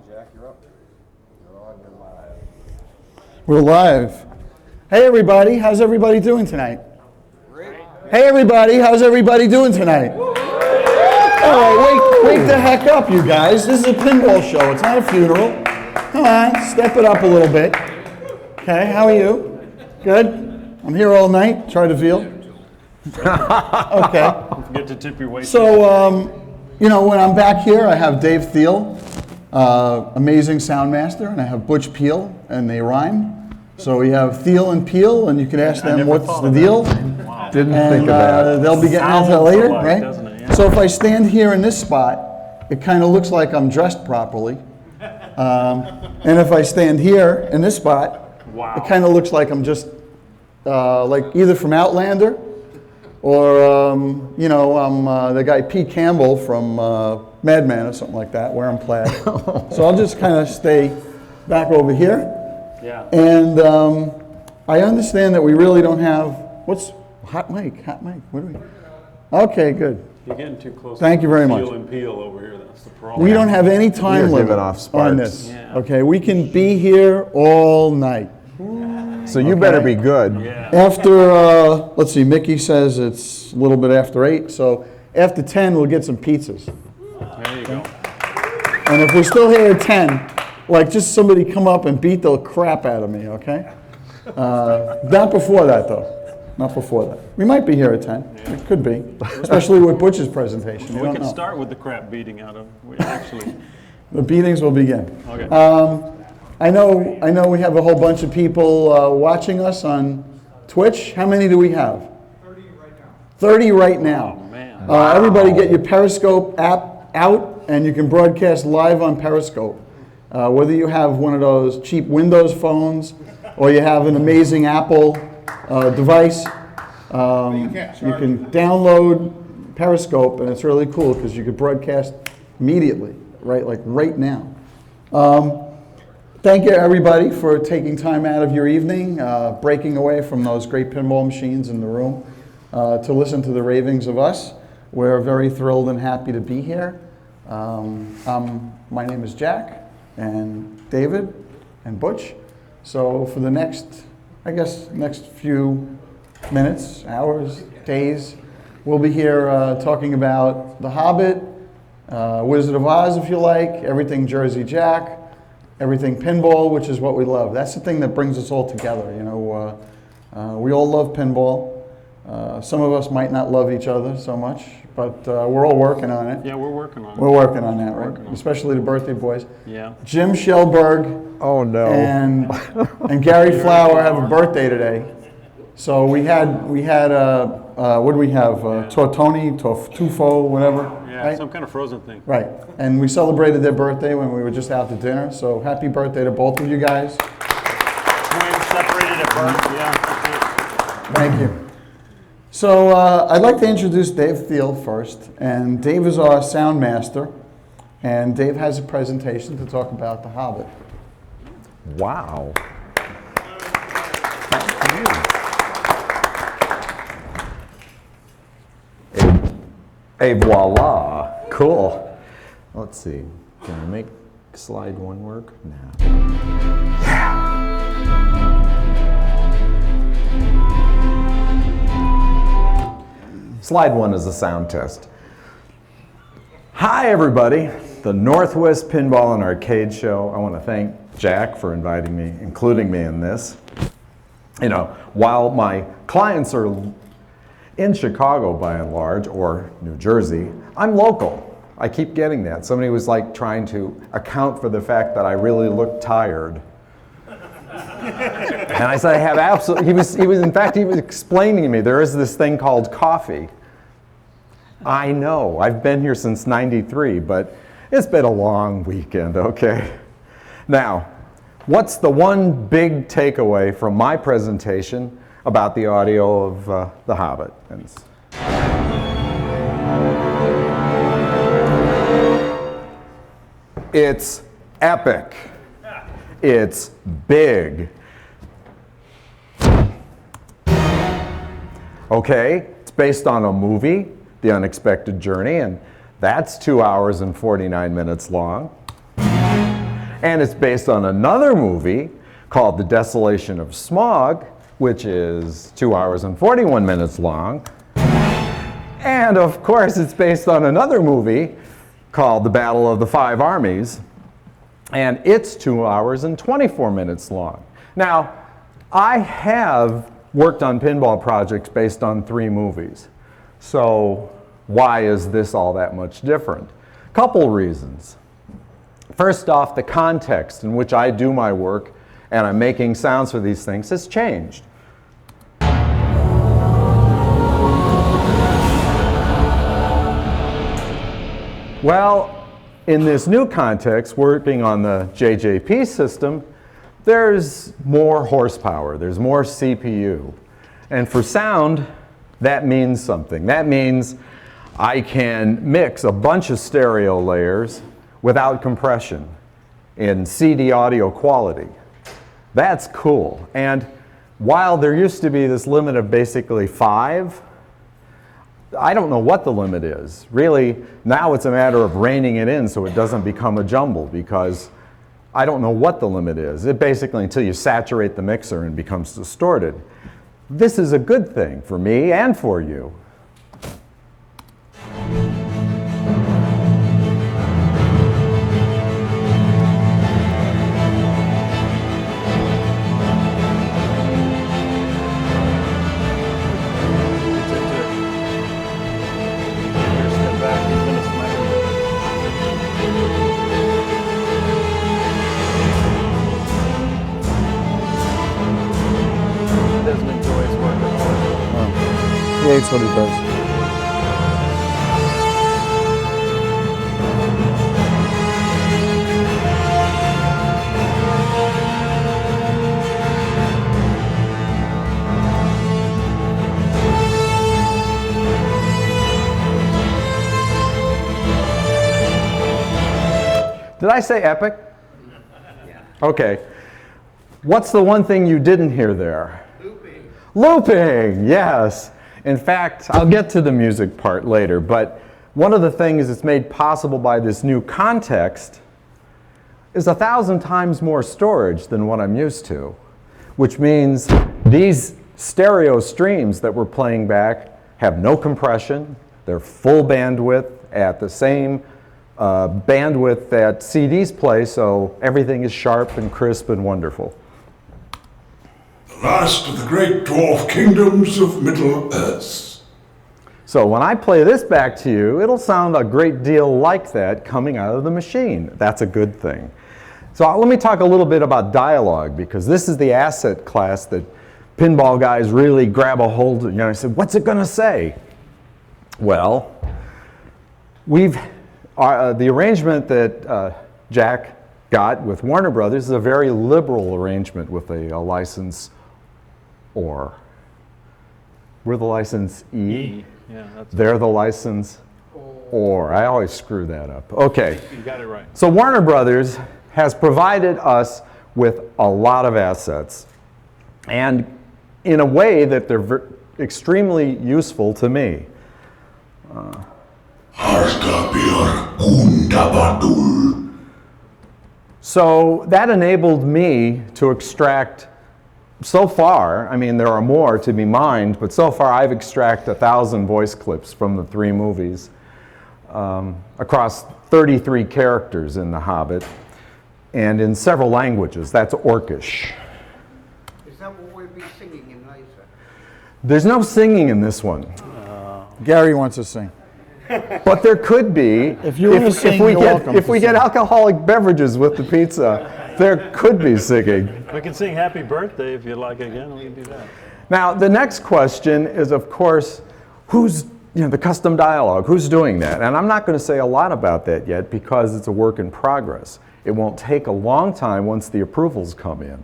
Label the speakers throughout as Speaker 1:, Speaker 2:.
Speaker 1: Jack, you're up. You're on, you're live.
Speaker 2: We're live. Hey everybody, how's everybody doing tonight?
Speaker 1: Great.
Speaker 2: Hey everybody, how's everybody doing tonight? All right, wake the heck up, you guys. This is a pinball show, it's not a funeral. Come on, step it up a little bit. Okay, how are you? Good? I'm here all night, try to feel. Okay.
Speaker 3: Don't forget to tip your waiter.
Speaker 2: So, you know, when I'm back here, I have Dave Thiel, amazing sound master, and I have Butch Peele, and they rhyme. So we have Thiel and Peele, and you can ask them what's the deal.
Speaker 3: Wow.
Speaker 4: Didn't think of that.
Speaker 2: They'll be getting into that
Speaker 3: Sounds
Speaker 2: later,
Speaker 3: alike,
Speaker 2: right?
Speaker 3: doesn't it? Yeah.
Speaker 2: So if I stand here in this spot, it kind of looks like I'm dressed properly. And if I stand here in this spot,
Speaker 3: Wow.
Speaker 2: it kind of looks like I'm just like either from Outlander or, you know, I'm the guy Pete Campbell from Mad Men or something like that, wearing plaid. So I'll just kind of stay back over here.
Speaker 3: Yeah.
Speaker 2: And I understand that we really don't have, what's, hot mic, what do we, okay, good.
Speaker 3: You're getting too close.
Speaker 2: Thank you very much.
Speaker 3: Thiel and Peele over here. That's the problem.
Speaker 2: We don't have any time
Speaker 4: You're
Speaker 2: limit
Speaker 4: giving off
Speaker 2: on
Speaker 4: sparks.
Speaker 2: this.
Speaker 3: Yeah.
Speaker 2: Okay, we can be here all night.
Speaker 4: So you better be good.
Speaker 3: Yeah.
Speaker 2: After, let's see, Mickey says it's a little bit after 8, so after 10 we'll get some pizzas.
Speaker 3: There you go.
Speaker 2: And if we're still here at 10, like just somebody come up and beat the crap out of me, okay? Not before that though. not before that. We might be here at 10. It could be, especially with Butch's presentation. You
Speaker 3: We
Speaker 2: don't
Speaker 3: can
Speaker 2: know.
Speaker 3: start with the crap beating out of, we actually,
Speaker 2: The beatings will begin.
Speaker 3: okay.
Speaker 2: I know we have a whole bunch of people watching us on Twitch. How many do we have? 30 right now. 30 right now.
Speaker 3: Oh, man.
Speaker 2: Everybody get your Periscope app out, and you can broadcast live on Periscope. Whether you have one of those cheap Windows phones or you have an amazing Apple device, you can download Periscope, and it's really cool because you could broadcast immediately, right now. Thank you, everybody, for taking time out of your evening, breaking away from those great pinball machines in the room to listen to the ravings of us. We're very thrilled and happy to be here. My name is Jack, and David, and Butch. So for the next few minutes, hours, days, we'll be here talking about The Hobbit, Wizard of Oz, if you like, everything Jersey Jack, everything pinball, which is what we love. That's the thing that brings us all together. You know, we all love pinball. Some of us might not love each other so much, but we're all working on it.
Speaker 3: Yeah, we're working on it.
Speaker 2: We're working on that,
Speaker 3: Working on
Speaker 2: right?
Speaker 3: it.
Speaker 2: Especially the birthday boys.
Speaker 3: Yeah.
Speaker 2: Jim Shellberg
Speaker 4: Oh, no.
Speaker 2: and Gary Flower have a birthday today. So we had what do we have? Tortoni, Tufo, whatever.
Speaker 3: Yeah,
Speaker 2: right?
Speaker 3: some kind of frozen thing.
Speaker 2: Right. And we celebrated their birthday when we were just out to dinner. So happy birthday to both of you guys.
Speaker 3: Twins separated at birth, yeah.
Speaker 2: Thank you. So I'd like to introduce Dave Thiel first. And Dave is our sound master. And Dave has a presentation to talk about The Hobbit.
Speaker 4: Wow. Et voila. Cool. Let's see. Can I make slide one work? No. Slide one is a sound test. Hi, everybody. The Northwest Pinball and Arcade Show. I want to thank Jack for inviting me, including me in this. You know, while my clients are in Chicago by and large, or New Jersey, I'm local. I keep getting that. Somebody was like trying to account for the fact that I really look tired. And I said, I have absolutely, he was explaining to me, there is this thing called coffee. I know, I've been here since '93, but it's been a long weekend, okay? Now, what's the one big takeaway from my presentation about the audio of The Hobbit? It's epic. It's big. Okay, it's based on a movie, The Unexpected Journey, and that's 2 hours and 49 minutes long. And it's based on another movie called The Desolation of Smog, which is 2 hours and 41 minutes long. And of course, it's based on another movie called The Battle of the Five Armies, and it's 2 hours and 24 minutes long. Now, I have worked on pinball projects based on 3 movies. So why is this all that much different? Couple reasons. First off, the context in which I do my work and I'm making sounds for these things has changed. Well, in this new context, working on the JJP system, there's more horsepower, there's more CPU. And for sound, that means something. That means I can mix a bunch of stereo layers without compression in CD audio quality. That's cool. And while there used to be this limit of basically 5, I don't know what the limit is. Really, now it's a matter of reining it in so it doesn't become a jumble, because I don't know what the limit is. It basically, until you saturate the mixer and becomes distorted. This is a good thing for me and for you.
Speaker 2: hates what he does.
Speaker 4: Did I say epic? Okay. What's the one thing you didn't hear there? Looping. Looping, yes. In fact, I'll get to the music part later, but one of the things that's made possible by this new context is 1,000 times more storage than what I'm used to, which means these stereo streams that we're playing back have no compression. They're full bandwidth at the same bandwidth that CDs play, so everything is sharp and crisp and wonderful.
Speaker 5: The last of the great dwarf kingdoms of Middle-earth.
Speaker 4: So when I play this back to you, it'll sound a great deal like that coming out of the machine. That's a good thing. So let me talk a little bit about dialogue, because this is the asset class that pinball guys really grab a hold of. You know, I said, what's it going to say? Well, the arrangement that Jack got with Warner Brothers is a very liberal arrangement with a license or. We're the license E.
Speaker 3: Yeah, that's
Speaker 4: They're the license or. I always screw that up. Okay.
Speaker 3: You got it right.
Speaker 4: So Warner Brothers has provided us with a lot of assets, and in a way that they're extremely useful to me. So that enabled me to extract, so far, I mean there are more to be mined, but so far I've extracted 1,000 voice clips from the 3 movies across 33 characters in The Hobbit and in several languages. That's Orcish.
Speaker 6: Is that what we'll be singing in later?
Speaker 4: There's no singing in this one.
Speaker 2: Gary wants to sing.
Speaker 4: But there could be.
Speaker 2: If you want to sing, you're welcome
Speaker 4: If
Speaker 2: to
Speaker 4: we get
Speaker 2: sing.
Speaker 4: alcoholic beverages with the pizza, there could be singing.
Speaker 3: We can sing Happy Birthday if you'd like again. We can do that.
Speaker 4: Now, the next question is, of course, who's, the custom dialogue, who's doing that? And I'm not going to say a lot about that yet because it's a work in progress. It won't take a long time once the approvals come in.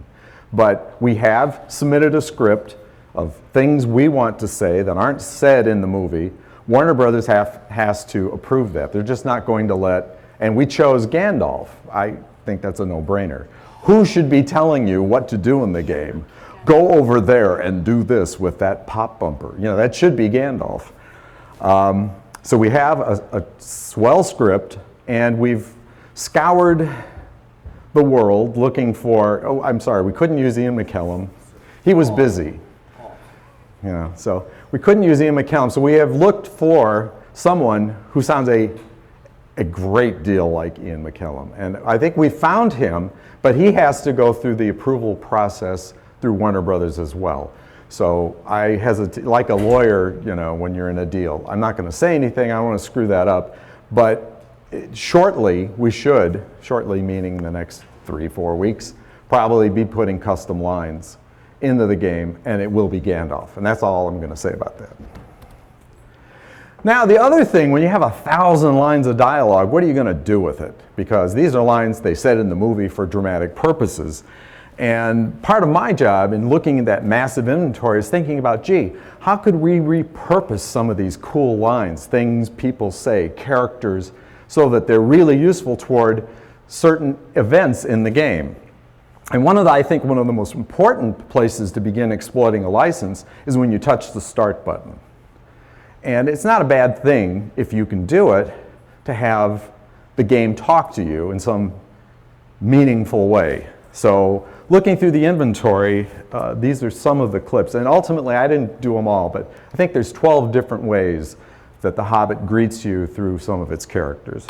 Speaker 4: But we have submitted a script of things we want to say that aren't said in the movie. Warner Brothers has to approve that. They're just not going to let, and we chose Gandalf. I think that's a no-brainer. Who should be telling you what to do in the game? Go over there and do this with that pop bumper. That should be Gandalf. So we have a swell script, and we've scoured the world looking for, I'm sorry, we couldn't use Ian McKellen. He was busy. So we couldn't use Ian McKellen. So we have looked for someone who sounds a great deal like Ian McKellen. And I think we found him, but he has to go through the approval process through Warner Brothers as well. So I hesitate, like a lawyer, when you're in a deal. I'm not going to say anything, I don't want to screw that up. But shortly, shortly meaning the next 3-4 weeks, probably be putting custom lines into the game, and it will be Gandalf. And that's all I'm going to say about that. Now, the other thing, when you have 1,000 lines of dialogue, what are you going to do with it? Because these are lines they said in the movie for dramatic purposes. And part of my job in looking at that massive inventory is thinking about, gee, how could we repurpose some of these cool lines, things people say, characters, so that they're really useful toward certain events in the game? And I think one of the most important places to begin exploiting a license is when you touch the start button. And it's not a bad thing, if you can do it, to have the game talk to you in some meaningful way. So looking through the inventory, these are some of the clips. And ultimately, I didn't do them all, but I think there's 12 different ways that The Hobbit greets you through some of its characters.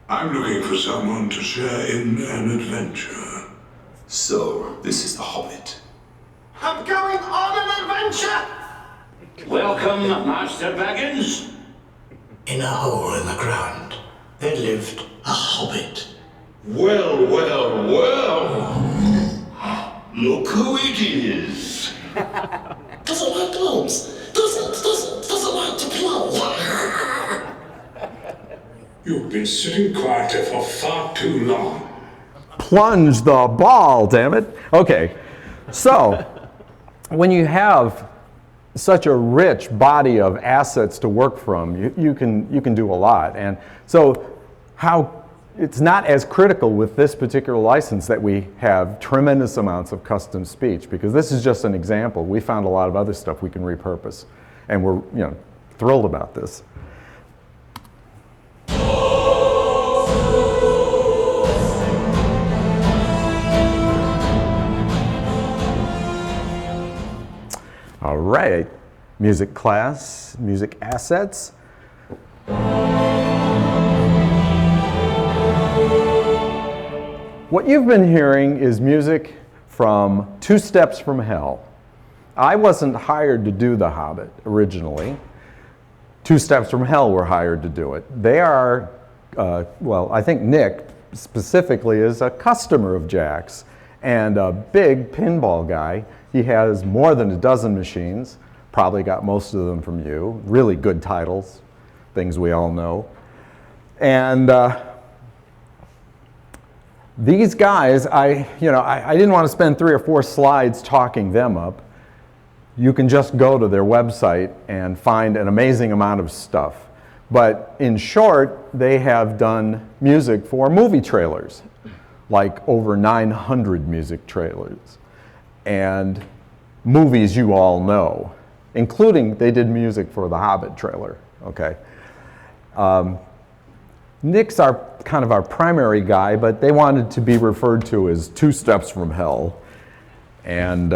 Speaker 5: I'm looking for someone to share in an adventure.
Speaker 7: So, this is the Hobbit.
Speaker 6: I'm going on an adventure!
Speaker 8: Welcome, Master Baggins.
Speaker 7: In a hole in the ground, there lived a hobbit.
Speaker 8: Well, well, well. Look who it is.
Speaker 7: Doesn't like gnomes. Doesn't
Speaker 5: You've been sitting quietly for far too long.
Speaker 4: Plunge the ball, damn it. Okay, so when you have such a rich body of assets to work from, you can do a lot. And so it's not as critical with this particular license that we have tremendous amounts of custom speech, because this is just an example. We found a lot of other stuff we can repurpose, and we're thrilled about this. All right, music class, music assets. What you've been hearing is music from Two Steps from Hell. I wasn't hired to do The Hobbit originally. Two Steps from Hell were hired to do it. They are, well, I think Nick specifically is a customer of Jack's and a big pinball guy. He has more than a dozen machines, probably got most of them from you. Really good titles, things we all know. And these guys, I didn't want to spend 3 or 4 slides talking them up. You can just go to their website and find an amazing amount of stuff. But in short, they have done music for movie trailers, like over 900 music trailers. And movies you all know, including they did music for the Hobbit trailer, okay? Nick's kind of our primary guy, but they wanted to be referred to as Two Steps from Hell. And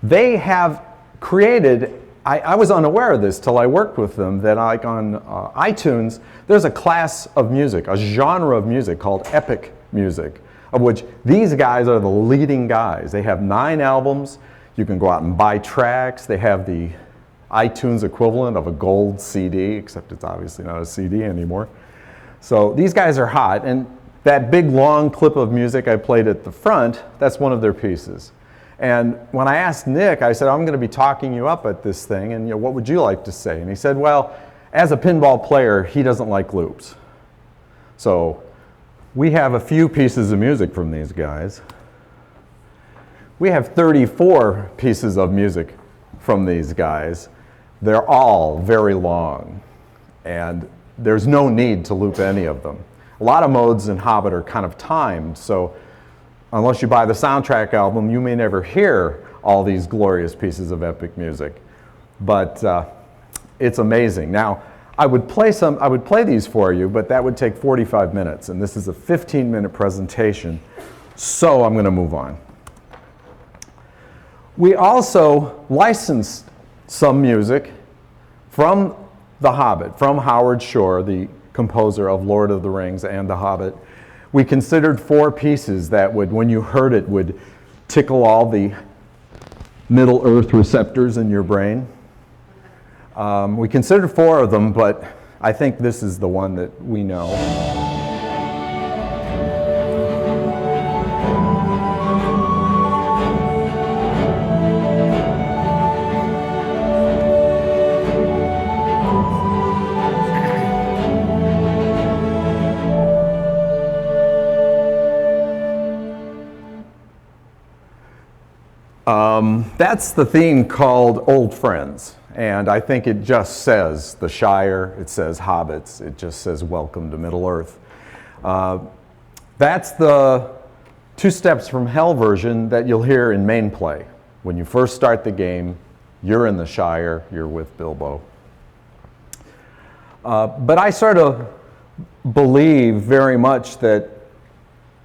Speaker 4: they have created, I was unaware of this till I worked with them, that like on iTunes, there's a class of music, a genre of music called epic music, of which these guys are the leading guys. They have 9 albums. You can go out and buy tracks. They have the iTunes equivalent of a gold CD, except it's obviously not a CD anymore. So these guys are hot, and that big long clip of music I played at the front, that's one of their pieces. And when I asked Nick, I said, I'm going to be talking you up at this thing, and what would you like to say? And he said, well, as a pinball player, he doesn't like loops. So we have a few pieces of music from these guys. We have 34 pieces of music from these guys. They're all very long, and there's no need to loop any of them. A lot of modes in Hobbit are kind of timed, so unless you buy the soundtrack album, you may never hear all these glorious pieces of epic music. But it's amazing. Now, I would play these for you, but that would take 45 minutes, and this is a 15-minute presentation, so I'm going to move on. We also licensed some music from The Hobbit, from Howard Shore, the composer of Lord of the Rings and The Hobbit. We considered 4 pieces that would, when you heard it, would tickle all the Middle Earth receptors in your brain. We considered 4 of them, but I think this is the one that we know. That's the theme called Old Friends, and I think it just says the Shire, it says Hobbits, it just says Welcome to Middle Earth. That's the Two Steps from Hell version that you'll hear in main play. When you first start the game, you're in the Shire, you're with Bilbo. But I sort of believe very much that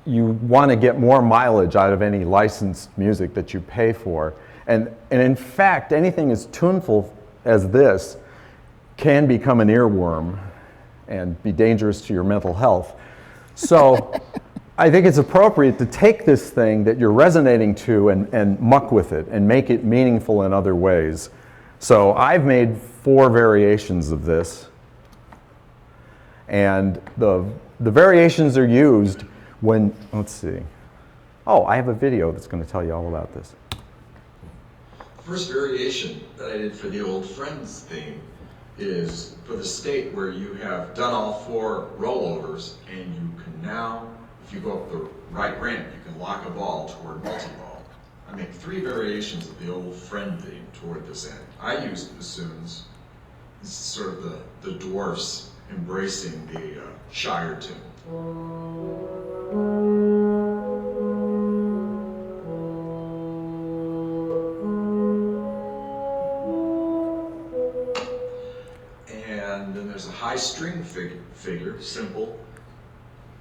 Speaker 4: you want to get more mileage out of any licensed music that you pay for. And in fact, anything as tuneful as this can become an earworm and be dangerous to your mental health. So I think it's appropriate to take this thing that you're resonating to and muck with it and make it meaningful in other ways. So I've made 4 variations of this. And the variations are used when, let's see. Oh, I have a video that's going to tell you all about this.
Speaker 9: First variation that I did for the Old Friends theme is for the state where you have done all 4 rollovers, and you can now, if you go up the right ramp, you can lock a ball toward multi-ball. I make 3 variations of the old friend theme toward this end. I used bassoons. This is sort of the dwarfs embracing the Shire tune. And then there's a high string figure, simple,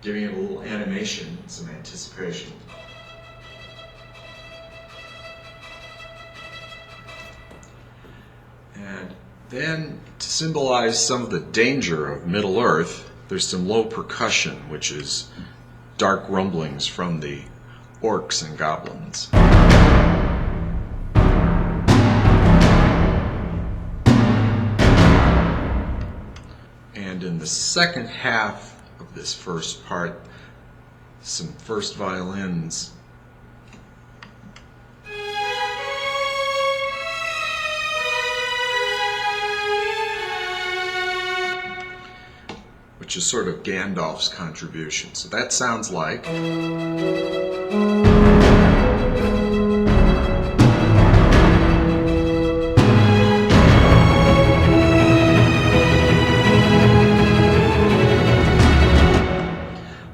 Speaker 9: giving it a little animation, some anticipation. And then, to symbolize some of the danger of Middle Earth, there's some low percussion, which is dark rumblings from the orcs and goblins. And in the second half of this first part, some first violins. Which is sort of Gandalf's contribution. So that sounds like.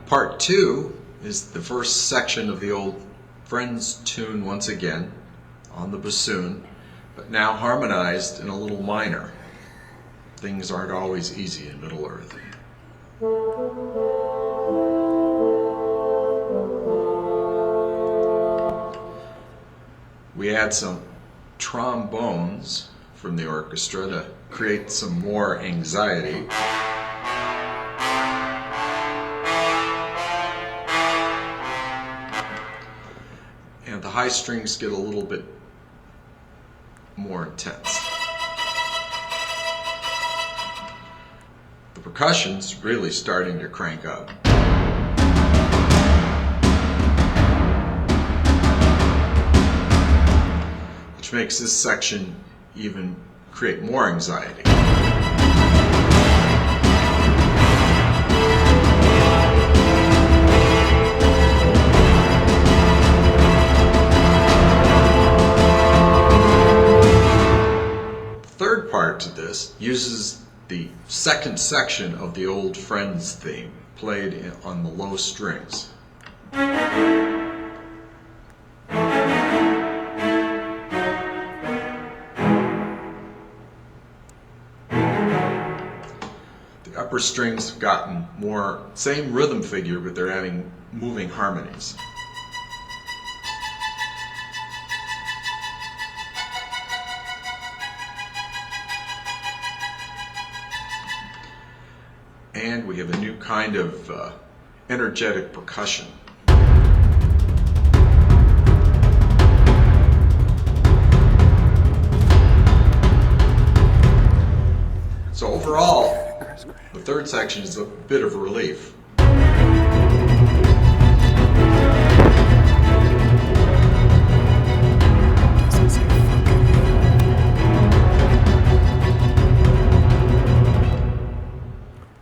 Speaker 9: Part 2 is the first section of the old Friends tune once again on the bassoon, but now harmonized in a little minor. Things aren't always easy in Middle Earth. We add some trombones from the orchestra to create some more anxiety. And the high strings get a little bit more intense. The percussion's really starting to crank up. Which makes this section even create more anxiety. The third part to this uses the second section of the old Friends theme, played on the low strings. The upper strings have gotten more, same rhythm figure, but they're having moving harmonies. And we have a new kind of energetic percussion. So overall, the third section is a bit of a relief.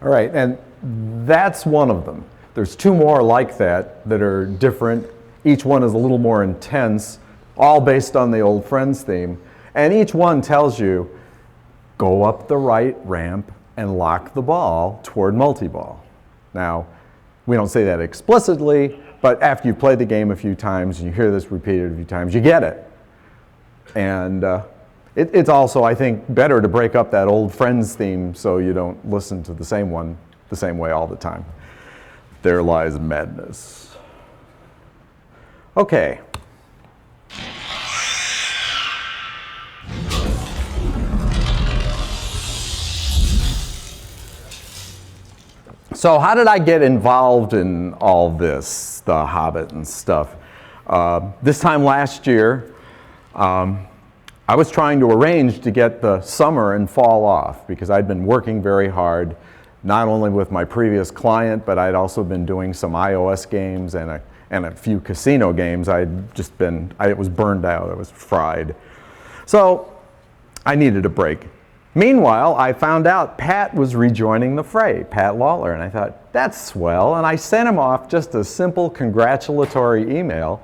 Speaker 4: All right, and that's one of them. There's 2 more like that that are different. Each one is a little more intense, all based on the old Friends theme. And each one tells you, go up the right ramp and lock the ball toward multi-ball. Now, we don't say that explicitly, but after you've played the game a few times and you hear this repeated a few times, you get it. And it's also, I think, better to break up that old Friends theme so you don't listen to the same one the same way all the time. There lies madness. Okay. So how did I get involved in all this, the Hobbit and stuff? This time last year, I was trying to arrange to get the summer and fall off because I'd been working very hard, not only with my previous client, but I'd also been doing some iOS games and a few casino games. I was burned out, I was fried. So I needed a break. Meanwhile, I found out Pat was rejoining the fray, Pat Lawler, and I thought, that's swell. And I sent him off just a simple congratulatory email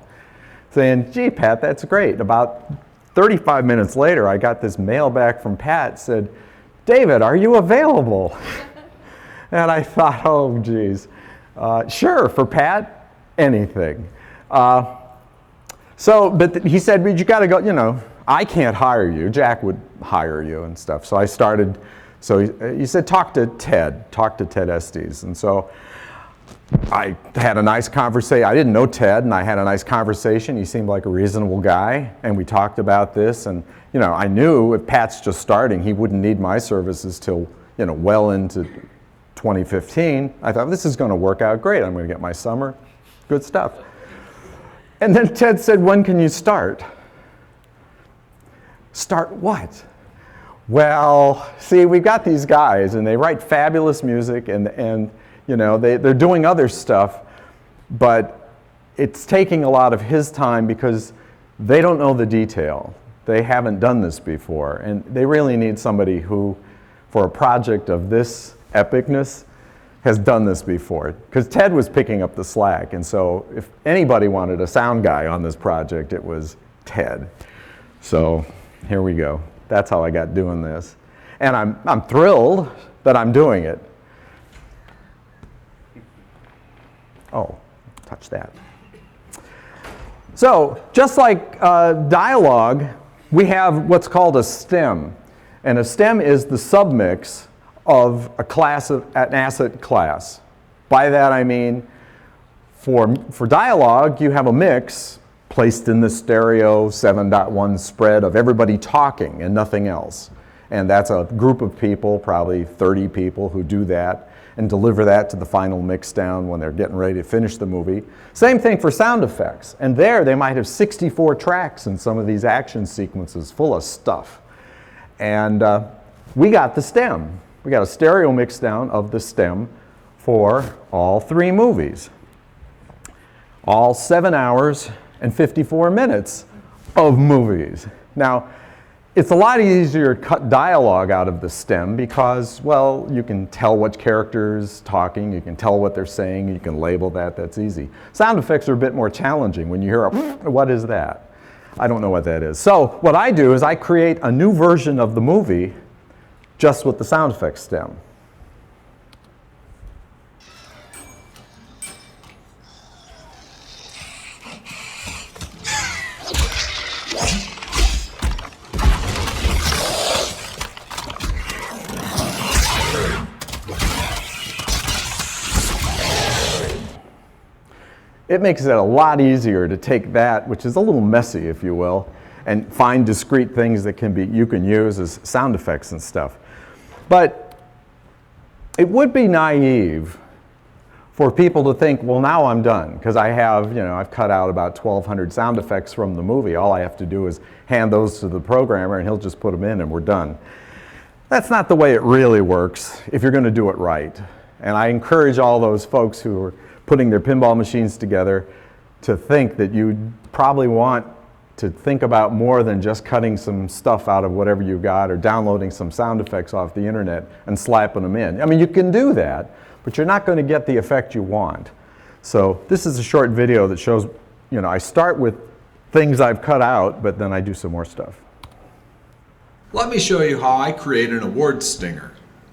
Speaker 4: saying, gee, Pat, that's great. About 35 minutes later, I got this mail back from Pat, said, David, are you available? And I thought, oh, geez. Sure, for Pat, anything. But he said, you got to go, I can't hire you. Jack would hire you and stuff. So I started, he said, talk to Ted Estes. And so I had a nice conversation. I didn't know Ted, and I had a nice conversation. He seemed like a reasonable guy, and we talked about this. And, I knew if Pat's just starting, he wouldn't need my services till, well into 2015. I thought, this is going to work out great. I'm going to get my summer. Good stuff. And then Ted said, when can you start? Start what? Well, see, we've got these guys, and they write fabulous music, and they're doing other stuff, but it's taking a lot of his time because they don't know the detail. They haven't done this before, and they really need somebody who, for a project of this epicness, has done this before. Because Ted was picking up the slack, and so if anybody wanted a sound guy on this project, it was Ted. So here we go. That's how I got doing this. And I'm thrilled that I'm doing it. Oh, touch that. So just like dialogue, we have what's called a stem. And a stem is the submix of an asset class. By that I mean, for dialogue, you have a mix placed in the stereo 7.1 spread of everybody talking and nothing else. And that's a group of people, probably 30 people, who do that and deliver that to the final mix down when they're getting ready to finish the movie. Same thing for sound effects. And there they might have 64 tracks in some of these action sequences full of stuff. And we got the stem. We got a stereo mix down of the stem for all 3 movies. All 7 hours and 54 minutes of movies. Now, it's a lot easier to cut dialogue out of the stem because, well, you can tell what character's talking, you can tell what they're saying, you can label that, that's easy. Sound effects are a bit more challenging. When you hear what is that? I don't know what that is. So what I do is I create a new version of the movie just with the sound effects stem. It makes it a lot easier to take that, which is a little messy, if you will, and find discrete things that you can use as sound effects and stuff. But it would be naive for people to think, well, now I'm done, because I've cut out about 1,200 sound effects from the movie. All I have to do is hand those to the programmer, and he'll just put them in, and we're done. That's not the way it really works if you're going to do it right. And I encourage all those folks who are putting their pinball machines together to think that you probably want to think about more than just cutting some stuff out of whatever you got or downloading some sound effects off the internet and slapping them in. I mean, you can do that, but you're not going to get the effect you want. So this is a short video that shows, I start with things I've cut out, but then I do some more stuff.
Speaker 9: Let me show you how I create an award stinger.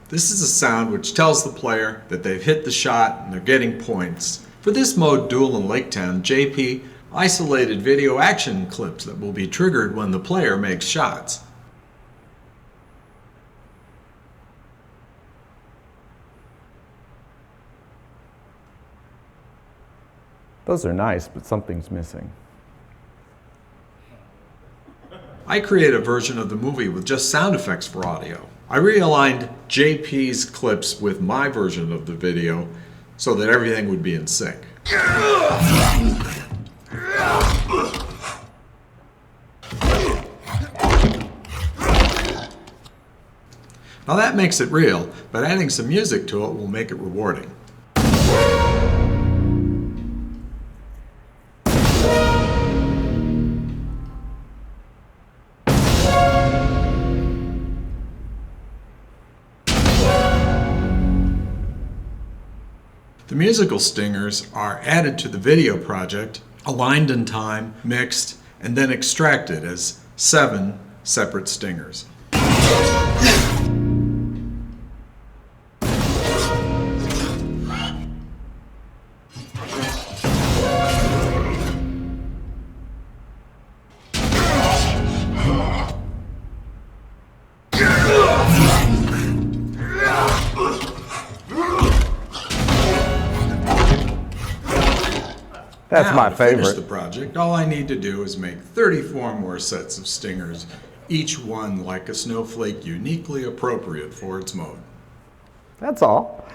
Speaker 9: This is a sound which tells the player that they've hit the shot and they're getting points. For this mode, Duel in Laketown, JP isolated video action clips that will be triggered when the player makes shots.
Speaker 4: Those are nice, but something's missing.
Speaker 9: I create a version of the movie with just sound effects for audio. I realigned JP's clips with my version of the video so that everything would be in sync. Now that makes it real, but adding some music to it will make it rewarding. The musical stingers are added to the video project, aligned in time, mixed, and then extracted as 7 separate stingers.
Speaker 4: That's
Speaker 9: Now,
Speaker 4: my
Speaker 9: to finish
Speaker 4: favorite.
Speaker 9: the project, all I need to do is make 34 more sets of stingers, each one like a snowflake uniquely appropriate for its mode.
Speaker 4: That's all.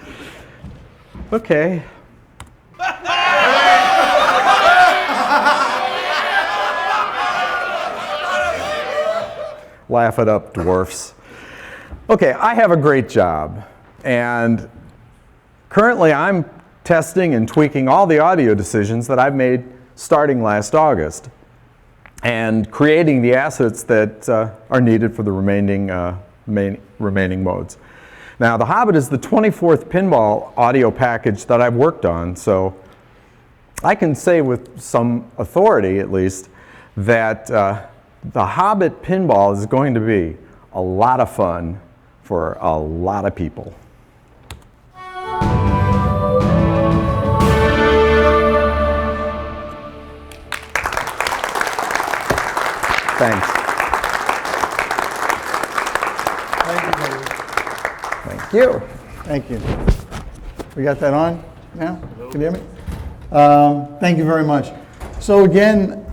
Speaker 4: Okay. Laugh it up, dwarfs. Okay, I have a great job, and currently I'm testing and tweaking all the audio decisions that I've made starting last August, and creating the assets that are needed for the remaining modes. Now, the Hobbit is the 24th pinball audio package that I've worked on, so I can say with some authority, at least, that the Hobbit pinball is going to be a lot of fun for a lot of people. Thanks. Thank you.
Speaker 2: Thank you. We got that on now? Can you hear me? Thank you very much. So again,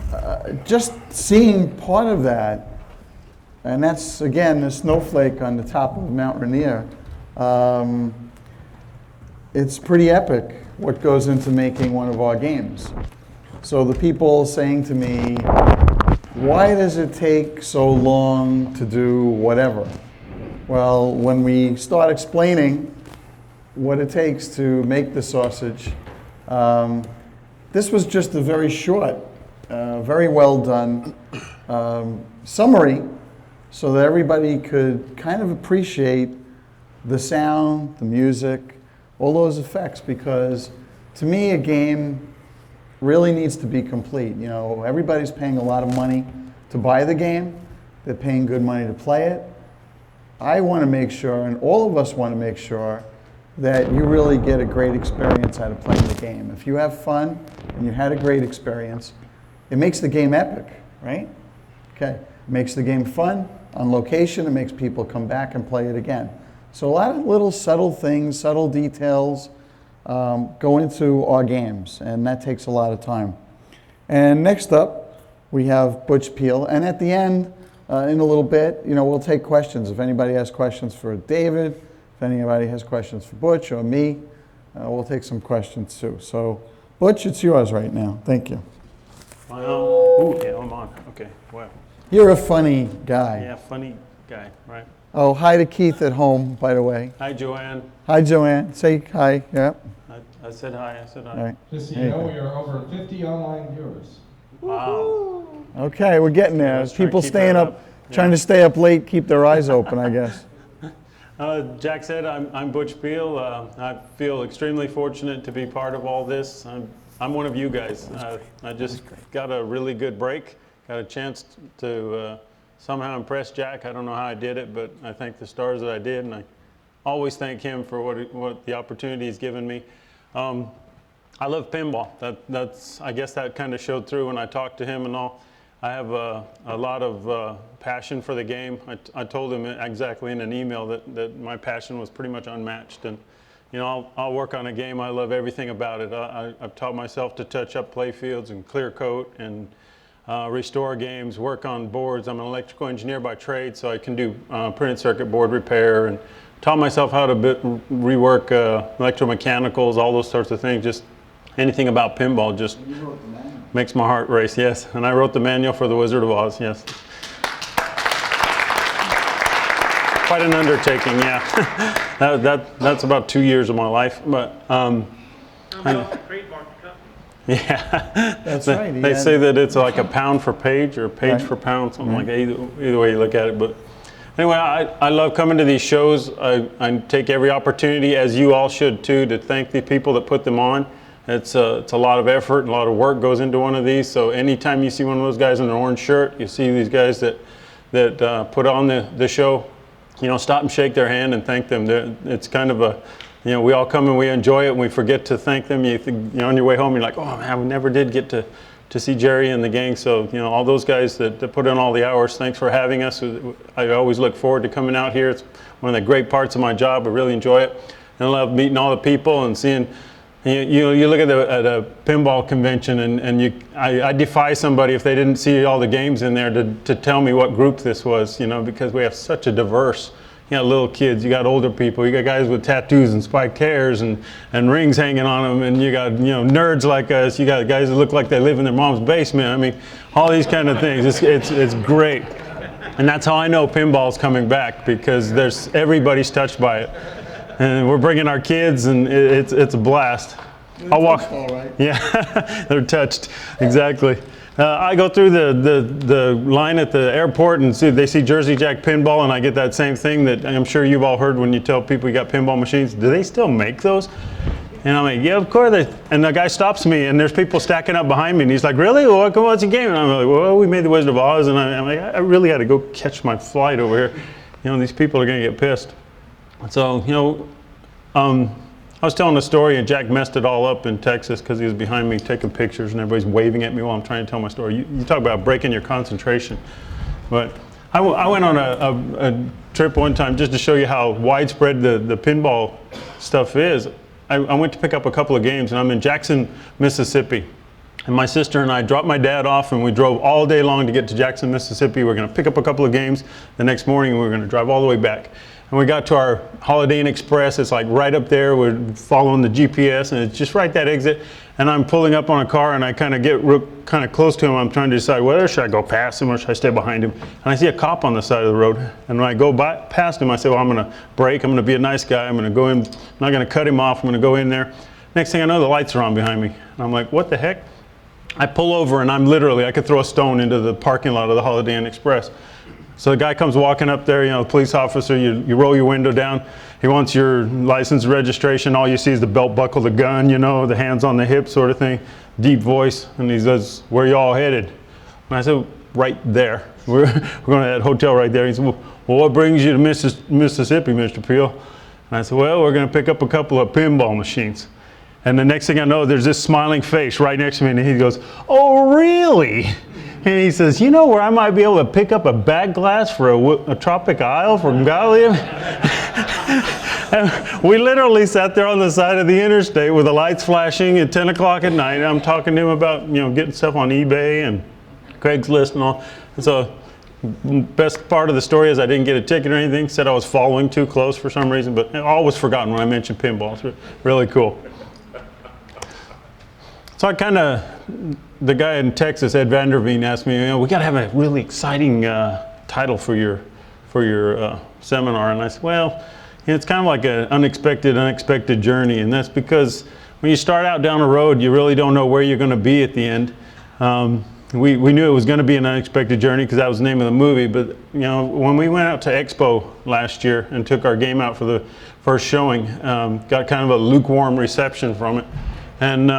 Speaker 2: just seeing part of that, and that's again the snowflake on the top of Mount Rainier. It's pretty epic what goes into making one of our games. So the people saying to me, why does it take so long to do whatever? Well, when we start explaining what it takes to make the sausage, this was just a very short, very well done summary so that everybody could kind of appreciate the sound, the music, all those effects, because to me a game really needs to be complete. You know, everybody's paying a lot of money to buy the game. They're paying good money to play it. I want to make sure, and all of us want to make sure, that you really get a great experience out of playing the game. If you have fun and you had a great experience, it makes the game epic, right? Okay, it makes the game fun on location. It makes people come back and play it again. So a lot of little subtle things, subtle details go into our games, and that takes a lot of time. And next up, we have Butch Peele. And at the end, in a little bit, you know, we'll take questions. If anybody has questions for David, if anybody has questions for Butch or me, we'll take some questions too. So, Butch, it's yours right now. Thank you.
Speaker 3: Ooh, yeah, I'm on. Okay, wow.
Speaker 2: You're a funny guy.
Speaker 3: Yeah, funny guy, right?
Speaker 2: Oh, hi to Keith at home, by the way.
Speaker 3: Hi, Joanne.
Speaker 2: Hi, Joanne. Say hi. Yeah.
Speaker 3: I said hi. I said hi.
Speaker 2: All right.
Speaker 10: Just so you know, we are over 50 online viewers.
Speaker 3: Wow.
Speaker 2: Okay, we're getting there.
Speaker 3: Let's try
Speaker 2: People
Speaker 3: and keep
Speaker 2: staying
Speaker 3: that
Speaker 2: up,
Speaker 3: up.
Speaker 2: trying to stay up late, keep their eyes open, I guess.
Speaker 3: Jack said, I'm Butch Peele. I feel extremely fortunate to be part of all this. I'm one of you guys. I just got a really good break, got a chance to somehow impress Jack. I don't know how I did it, but I thank the stars that I did, and I always thank him for what the opportunity he's given me. I love pinball. I guess that kind of showed through when I talked to him and all. I have a lot of passion for the game. I told him exactly in an email that my passion was pretty much unmatched. And you know, I'll work on a game. I love everything about it. I've taught myself to touch up playfields and clear coat and restore games, work on boards. I'm an electrical engineer by trade, so I can do printed circuit board repair, and taught myself how to rework electromechanicals, all those sorts of things. Just anything about pinball just makes my heart race, yes. And I wrote the manual for The Wizard of Oz, yes. Quite an undertaking, yeah. That's about 2 years of my life, but yeah.
Speaker 2: That's right.
Speaker 3: They say that it's like a pound for page or a page for pound, something like that, either way you look at it. But Anyway, I love coming to these shows. I take every opportunity, as you all should too, to thank the people that put them on. It's a lot of effort and a lot of work goes into one of these. So anytime you see one of those guys in an orange shirt, you see these guys that put on the show, you know, stop and shake their hand and thank them. It's kind of a, you know, we all come and we enjoy it and we forget to thank them. You know, on your way home, you're like, oh man, we never did get to see Jerry and the gang. So, you know, all those guys that put in all the hours, thanks for having us. I always look forward to coming out here. It's one of the great parts of my job. I really enjoy it. And I love meeting all the people and seeing, you look at a pinball convention and I defy somebody if they didn't see all the games in there to tell me what group this was, you know, because we have such a diverse, you got little kids, you got older people, you got guys with tattoos and spiked hairs and rings hanging on them, and you got, you know, nerds like us, you got guys that look like they live in their mom's basement. I mean, all these kind of things. It's great. And that's how I know pinball's coming back, because everybody's touched by it. And we're bringing our kids, and it's a blast. I'll walk. All right. Yeah, they're touched. Exactly. I go through the line at the airport and they see Jersey Jack Pinball, and I get that same thing that I'm sure you've all heard when you tell people you got pinball machines. Do they still make those? And I'm like, yeah, of course. And the guy stops me, and there's people stacking up behind me, and he's like, really? Well, what's the game? And I'm like, well, we made the Wizard of Oz, and I'm like, I really had to go catch my flight over here. You know, these people are going to get pissed. So, you know, I was telling a story, and Jack messed it all up in Texas because he was behind me taking pictures and everybody's waving at me while I'm trying to tell my story. You talk about breaking your concentration. But I went on a trip one time just to show you how widespread the pinball stuff is. I went to pick up a couple of games, and I'm in Jackson, Mississippi. And my sister and I dropped my dad off, and we drove all day long to get to Jackson, Mississippi. We're going to pick up a couple of games. The next morning, we're going to drive all the way back. And we got to our Holiday Inn Express. It's like right up there. We're following the GPS, and it's just right that exit. And I'm pulling up on a car, and I kind of get kind of close to him. I'm trying to decide whether should I go past him or should I stay behind him. And I see a cop on the side of the road. And when I go past him, I say, well, I'm going to brake. I'm going to be a nice guy. I'm going to go in. I'm not going to cut him off. I'm going to go in there. Next thing I know, the lights are on behind me. And I'm like, what the heck? I pull over, and I could throw a stone into the parking lot of the Holiday Inn Express. So the guy comes walking up there, you know, the police officer, you roll your window down. He wants your license, registration. All you see is the belt buckle, the gun, you know, the hands on the hip sort of thing. Deep voice. And he says, where you all headed? And I said, right there. We're going to that hotel right there. He said, well, what brings you to Mississippi, Mr. Peele? And I said, well, we're going to pick up a couple of pinball machines. And the next thing I know, there's this smiling face right next to me, and he goes, oh, really? And he says, you know where I might be able to pick up a back glass for a tropic isle from Galileo? And we literally sat there on the side of the interstate with the lights flashing at 10 o'clock at night. I'm talking to him about, you know, getting stuff on eBay and Craigslist and all. And so best part of the story is I didn't get a ticket or anything. Said I was following too close for some reason, but all was forgotten when I mentioned pinball. It's really cool. So I kind of, the guy in Texas, Ed Vanderveen, asked me, you know, we got to have a really exciting title for your seminar. And I said, well, you know, it's kind of like an unexpected journey. And that's because when you start out down a road, you really don't know where you're going to be at the end. We knew it was going to be an unexpected journey because that was the name of the movie. But, you know, when we went out to Expo last year and took our game out for the first showing, got kind of a lukewarm reception from it. And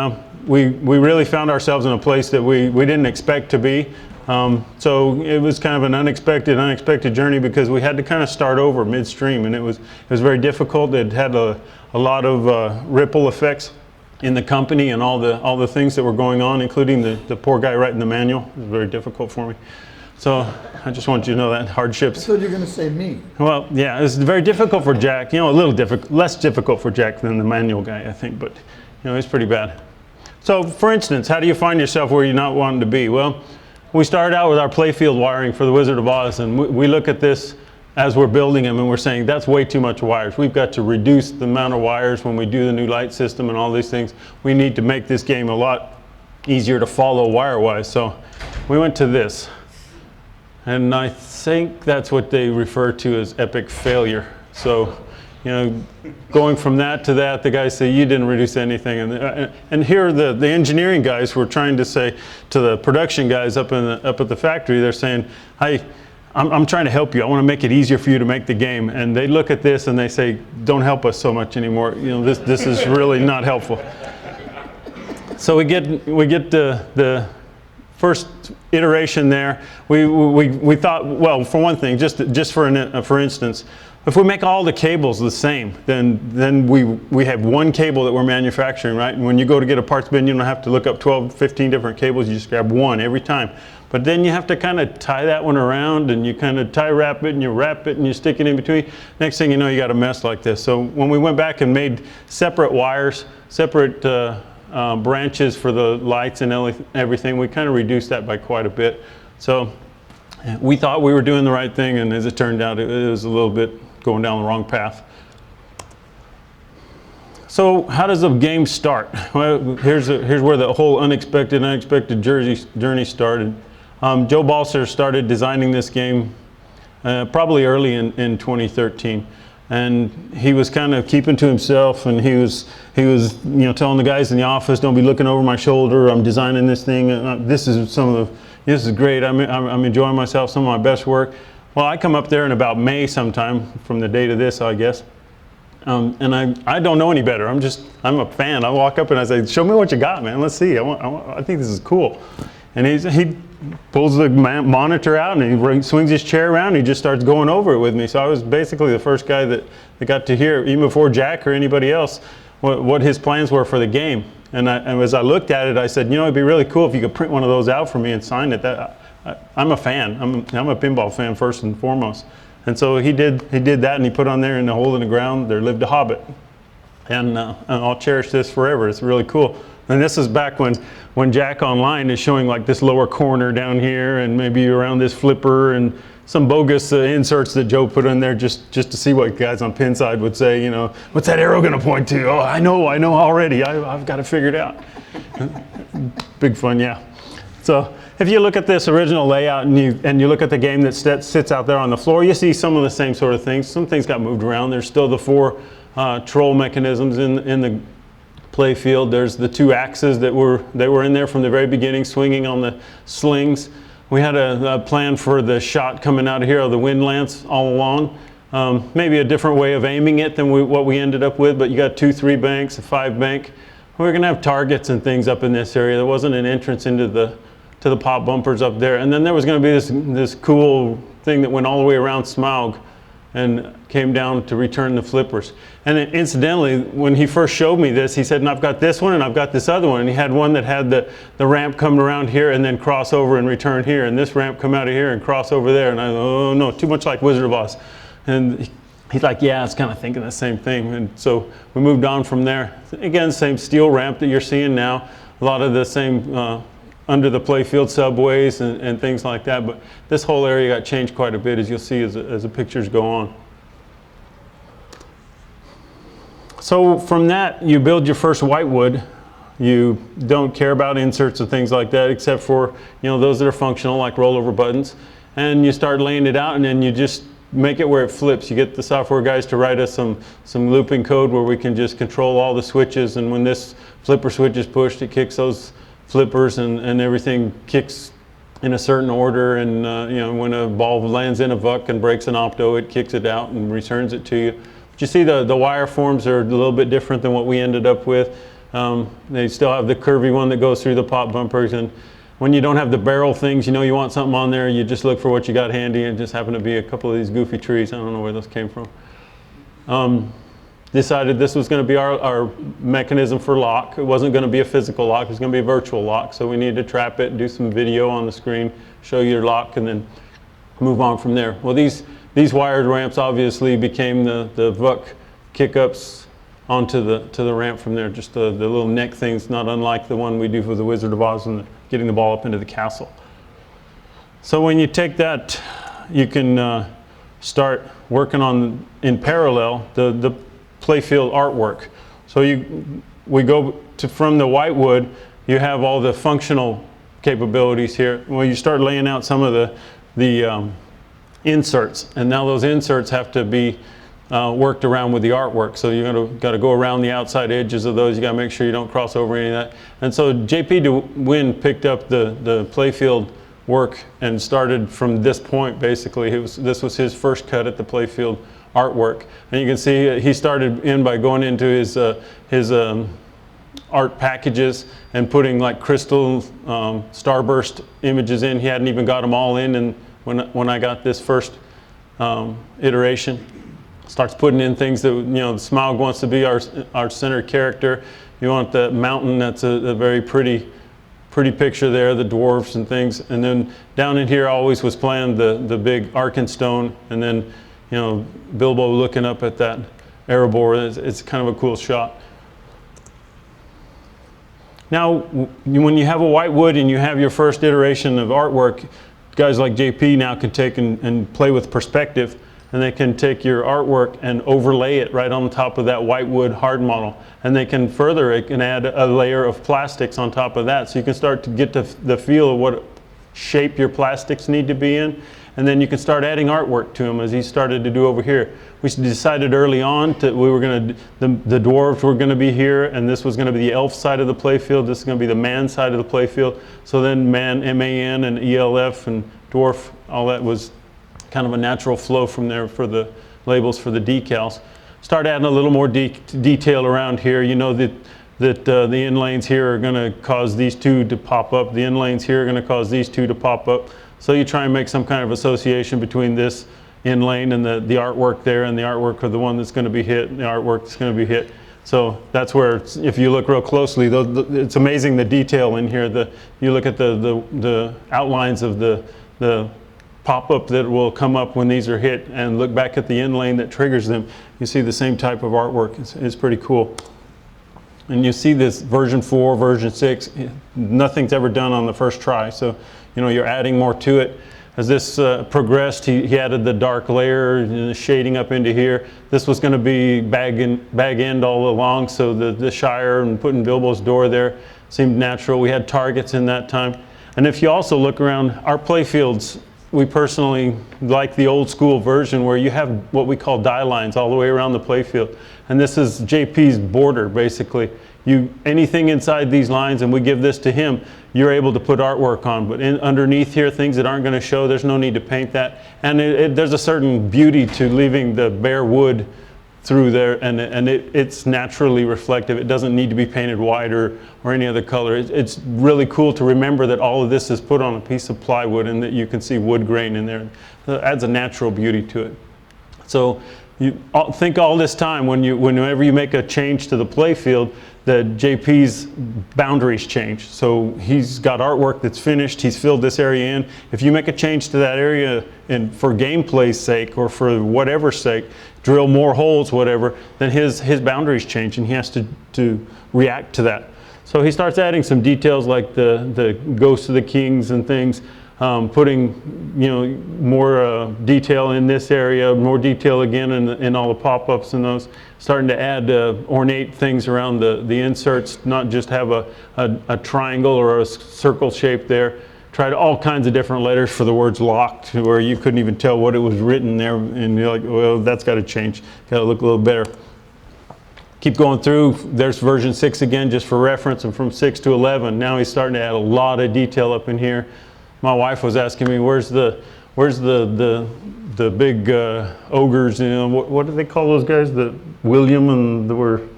Speaker 3: we really found ourselves in a place that we didn't expect to be. So it was kind of an unexpected journey because we had to kind of start over midstream, and it was very difficult. It had a lot of ripple effects in the company and all the things that were going on, including the poor guy writing the manual. It was very difficult for me. So I just want you to know that hardships.
Speaker 2: I thought you were going to say me.
Speaker 3: Well, yeah, it was very difficult for Jack. You know, less difficult for Jack than the manual guy, I think, but you know, it's pretty bad. So, for instance, how do you find yourself where you're not wanting to be? Well, we started out with our Playfield wiring for the Wizard of Oz, and we look at this as we're building them, and we're saying that's way too much wires. We've got to reduce the amount of wires when we do the new light system and all these things. We need to make this game a lot easier to follow wire-wise. So we went to this, and I think that's what they refer to as epic failure. So, you know, going from that to that, the guys say, you didn't reduce anything. And here the engineering guys were trying to say to the production guys up at the factory, they're saying, I'm trying to help you. I want to make it easier for you to make the game. And they look at this and they say, don't help us so much anymore. You know, this is really not helpful. So we get the first iteration there. We thought, well, for one thing, just for instance, if we make all the cables the same, then we have one cable that we're manufacturing, right? And when you go to get a parts bin, you don't have to look up 12, 15 different cables. You just grab one every time. But then you have to kind of tie that one around, and you kind of tie wrap it, and you wrap it, and you stick it in between. Next thing you know, you got a mess like this. So when we went back and made separate wires, separate branches for the lights and everything, we kind of reduced that by quite a bit. So we thought we were doing the right thing, and as it turned out, it was a little bit going down the wrong path. So how does a game start? Well, here's where the whole unexpected journey started. Joe Balser started designing this game probably early in 2013. And he was kind of keeping to himself, and he was telling the guys in the office, don't be looking over my shoulder, I'm designing this thing, this is great, I'm enjoying myself, some of my best work. Well, I come up there in about May sometime from the date of this, I guess. And I don't know any better. I'm a fan. I walk up and I say, show me what you got, man. Let's see. I think this is cool. And he pulls the monitor out and he swings his chair around and he just starts going over it with me. So I was basically the first guy that got to hear, even before Jack or anybody else, what his plans were for the game. And as I looked at it, I said, you know, it'd be really cool if you could print one of those out for me and sign it. I'm a fan. I'm a pinball fan first and foremost. And so he did that, and he put on there in the hole in the ground, there lived a Hobbit. And I'll cherish this forever. It's really cool. And this is back when Jack Online is showing like this lower corner down here and maybe around this flipper and some bogus inserts that Joe put in there just to see what guys on Pinside would say, you know, what's that arrow going to point to? Oh, I know already. I've got it figured out. Big fun, yeah. So if you look at this original layout and you look at the game that sits out there on the floor, you see some of the same sort of things. Some things got moved around. There's still the 4 troll mechanisms in the Playfield. There's the 2 axes that were in there from the very beginning, swinging on the slings. We had a plan for the shot coming out of here of the wind lance all along. Maybe a different way of aiming it than what we ended up with, but you got 2 3-banks, a 5-bank. We're going to have targets and things up in this area. There wasn't an entrance into the pop bumpers up there. And then there was going to be this cool thing that went all the way around Smaug and came down to return the flippers. And then, incidentally, when he first showed me this, he said, and I've got this one and I've got this other one. And he had one that had the ramp come around here and then cross over and return here. And this ramp come out of here and cross over there. And I thought, oh no, too much like Wizard of Oz. And he's like, yeah, I was kind of thinking the same thing. And so we moved on from there. Again, same steel ramp that you're seeing now. A lot of the same under the Playfield subways and things like that, but this whole area got changed quite a bit, as you'll see as the pictures go on. So from that, you build your first whitewood. You don't care about inserts and things like that, except for those that are functional, like rollover buttons. And you start laying it out, and then you just make it where it flips. You get the software guys to write us some looping code where we can just control all the switches, and when this flipper switch is pushed, it kicks those flippers and everything kicks in a certain order, and when a ball lands in a VUC and breaks an opto, it kicks it out and returns it to you. But you see the wire forms are a little bit different than what we ended up with. They still have the curvy one that goes through the pop bumpers, and when you don't have the barrel things, you want something on there, you just look for what you got handy, and it just happened to be a couple of these goofy trees. I don't know where those came from. Decided this was going to be our mechanism for lock. It wasn't going to be a physical lock, it was going to be a virtual lock. So we needed to trap it, do some video on the screen, show you your lock, and then move on from there. Well, these wired ramps obviously became the VUC kick-ups onto the ramp from there, just the little neck things, not unlike the one we do for the Wizard of Oz and getting the ball up into the castle. So when you take that, you can start working on, in parallel, the Playfield artwork. So we go from the whitewood, you have all the functional capabilities here. Well, you start laying out some of the inserts, and now those inserts have to be worked around with the artwork. So you got to go around the outside edges of those. You got to make sure you don't cross over any of that. And so JP DeWin picked up the Playfield work and started from this point basically. This was his first cut at the Playfield artwork. And you can see he started in by going into his art packages and putting like crystal starburst images in. He hadn't even got them all in, and when I got this first iteration, starts putting in things that, you know, Smaug wants to be our center character. You want the mountain, that's a very pretty picture there, the dwarves and things. And then down in here always was planned the big Arkenstone, and then, you know, Bilbo looking up at that Erebor. It's kind of a cool shot. Now, when you have a white wood and you have your first iteration of artwork, guys like JP now can take and play with perspective, and they can take your artwork and overlay it right on top of that white wood hard model. And they can further, it can add a layer of plastics on top of that. So you can start to get the feel of what shape your plastics need to be in. And then you can start adding artwork to them, as he started to do over here. We decided early on that we were going to, the dwarves were going to be here, and this was going to be the elf side of the playfield. This is going to be the man side of the playfield. So then man, M-A-N, and ELF, and dwarf, all that was kind of a natural flow from there for the labels for the decals. Start adding a little more detail around here. You know that the in lanes here are going to cause these two to pop up. The in lanes here are going to cause these two to pop up. So you try and make some kind of association between this in lane and the artwork there, and the artwork of the one that's going to be hit, and the artwork that's going to be hit. So that's where, if you look real closely, it's amazing the detail in here. You look at the outlines of the pop-up that will come up when these are hit, and look back at the in lane that triggers them. You see the same type of artwork. It's pretty cool. And you see this version 4, version 6, nothing's ever done on the first try. So, you know, you're adding more to it. As this progressed, he added the dark layer and the shading up into here. This was going to be bag end all along, so the Shire and putting Bilbo's door there seemed natural. We had targets in that time. And if you also look around our playfields, we personally like the old school version where you have what we call die lines all the way around the playfield. And this is JP's border, basically. Anything inside these lines, and we give this to him, you're able to put artwork on. But underneath here, things that aren't going to show, there's no need to paint that. And there's a certain beauty to leaving the bare wood through there, and it's naturally reflective. It doesn't need to be painted white or any other color. It's really cool to remember that all of this is put on a piece of plywood and that you can see wood grain in there. It adds a natural beauty to it. So you think all this time, whenever you make a change to the playfield, that JP's boundaries change. So he's got artwork that's finished, he's filled this area in. If you make a change to that area for gameplay's sake or for whatever sake, drill more holes, whatever, then his boundaries change and he has to react to that. So he starts adding some details like the ghosts of the kings and things, putting, you know, more detail in this area, more detail again in all the pop-ups and those. Starting to add ornate things around the inserts, not just have a triangle or a circle shape there. Tried all kinds of different letters for the words locked, where you couldn't even tell what it was written there, and you're like, well, that's got to change, got to look a little better. Keep going through, there's version 6 again, just for reference, and from 6 to 11, now he's starting to add a lot of detail up in here. My wife was asking me, where's the big ogres, you know, what do they call those guys? The William and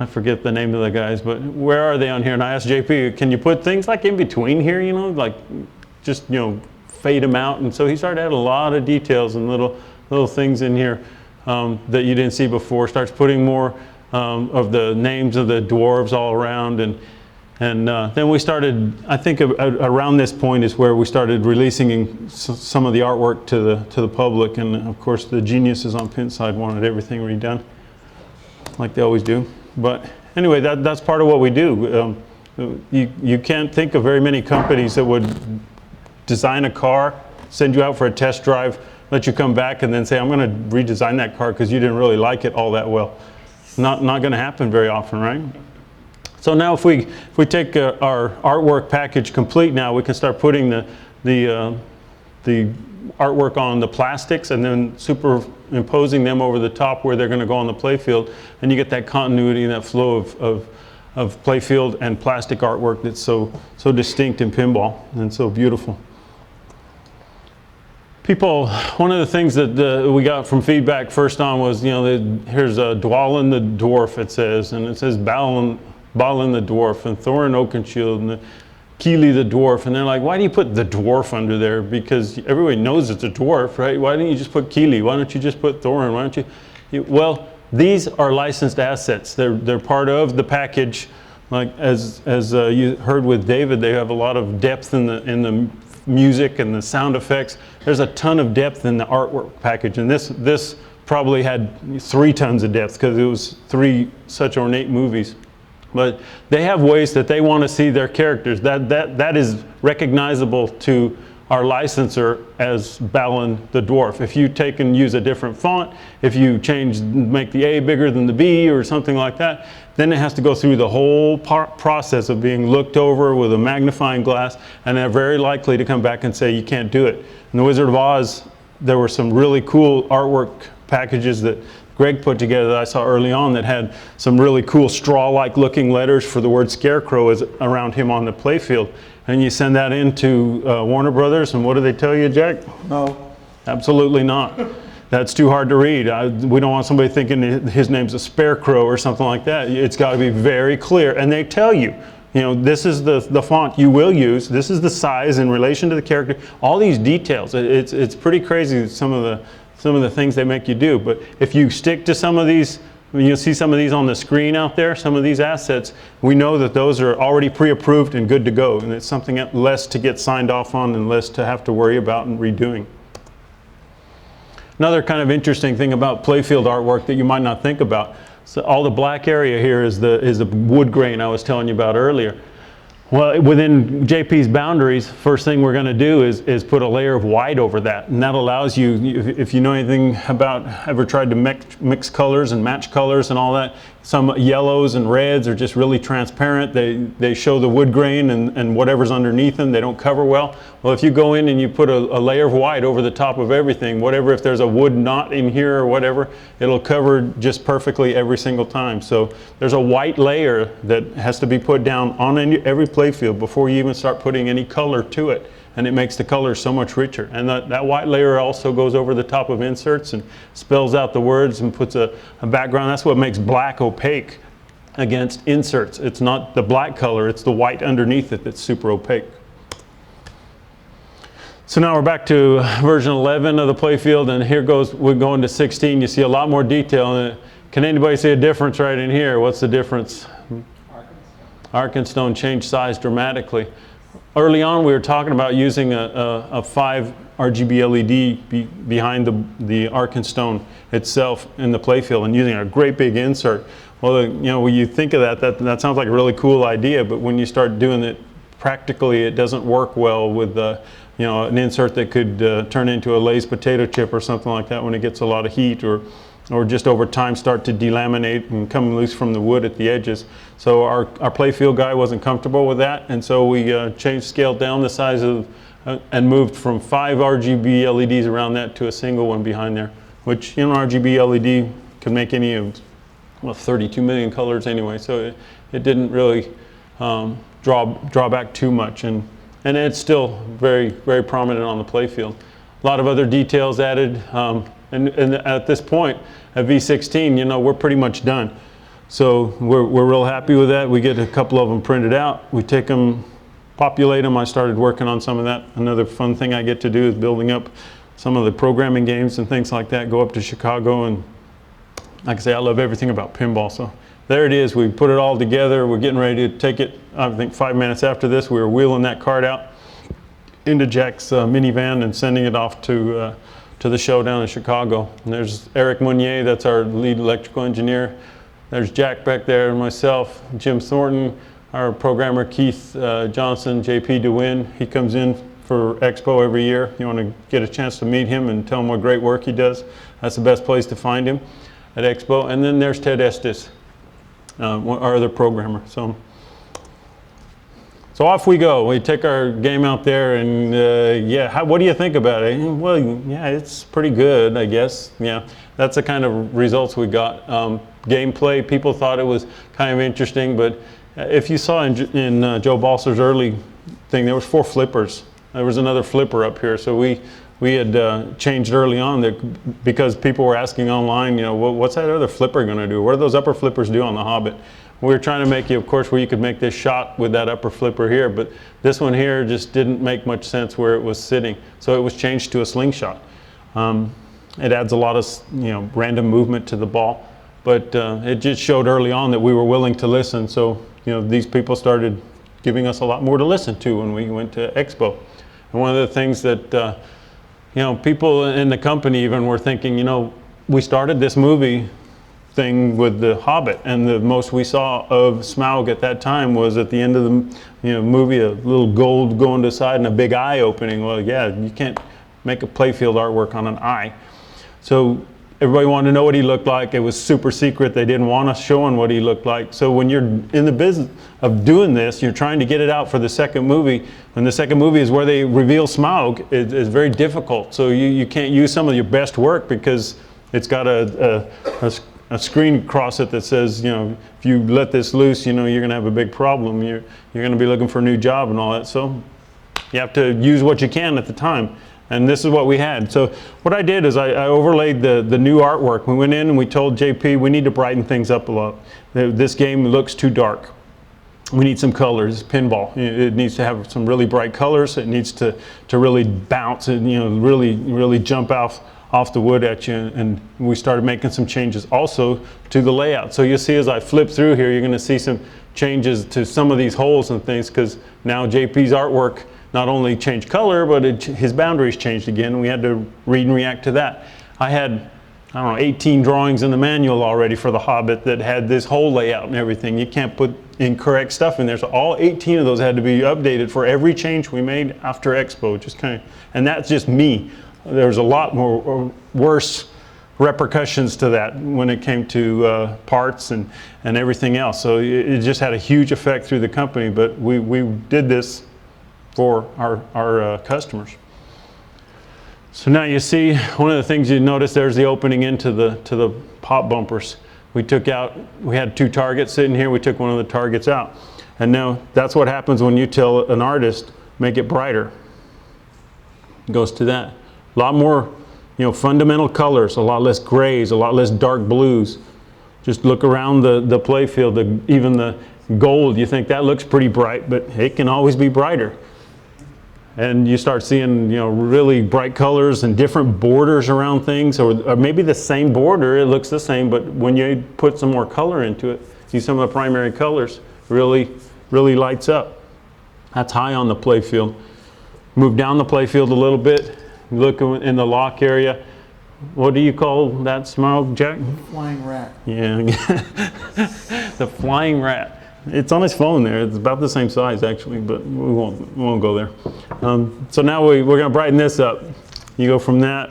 Speaker 3: I forget the name of the guys, but where are they on here? And I asked JP, can you put things like in between here, you know, like just, you know, fade them out? And so he started adding a lot of details and little things in here that you didn't see before. Starts putting more of the names of the dwarves all around, and then we started, I think around this point is where we started releasing some of the artwork to the public, and of course the geniuses on Pinside wanted everything redone, like they always do. But anyway, that's part of what we do. You can't think of very many companies that would design a car, send you out for a test drive, let you come back and then say, I'm going to redesign that car because you didn't really like it all that well. Not going to happen very often, right? So now if we take our artwork package complete now, we can start putting the artwork on the plastics and then superimposing them over the top where they're going to go on the playfield, and you get that continuity and that flow Playfield and plastic artwork that's so distinct in pinball and so beautiful. People, one of the things that we got from feedback first on was, here's Dwalin the Dwarf, it says, and it says Balin the Dwarf, and Thorin Oakenshield, and Keely the Dwarf, and they're like, why do you put the dwarf under there? Because everybody knows it's a dwarf, right? Why don't you just put Keely? Why don't you just put Thorin? Why don't you? Well, these are licensed assets. They're part of the package. Like as you heard with David, they have a lot of depth in the music and the sound effects. There's a ton of depth in the artwork package, and this probably had 3 tons of depth because it was 3 such ornate movies. But they have ways that they want to see their characters. That is recognizable to our licensor as Balin the Dwarf. If you take and use a different font, if you make the A bigger than the B or something like that, then it has to go through the whole process of being looked over with a magnifying glass, and they're very likely to come back and say you can't do it. In The Wizard of Oz, there were some really cool artwork packages that Greg put together that I saw early on that had some really cool straw-like looking letters for the word scarecrow around him on the playfield. And you send that into Warner Brothers, and what do they tell you, Jack? No. Absolutely not. That's too hard to read. We don't want somebody thinking his name's a Sparecrow or something like that. It's got to be very clear. And they tell you, this is the font you will use. This is the size in relation to the character. All these details. It's pretty crazy, some of the things they make you do. But if you stick to some of these, you'll see some of these on the screen out there, some of these assets, we know that those are already pre-approved and good to go. And it's something less to get signed off on and less to have to worry about and redoing. Another kind of interesting thing about playfield artwork that you might not think about, so all the black area here is the wood grain I was telling you about earlier. Well, within JP's boundaries, first thing we're going to do is put a layer of white over that, and that allows you, if you know anything about, ever tried to mix colors and match colors and all that, some yellows and reds are just really transparent. They show the wood grain and whatever's underneath them. They don't cover well. Well, if you go in and you put a layer of white over the top of everything, whatever, if there's a wood knot in here or whatever, it'll cover just perfectly every single time. So there's a white layer that has to be put down on every playfield before you even start putting any color to it. And it makes the colors so much richer. And that white layer also goes over the top of inserts and spells out the words and puts a background. That's what makes black opaque against inserts. It's not the black color, it's the white underneath it that's super opaque. So now we're back to version 11 of the playfield, and here we're going to 16. You see a lot more detail. Can anybody see a difference right in here? What's the difference? Arkenstone changed size dramatically. Early on, we were talking about using a 5 RGB LED behind the Arkenstone itself in the playfield and using a great big insert. Well, when you think of that sounds like a really cool idea, but when you start doing it practically, it doesn't work well with an insert that could turn into a Lay's potato chip or something like that when it gets a lot of heat, or just over time start to delaminate and come loose from the wood at the edges. So our playfield guy wasn't comfortable with that, and so we scaled down the size of and moved from 5 RGB LEDs around that to a single one behind there, which RGB LED can make any of 32 million colors anyway, so it didn't really draw back too much, and it's still very, very prominent on the playfield. A lot of other details added. And at this point, at V16, we're pretty much done. So we're real happy with that. We get a couple of them printed out. We take them, populate them. I started working on some of that. Another fun thing I get to do is building up some of the programming games and things like that. Go up to Chicago, and like I say, I love everything about pinball. So there it is. We put it all together. We're getting ready to take it. I think 5 minutes after this, we were wheeling that cart out into Jack's minivan and sending it off to the show down in Chicago. And there's Eric Monnier, that's our lead electrical engineer. There's Jack back there, and myself, Jim Thornton, our programmer Keith Johnson, JP DeWin. He comes in for Expo every year. You want to get a chance to meet him and tell him what great work he does. That's the best place to find him at Expo. And then there's Ted Estes, our other programmer. So off we go. We take our game out there, and what do you think about it? Well, yeah, it's pretty good, I guess. Yeah, that's the kind of results we got. Gameplay, people thought it was kind of interesting, but If you saw in Joe Balser's early thing, there was 4 flippers. There was another flipper up here, so we had changed early on that because people were asking online, you know, what's that other flipper going to do? What do those upper flippers do on the Hobbit? We were trying to make you, of course, where you could make this shot with that upper flipper here, but this one here just didn't make much sense where it was sitting, so it was changed to a slingshot. It adds a lot of, you know, random movement to the ball, but it just showed early on that we were willing to listen. So, you know, these people started giving us a lot more to listen to when we went to Expo. And one of the things that, you know, people in the company even were thinking, you know, we started this movie thing with the Hobbit, and the most we saw of Smaug at that time was at the end of the, you know, movie, a little gold going to the side and a big eye opening. Well, yeah, you can't make a Playfield artwork on an eye. So everybody wanted to know what he looked like. It was super secret. They didn't want us showing what he looked like. So when you're in the business of doing this, you're trying to get it out for the second movie. And the second movie is where they reveal Smaug. It's very difficult. So you can't use some of your best work because it's got a screen across it that says, you know, if you let this loose, you know, you're going to have a big problem. You're going to be looking for a new job and all that. So you have to use what you can at the time. And this is what we had. So what I did is I overlaid the new artwork. We went in and we told JP we need to brighten things up a lot. This game looks too dark. We need some colors. Pinball. It needs to have some really bright colors. It needs to really bounce and, you know, really jump off the wood at you. And we started making some changes also to the layout. So you'll see as I flip through here, you're going to see some changes to some of these holes and things, because now JP's artwork not only changed color, but his boundaries changed again. We had to read and react to that. I had, I don't know, 18 drawings in the manual already for the Hobbit that had this whole layout and everything. You can't put incorrect stuff in there. So all 18 of those had to be updated for every change we made after Expo. Just kind of, and that's just me. There's a lot more worse repercussions to that when it came to parts and everything else. So it just had a huge effect through the company, but we did this for our customers. So now you see, one of the things you notice, there's the opening into the pop bumpers. We had 2 targets sitting here, we took one of the targets out. And now that's what happens when you tell an artist, make it brighter. It goes to that. A lot more, you know, fundamental colors, a lot less grays, a lot less dark blues. Just look around the playfield, even the gold, you think that looks pretty bright, but it can always be brighter. And you start seeing, you know, really bright colors and different borders around things, or maybe the same border, it looks the same, but when you put some more color into it, see some of the primary colors, really lights up. That's high on the playfield. Move down the playfield a little bit, look in the lock area. What do you call that, Smaug, Jack?
Speaker 2: Flying rat.
Speaker 3: Yeah, the flying rat. It's on his phone there. It's about the same size actually, but we won't go there. So now we're going to brighten this up. You go from that,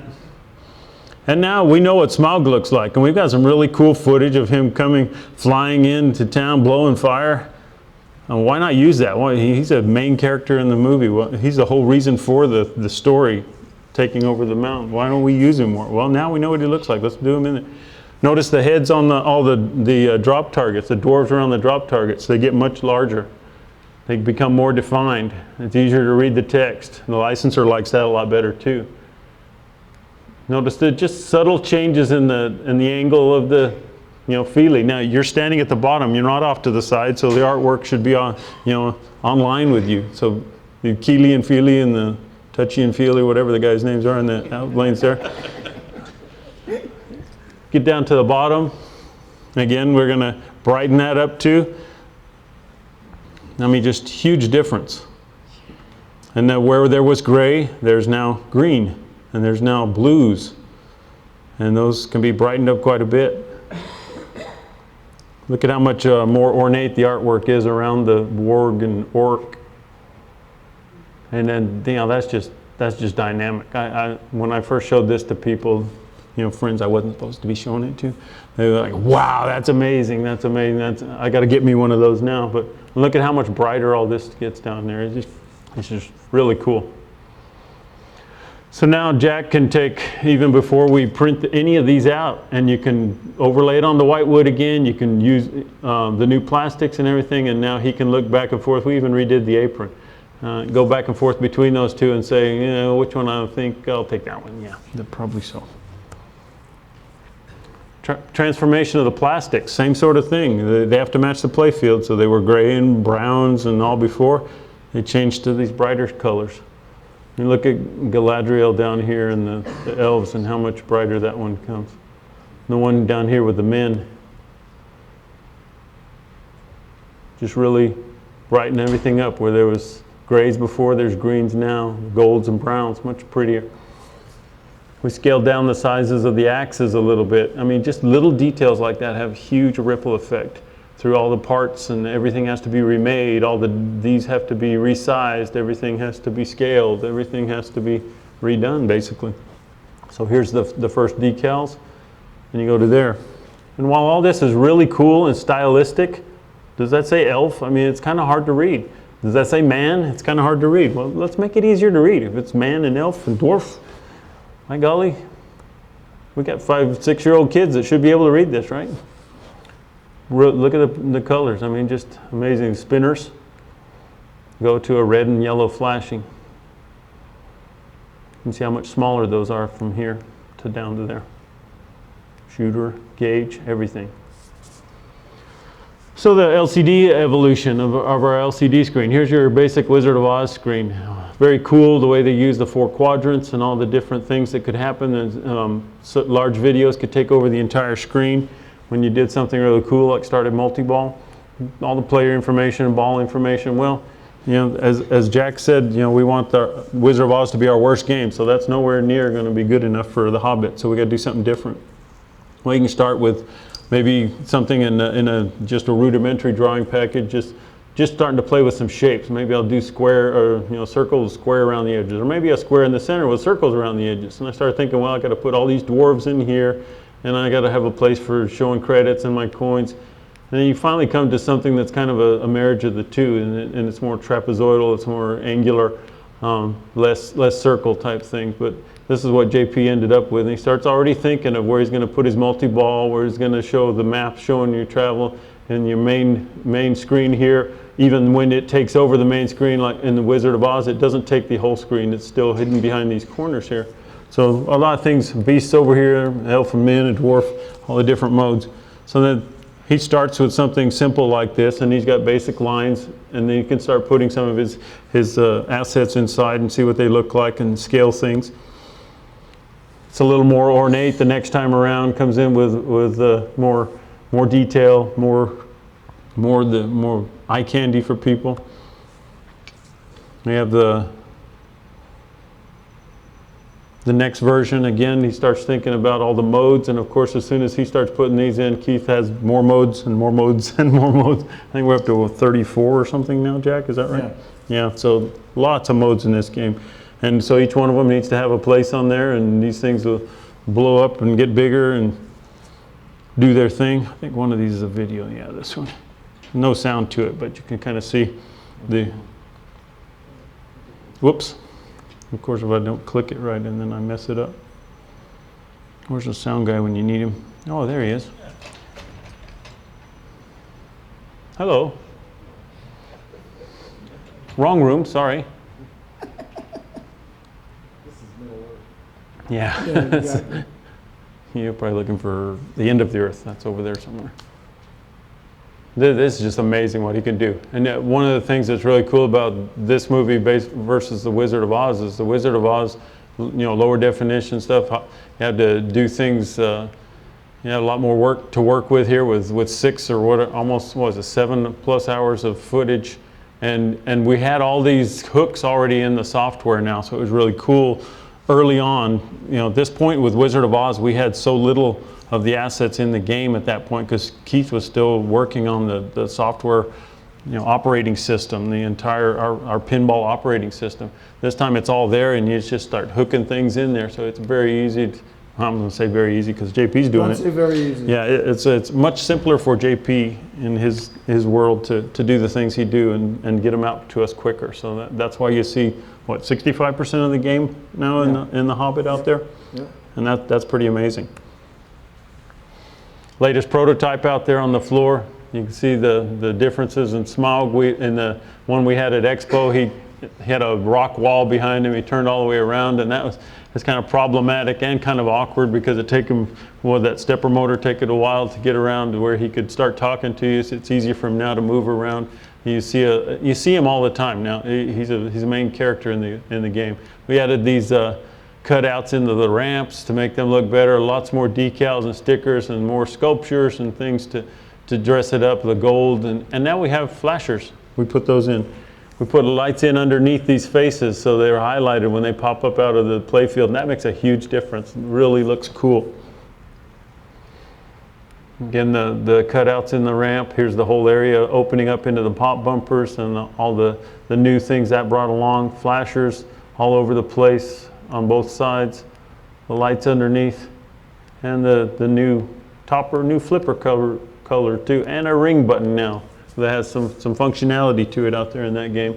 Speaker 3: and now we know what Smaug looks like, and we've got some really cool footage of him flying into town, blowing fire. Why not use that? Well, he's a main character in the movie. He's the whole reason for the story, taking over the mountain. Why don't we use him more? Well, now we know what he looks like. Let's do him in there. Notice the heads on all the drop targets, the dwarves around the drop targets, they get much larger. They become more defined. It's easier to read the text. The licensor likes that a lot better too. Notice the just subtle changes in the angle of the, you know, feely. Now you're standing at the bottom, you're not off to the side, so the artwork should be on, you know, online with you. So the Keely and Feely and the Touchy and Feely, whatever the guys' names are in the outlines there. Get down to the bottom. Again, we're going to brighten that up too. I mean, just huge difference. And then where there was gray, there's now green, and there's now blues. And those can be brightened up quite a bit. Look at how much more ornate the artwork is around the warg and orc. And then, you know, that's just dynamic. When I first showed this to people, you know, friends I wasn't supposed to be showing it to, they were like, wow, that's amazing, that's amazing, I got to get me one of those now. But look at how much brighter all this gets down there. It's just really cool. So now Jack can take, even before we print any of these out, and you can overlay it on the white wood again. You can use the new plastics and everything, and now he can look back and forth. We even redid the apron. Go back and forth between those two and say, you know, which one I think I'll take that one. Yeah, probably so. Transformation of the plastics, same sort of thing. They have to match the Playfield, so they were gray and browns and all before. They changed to these brighter colors. And look at Galadriel down here and the elves and how much brighter that one comes. The one down here with the men. Just really brighten everything up. Where there was grays before, there's greens now, golds and browns, much prettier. We scaled down the sizes of the axes a little bit. I mean, just little details like that have huge ripple effect through all the parts, and everything has to be remade. These have to be resized. Everything has to be scaled. Everything has to be redone, basically. So here's the first decals, and you go to there. And while all this is really cool and stylistic, does that say elf? I mean, it's kind of hard to read. Does that say man? It's kind of hard to read. Well, let's make it easier to read. If it's man and elf and dwarf, my golly, we got 5, 6-year-old kids that should be able to read this, right? Look at the colors. I mean, just amazing. Spinners go to a red and yellow flashing. You can see how much smaller those are from here to down to there. Shooter, gauge, everything. So the LCD evolution of our LCD screen. Here's your basic Wizard of Oz screen. Very cool the way they use the 4 quadrants and all the different things that could happen. And, so large videos could take over the entire screen. When you did something really cool like started multi-ball, all the player information and ball information. Well, you know, as Jack said, you know, we want the Wizard of Oz to be our worst game, so that's nowhere near going to be good enough for the Hobbit. So we got to do something different. Well, you can start with maybe something in just a rudimentary drawing package, just starting to play with some shapes. Maybe I'll do square or circles, square around the edges, or maybe a square in the center with circles around the edges. And I started thinking, well, I got to put all these dwarves in here. And I got to have a place for showing credits and my coins. And then you finally come to something that's kind of a marriage of the two, and it's more trapezoidal, it's more angular, less circle type thing. But this is what JP ended up with. And he starts already thinking of where he's going to put his multi-ball, where he's going to show the map showing your travel, and your main screen here. Even when it takes over the main screen, like in the Wizard of Oz, it doesn't take the whole screen. It's still hidden behind these corners here. So a lot of things, beasts over here, elf and men, a dwarf, all the different modes. So then he starts with something simple like this, and he's got basic lines, and then you can start putting some of his assets inside and see what they look like and scale things. It's a little more ornate the next time around, comes in with more detail, more eye candy for people. We have the next version. Again, he starts thinking about all the modes, and of course as soon as he starts putting these in, Keith has more modes and more modes and more modes. I think we're up to 34 or something now, Jack, is that right? Yeah, so lots of modes in this game. And so each one of them needs to have a place on there, and these things will blow up and get bigger and do their thing. I think one of these is a video, yeah, this one. No sound to it, but you can kind of see the, whoops. Of course, if I don't click it right and then I mess it up. Where's the sound guy when you need him? Oh, there he is. Hello. Wrong room, sorry. Yeah. Exactly. You're probably looking for the end of the earth. That's over there somewhere. This is just amazing what he can do. And one of the things that's really cool about this movie versus The Wizard of Oz is The Wizard of Oz, lower definition stuff. You have to do things, you have a lot more work to work with here with 6 or what, almost, what was it, 7+ hours of footage. And we had all these hooks already in the software now, so it was really cool early on. At this point with Wizard of Oz, we had so little of the assets in the game at that point because Keith was still working on the software operating system, the entire our pinball operating system. This time it's all there and you just start hooking things in there, so it's very easy. I'm going to say very easy because JP's doing it.
Speaker 2: Don't say very easy.
Speaker 3: Yeah, it's much simpler for JP in his world to do the things he do and get them out to us quicker. So that's why you see what, 65% of the game now in the Hobbit out there?
Speaker 2: Yeah.
Speaker 3: And that's pretty amazing. Latest prototype out there on the floor. You can see the differences in Smaug. In the one we had at Expo, he had a rock wall behind him. He turned all the way around, and that was kind of problematic and kind of awkward because it take him, that stepper motor take it a while to get around to where he could start talking to you. So it's easier for him now to move around. You see him all the time now. He's a main character in the game. We added these cutouts into the ramps to make them look better. Lots more decals and stickers and more sculptures and things to dress it up, the gold. And now we have flashers. We put those in. We put lights in underneath these faces so they're highlighted when they pop up out of the playfield, and that makes a huge difference. It really looks cool. Again, the cutouts in the ramp. Here's the whole area opening up into the pop bumpers and all the new things that brought along. Flashers all over the place on both sides. The lights underneath, and the new topper, new flipper color too, and a ring button now that has some functionality to it out there in that game.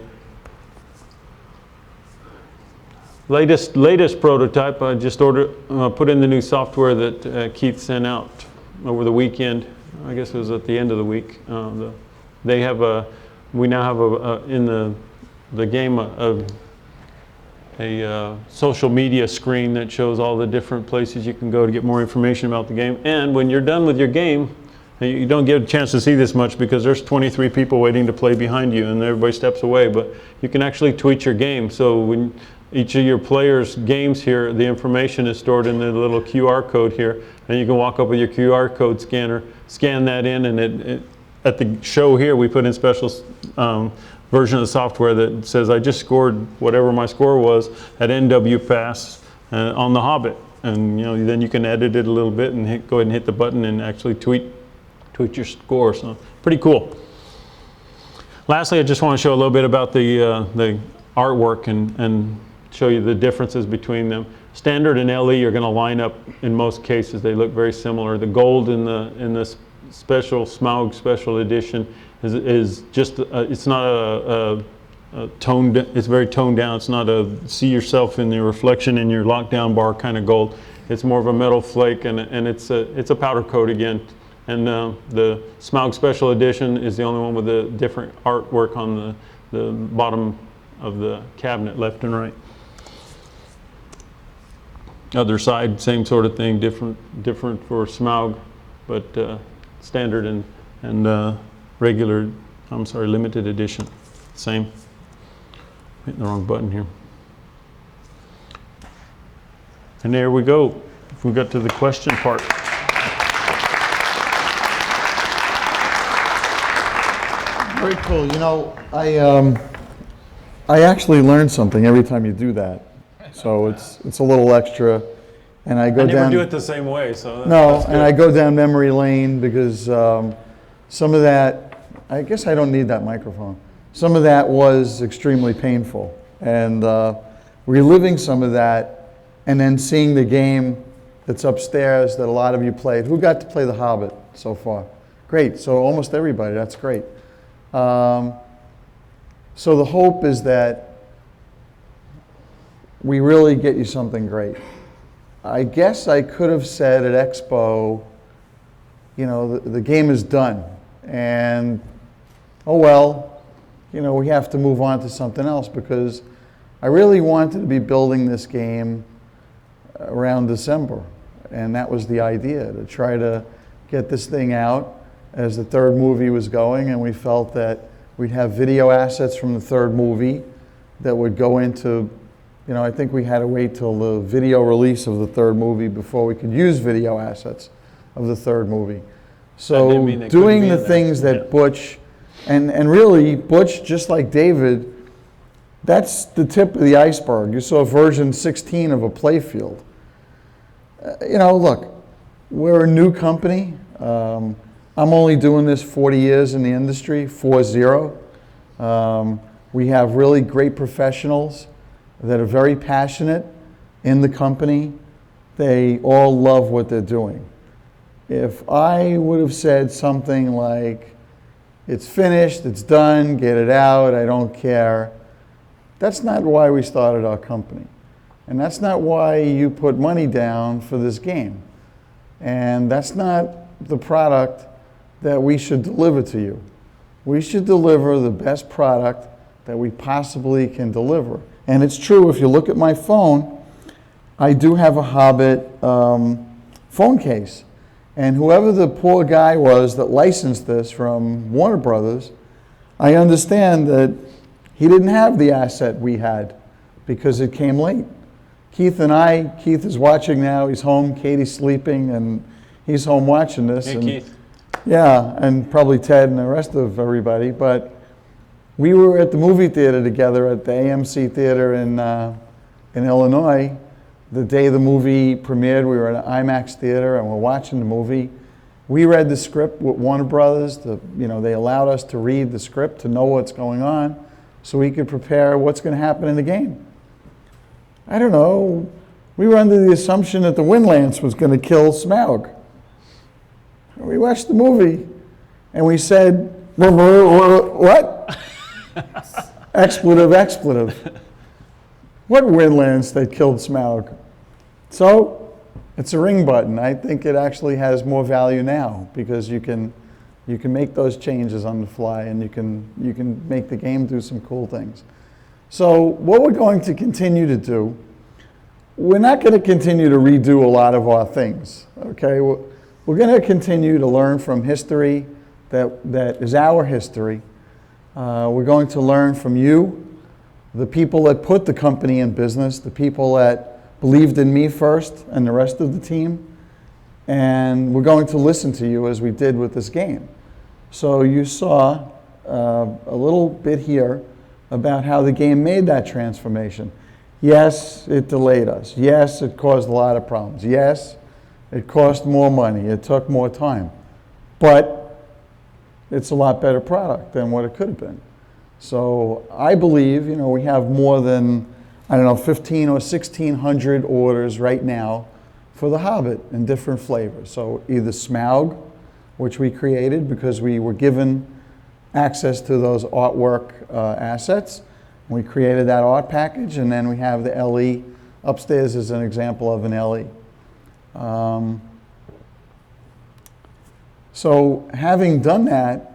Speaker 3: Latest prototype. I just put in the new software that Keith sent out over the weekend. I guess it was at the end of the week. We now have in the game a social media screen that shows all the different places you can go to get more information about the game. And when you're done with your game, you don't get a chance to see this much because there's 23 people waiting to play behind you and everybody steps away, but you can actually tweet your game. So when each of your players' games here, the information is stored in the little QR code here, and you can walk up with your QR code scanner, scan that in, and at the show here we put in special version of the software that says I just scored whatever my score was at NWPAS on the Hobbit, and then you can edit it a little bit and go ahead and hit the button and actually tweet your score. So pretty cool. Lastly, I just want to show a little bit about the artwork and show you the differences between them. Standard and LE are going to line up in most cases. They look very similar. The gold in the special Smaug special edition is just it's not a toned. It's very toned down. It's not a see yourself in the reflection in your lockdown bar kind of gold. It's more of a metal flake, and it's a powder coat again. And the Smaug Special Edition is the only one with the different artwork on the bottom of the cabinet, left and right. Other side, same sort of thing, different for Smaug, but standard and regular, limited edition, same. Hitting the wrong button here. And there we go. We got to the question part.
Speaker 2: Very cool. I actually learn something every time you do that. So it's a little extra. And I
Speaker 3: never do it the same way. So
Speaker 2: that's good. And I go down memory lane because some of that, I guess I don't need that microphone. Some of that was extremely painful. And reliving some of that and then seeing the game that's upstairs that a lot of you played. Who got to play The Hobbit so far? Great. So almost everybody. That's great. So the hope is that we really get you something great. I guess I could have said at Expo, the game is done, and oh well, we have to move on to something else, because I really wanted to be building this game around December, and that was the idea, to try to get this thing out as the third movie was going, and we felt that we'd have video assets from the third movie that would go into, I think we had to wait till the video release of the third movie before we could use video assets of the third movie. So doing the things that Butch, and really Butch, just like David, that's the tip of the iceberg. You saw version 16 of a Playfield. Look, we're a new company. I'm only doing this 40 years in the industry, 40. We have really great professionals that are very passionate in the company. They all love what they're doing. If I would have said something like, it's finished, it's done, get it out, I don't care, That's not why we started our company. And that's not why you put money down for this game. And that's not the product that we should deliver to you. We should deliver the best product that we possibly can deliver. And it's true, if you look at my phone, I do have a Hobbit phone case. And whoever the poor guy was that licensed this from Warner Brothers, I understand that he didn't have the asset we had because it came late. Keith is watching now, he's home, Katie's sleeping, and he's home watching this.
Speaker 3: Hey,
Speaker 2: and,
Speaker 3: Keith.
Speaker 2: Yeah, and probably Ted and the rest of everybody, but we were at the movie theater together at the AMC Theater in Illinois. The day the movie premiered, we were at an IMAX theater and we're watching the movie. We read the script with Warner Brothers. They allowed us to read the script to know what's going on so we could prepare what's going to happen in the game. I don't know. We were under the assumption that the wind lance was going to kill Smaug. We watched the movie and we said, what? Expletive. What wind lance that killed Smaug? So it's a ring button. I think it actually has more value now because you can make those changes on the fly and you can make the game do some cool things. So what we're going to continue to do, we're not going to continue to redo a lot of our things, okay? We're going to continue to learn from history that is our history. We're going to learn from you, the people that put the company in business, the people that believed in me first and the rest of the team. And we're going to listen to you as we did with this game. So you saw a little bit here about how the game made that transformation. Yes, it delayed us. Yes, it caused a lot of problems. Yes, it cost more money. It took more time. But it's a lot better product than what it could have been. So I believe, we have more than, 15 or 1,600 orders right now for the Hobbit in different flavors. So either Smaug, which we created because we were given access to those artwork assets. We created that art package, and then we have the LE. Upstairs is an example of an LE. So having done that,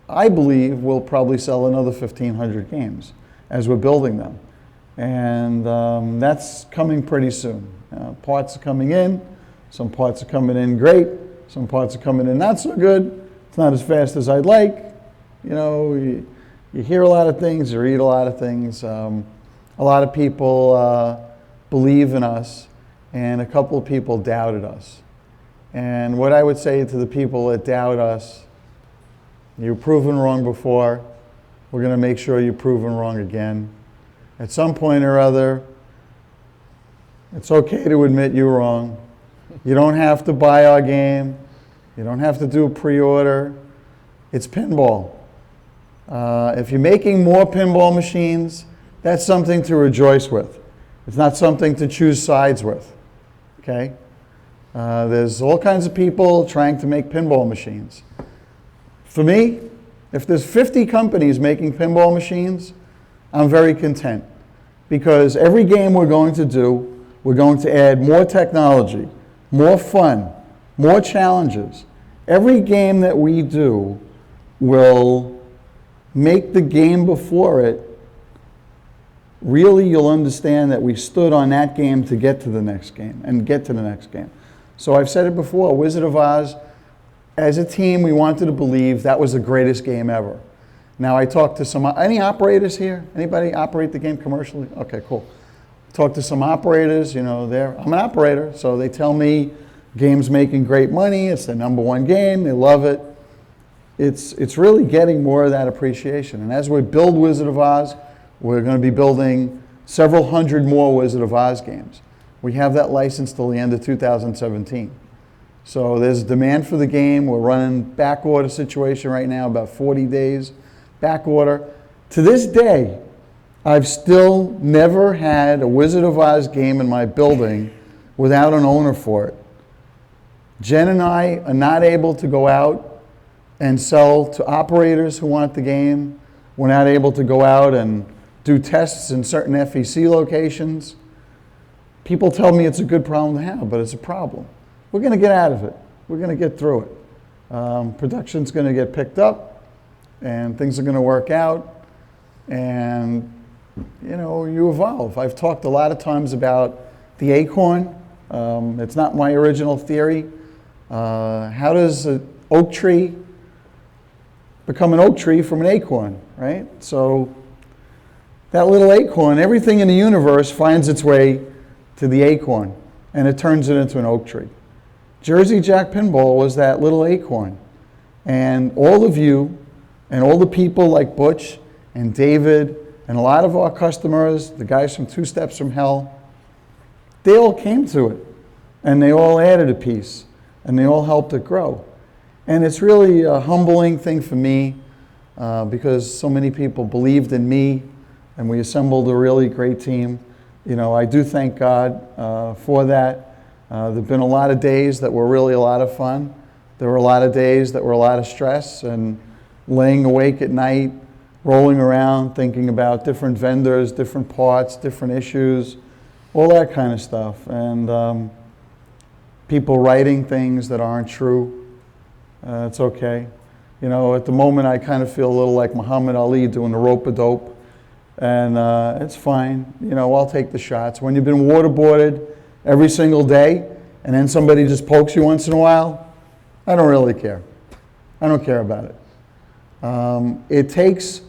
Speaker 2: I believe we'll probably sell another 1,500 games as we're building them. And that's coming pretty soon. Parts are coming in. Some parts are coming in great. Some parts are coming in not so good. It's not as fast as I'd like. You hear a lot of things, you read a lot of things. A lot of people believe in us, and a couple of people doubted us. And what I would say to the people that doubt us, you're proven wrong before. We're going to make sure you're proven wrong again. At some point or other, it's okay to admit you're wrong. You don't have to buy our game. You don't have to do a pre-order. It's pinball. If you're making more pinball machines, that's something to rejoice with. It's not something to choose sides with, okay? There's all kinds of people trying to make pinball machines. For me, if there's 50 companies making pinball machines, I'm very content. Because every game we're going to do, we're going to add more technology, more fun, more challenges. Every game that we do will make the game before it, really you'll understand that we stood on that game to get to the next game and get to the next game. So I've said it before, Wizard of Oz, as a team, we wanted to believe that was the greatest game ever. Now I talked to any operators here? Anybody operate the game commercially? Okay, cool. Talked to some operators, I'm an operator, so they tell me game's making great money, it's the #1 game, they love it. It's really getting more of that appreciation. And as we build Wizard of Oz, we're going to be building several hundred more Wizard of Oz games. We have that license till the end of 2017. So there's demand for the game. We're running back order situation right now, about 40 days back order. To this day, I've still never had a Wizard of Oz game in my building without an owner for it. Jen and I are not able to go out and sell to operators who want the game. We're not able to go out and do tests in certain FEC locations. People tell me it's a good problem to have, but it's a problem. We're going to get out of it. We're going to get through it. Production's going to get picked up, and things are going to work out, and you know, you evolve. I've talked a lot of times about the acorn. It's not my original theory. How does an oak tree become an oak tree from an acorn, right? So that little acorn, everything in the universe finds its way to the acorn, and it turns it into an oak tree. Jersey Jack Pinball was that little acorn. And all of you, and all the people like Butch and David, and a lot of our customers, the guys from 2 Steps from Hell, they all came to it, and they all added a piece, and they all helped it grow. And it's really a humbling thing for me because so many people believed in me, and we assembled a really great team. You know, I do thank God for that. There have been a lot of days that were really a lot of fun. There were a lot of days that were a lot of stress, and laying awake at night, rolling around, thinking about different vendors, different parts, different issues, all that kind of stuff. And people writing things that aren't true. It's okay. You know, at the moment I kind of feel a little like Muhammad Ali doing the rope-a-dope. And it's fine. You know, I'll take the shots. When you've been waterboarded every single day, and then somebody just pokes you once in a while, I don't really care. I don't care about it. It takes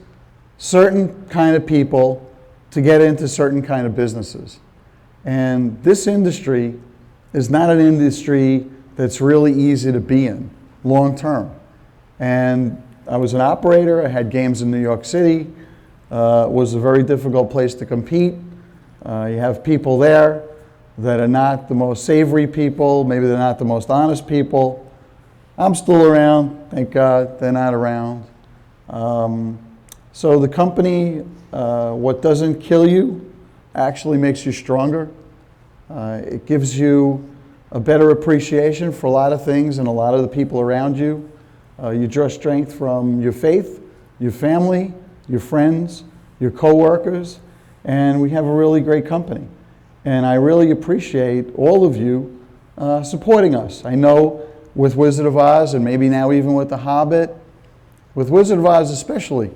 Speaker 2: certain kind of people to get into certain kind of businesses. And this industry is not an industry that's really easy to be in long term. And I was an operator. I had games in New York City. It was a very difficult place to compete. You have people there that are not the most savory people. Maybe they're not the most honest people. I'm still around. Thank God they're not around. So the company, what doesn't kill you actually makes you stronger. It gives you a better appreciation for a lot of things and a lot of the people around you. You draw strength from your faith, your family, your friends, your coworkers, and we have a really great company. And I really appreciate all of you supporting us. I know with Wizard of Oz, and maybe now even with The Hobbit, with Wizard of Oz especially,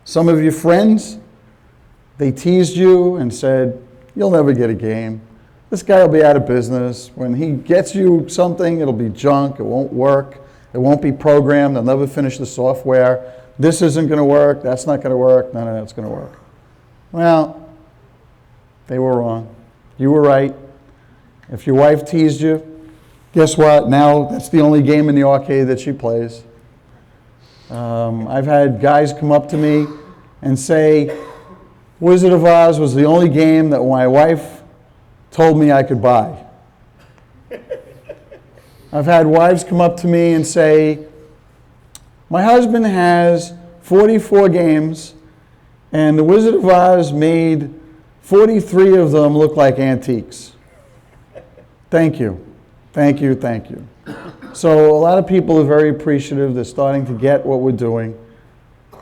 Speaker 2: some of your friends, they teased you and said, you'll never get a game. This guy will be out of business. When he gets you something, it'll be junk, it won't work, it won't be programmed, they'll never finish the software. This isn't going to work, that's not going to work, none of that's going to work. Well, they were wrong. You were right. If your wife teased you, guess what? Now that's the only game in the arcade that she plays. I've had guys come up to me and say, Wizard of Oz was the only game that my wife told me I could buy. I've had wives come up to me and say, my husband has 44 games, and the Wizard of Oz made 43 of them look like antiques. Thank you. Thank you, thank you. So a lot of people are very appreciative. They're starting to get what we're doing.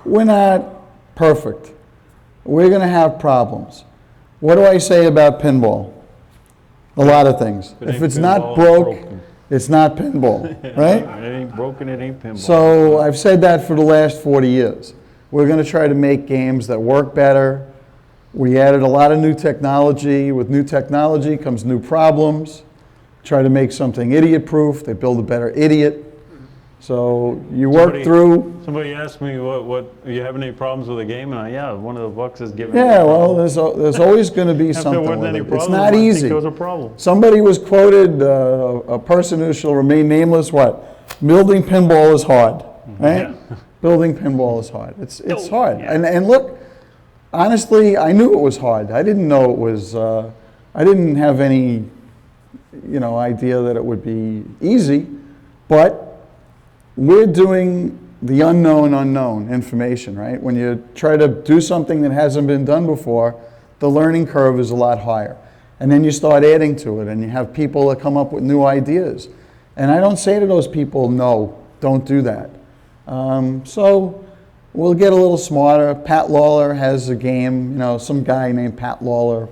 Speaker 2: We're not perfect. We're going to have problems. What do I say about pinball? A lot of things. If it's not broke, it's not pinball, right?
Speaker 3: It ain't broken, it ain't pinball.
Speaker 2: So I've said that for the last 40 years. We're going to try to make games that work better. We added a lot of new technology. With new technology comes new problems. Try to make something idiot-proof. They build a better idiot. So you work through.
Speaker 3: Somebody asked me, what you have any problems with the game? And yeah, one of the bucks is giving.
Speaker 2: Yeah, well, there's always going to be something with it. It's not easy.
Speaker 3: I think there was a problem.
Speaker 2: Somebody was quoted, a person who shall remain nameless, what? Building pinball is hard, right? Yeah. Building pinball is hard. It's hard. Yeah. And look, honestly, I knew it was hard. I didn't know it was, I didn't have any, idea that it would be easy, but we're doing the unknown information, right? When you try to do something that hasn't been done before, the learning curve is a lot higher. And then you start adding to it, and you have people that come up with new ideas. And I don't say to those people, no, don't do that. So we'll get a little smarter. Pat Lawler has a game, you know, some guy named Pat Lawler.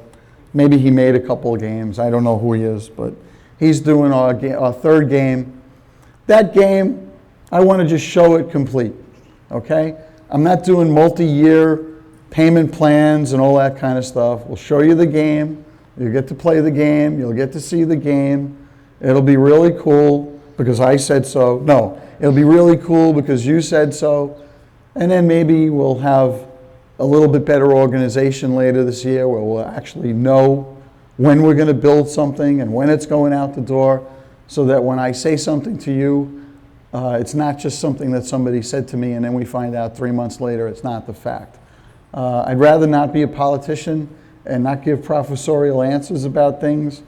Speaker 2: Maybe he made a couple of games. I don't know who he is, but he's doing our third game. That game, I want to just show it complete, okay? I'm not doing multi-year payment plans and all that kind of stuff. We'll show you the game. You'll get to play the game. You'll get to see the game. It'll be really cool because I said so. No, it'll be really cool because you said so. And then maybe we'll have a little bit better organization later this year where we'll actually know when we're going to build something and when it's going out the door, so that when I say something to you, it's not just something that somebody said to me and then we find out 3 months later it's not the fact. I'd rather not be a politician and not give professorial answers about things.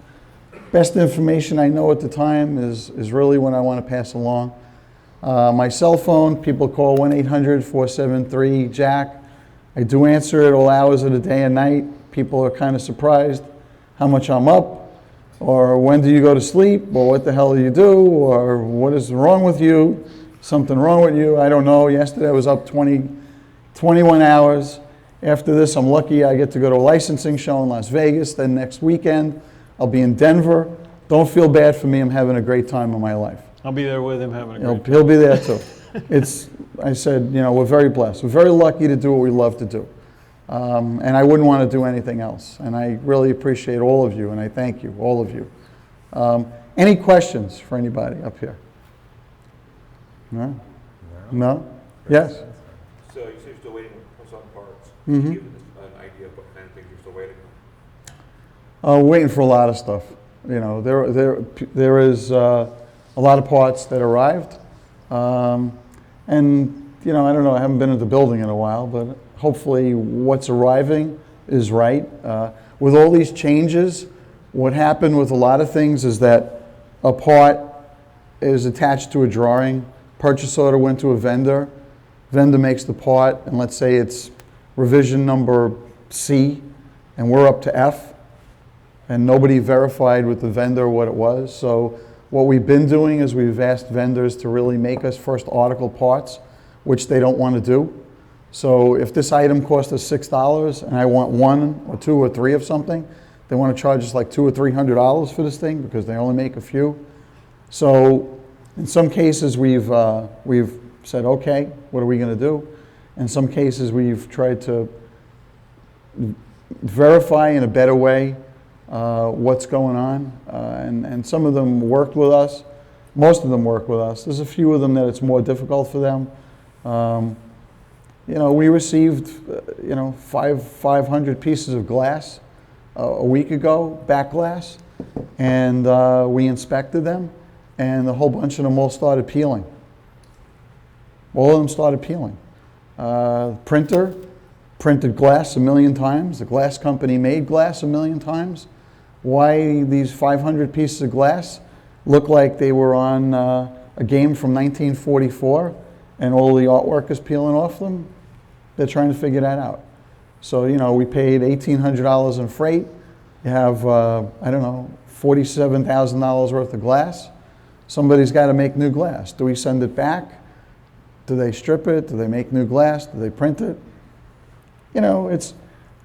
Speaker 2: Best information I know at the time is really what I want to pass along. My cell phone, people call 1-800-473-JACK. I do answer it all hours of the day and night. People are kind of surprised how much I'm up, or when do you go to sleep, or what the hell do you do, or what is wrong with you, something wrong with you, I don't know. Yesterday I was up 21 hours. After this, I'm lucky I get to go to a licensing show in Las Vegas. Then next weekend, I'll be in Denver. Don't feel bad for me. I'm having a great time of my life.
Speaker 3: I'll be there with him having a great time.
Speaker 2: He'll be there too. I said, you know, we're very blessed. We're very lucky to do what we love to do. And I wouldn't want to do anything else. And I really appreciate all of you, and I thank you, all of you. Any questions for anybody up here? No? No? Yes?
Speaker 11: So you say you're still waiting on some parts.
Speaker 2: Mm-hmm.
Speaker 11: Can you give us an idea of what kind of things you're still waiting on?
Speaker 2: Waiting for a lot of stuff. You know, there is a lot of parts that arrived. And, you know, I don't know, I haven't been in the building in a while, but hopefully what's arriving is right. With all these changes, what happened with a lot of things is that a part is attached to a drawing, purchase order went to a vendor makes the part, and let's say it's revision number C, and we're up to F, and nobody verified with the vendor what it was. So what we've been doing is we've asked vendors to really make us first article parts, which they don't want to do. So if this item cost us $6 and I want 1 or 2 or 3 of something, they want to charge us like $200 or $300 for this thing because they only make a few. So in some cases we've said, okay, what are we going to do? In some cases we've tried to verify in a better way what's going on, and some of them worked with us. Most of them work with us. There's a few of them that it's more difficult for them. You know, we received 500 pieces of glass a week ago, back glass, and we inspected them, and a whole bunch of them all started peeling. All of them started peeling. Printer printed glass 1 million times. The glass company made glass 1 million times. Why these 500 pieces of glass look like they were on a game from 1944 and all the artwork is peeling off them? They're trying to figure that out. So, you know, we paid $1,800 in freight. You have, I don't know, $47,000 worth of glass. Somebody's got to make new glass. Do we send it back? Do they strip it? Do they make new glass? Do they print it? You know,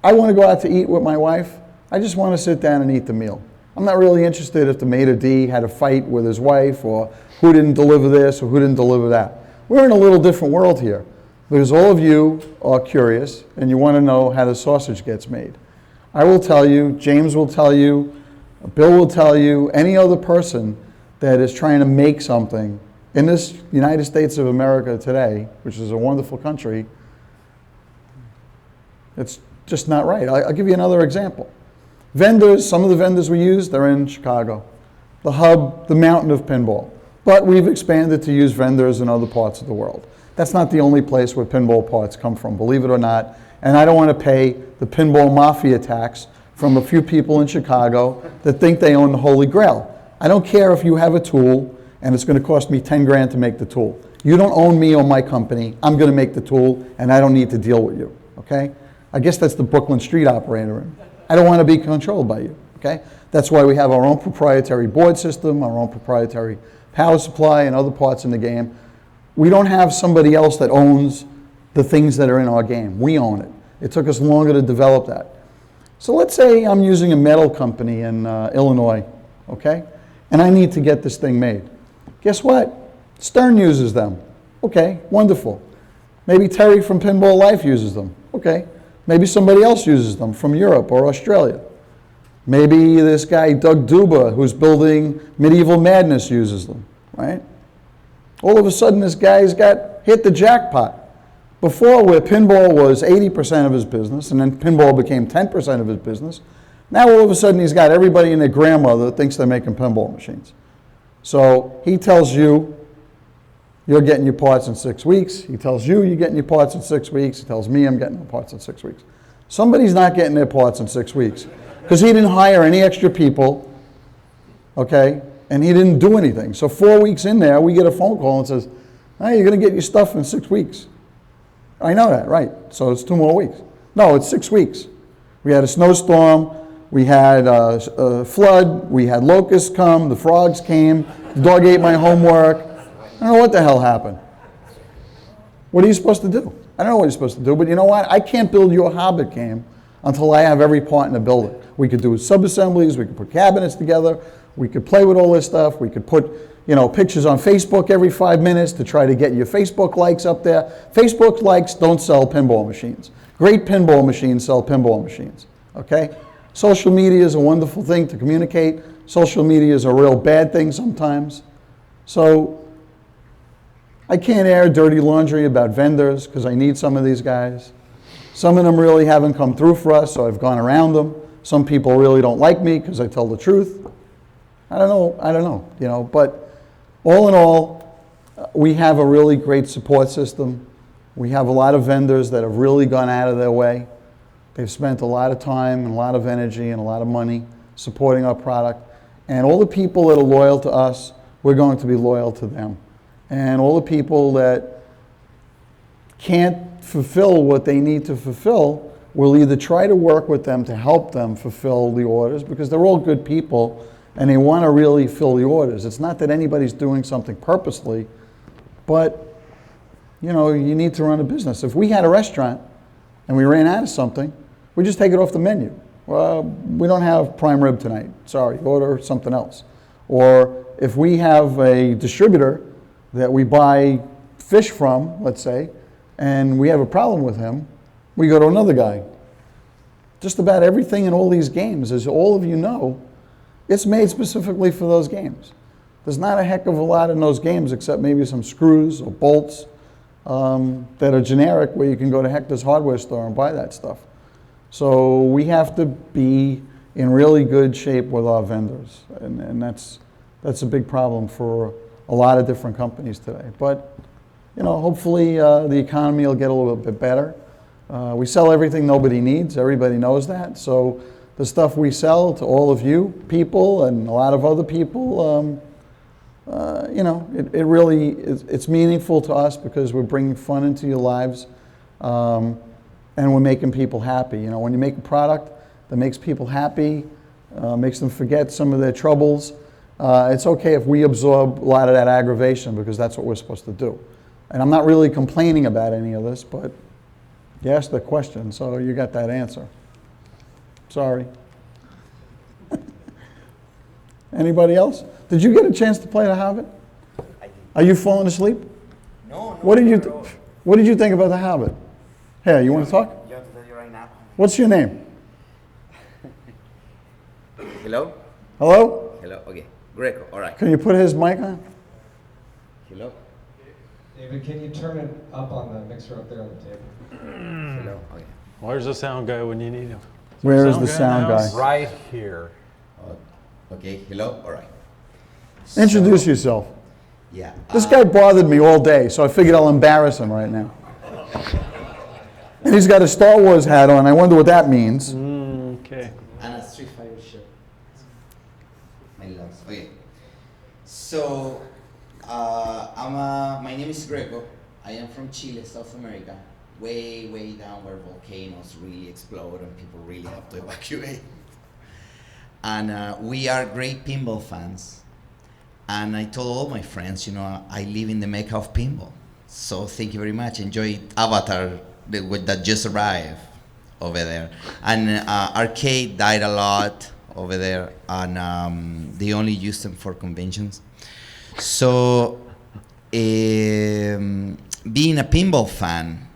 Speaker 2: I want to go out to eat with my wife. I just want to sit down and eat the meal. I'm not really interested if the maitre d' had a fight with his wife, or who didn't deliver this or who didn't deliver that. We're in a little different world here, because all of you are curious and you want to know how the sausage gets made. I will tell you, James will tell you, Bill will tell you, any other person that is trying to make something in this United States of America today, which is a wonderful country, it's just not right. I'll give you another example. Vendors, some of the vendors we use, they're in Chicago. The hub, the mountain of pinball. But we've expanded to use vendors in other parts of the world. That's not the only place where pinball parts come from, believe it or not. And I don't want to pay the pinball mafia tax from a few people in Chicago that think they own the Holy Grail. I don't care if you have a tool and it's going to cost me 10 grand to make the tool. You don't own me or my company. I'm going to make the tool and I don't need to deal with you, okay? I guess that's the Brooklyn Street operator. I don't want to be controlled by you, okay? That's why we have our own proprietary board system, our own proprietary power supply and other parts in the game. We don't have somebody else that owns the things that are in our game. We own it. It took us longer to develop that. So let's say I'm using a metal company in Illinois, okay? And I need to get this thing made. Guess what? Stern uses them. Okay, wonderful. Maybe Terry from Pinball Life uses them. Okay. Maybe somebody else uses them from Europe or Australia. Maybe this guy, Doug Duba, who's building Medieval Madness, uses them, right? All of a sudden, this guy's hit the jackpot. Before, where pinball was 80% of his business, and then pinball became 10% of his business, now all of a sudden he's got everybody and their grandmother that thinks they're making pinball machines. So he tells you, you're getting your parts in 6 weeks. He tells you, you're getting your parts in 6 weeks. He tells me, I'm getting my parts in 6 weeks. Somebody's not getting their parts in 6 weeks because he didn't hire any extra people, okay, and he didn't do anything. So 4 weeks in there, we get a phone call and says, hey, you're going to get your stuff in 6 weeks. I know that, right. So it's 2 more weeks. No, it's 6 weeks. We had a snowstorm. We had a flood. We had locusts come. The frogs came. The dog ate my homework. I don't know what the hell happened. What are you supposed to do? I don't know what you're supposed to do, but you know what? I can't build you a Hobbit game until I have every part in the building. We could do sub-assemblies, we could put cabinets together, we could play with all this stuff, we could put, you know, pictures on Facebook every 5 minutes to try to get your Facebook likes up there. Facebook likes don't sell pinball machines. Great pinball machines sell pinball machines, okay? Social media is a wonderful thing to communicate. Social media is a real bad thing sometimes. So I can't air dirty laundry about vendors because I need some of these guys. Some of them really haven't come through for us, so I've gone around them. Some people really don't like me because I tell the truth. I don't know, you know, but all in all, we have a really great support system. We have a lot of vendors that have really gone out of their way. They've spent a lot of time and a lot of energy and a lot of money supporting our product. And all the people that are loyal to us, we're going to be loyal to them. And all the people that can't fulfill what they need to fulfill, we'll either try to work with them to help them fulfill the orders, because they're all good people and they want to really fill the orders. It's not that anybody's doing something purposely, but you know, you need to run a business. If we had a restaurant and we ran out of something, we just take it off the menu. Well, we don't have prime rib tonight. Sorry, order something else. Or if we have a distributor that we buy fish from, let's say, and we have a problem with him, we go to another guy. Just about everything in all these games, as all of you know, it's made specifically for those games. There's not a heck of a lot in those games except maybe some screws or bolts that are generic where you can go to Hector's hardware store and buy that stuff. So we have to be in really good shape with our vendors, and that's a big problem for a lot of different companies today. But you know, hopefully the economy will get a little bit better. We sell everything nobody needs. Everybody knows that. So the stuff we sell to all of you people and a lot of other people, you know, it really it's meaningful to us because we're bringing fun into your lives, and we're making people happy. You know, when you make a product that makes people happy, makes them forget some of their troubles, it's okay if we absorb a lot of that aggravation because that's what we're supposed to do. And I'm not really complaining about any of this, but you asked the question, so you got that answer. Sorry. Anybody else? Did you get a chance to play the Hobbit? Are you falling asleep?
Speaker 12: No.
Speaker 2: What did you think about the Hobbit? Here, you want to talk?
Speaker 12: You want to tell you right now?
Speaker 2: What's your name?
Speaker 12: Hello?
Speaker 2: Hello?
Speaker 12: Hello, okay. Greco, all right.
Speaker 2: Can you put his mic on?
Speaker 12: Hello?
Speaker 10: David, can you turn it up on the mixer up there on the table?
Speaker 12: Hello, okay.
Speaker 3: Where's the sound guy when you need him?
Speaker 2: Where is the sound guy?
Speaker 1: Right here.
Speaker 12: Okay, hello, all right.
Speaker 2: Introduce yourself.
Speaker 12: Yeah.
Speaker 2: This guy bothered me all day, so I figured I'll embarrass him right now. And he's got a Star Wars hat on. I wonder what that means.
Speaker 3: Okay.
Speaker 12: And a Street Fighter shirt. My loves. Okay. So, my name is Greco. I am from Chile, South America. Way, way down where volcanoes really explode and people really have to evacuate. And we are great pinball fans. And I told all my friends, you know, I live in the mecca of pinball. So thank you very much. Enjoy Avatar that just arrived over there. And Arcade died a lot over there, and they only use them for conventions. So being a pinball fan,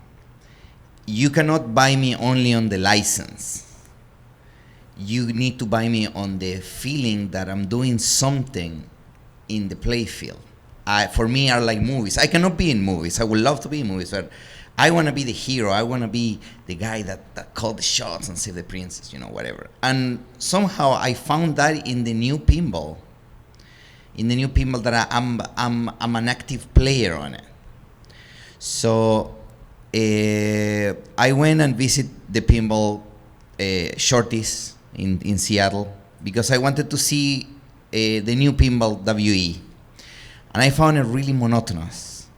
Speaker 12: you cannot buy me only on the license. You need to buy me on the feeling that I'm doing something in the playfield. For me, are like movies. I cannot be in movies. I would love to be in movies, but I want to be the hero. I want to be the guy that called the shots and saved the princess, whatever. And somehow I found that in the new pinball. In the new pinball, that I'm an active player on it. So I went and visited the pinball shorties in Seattle because I wanted to see the new pinball WE. And I found it really monotonous.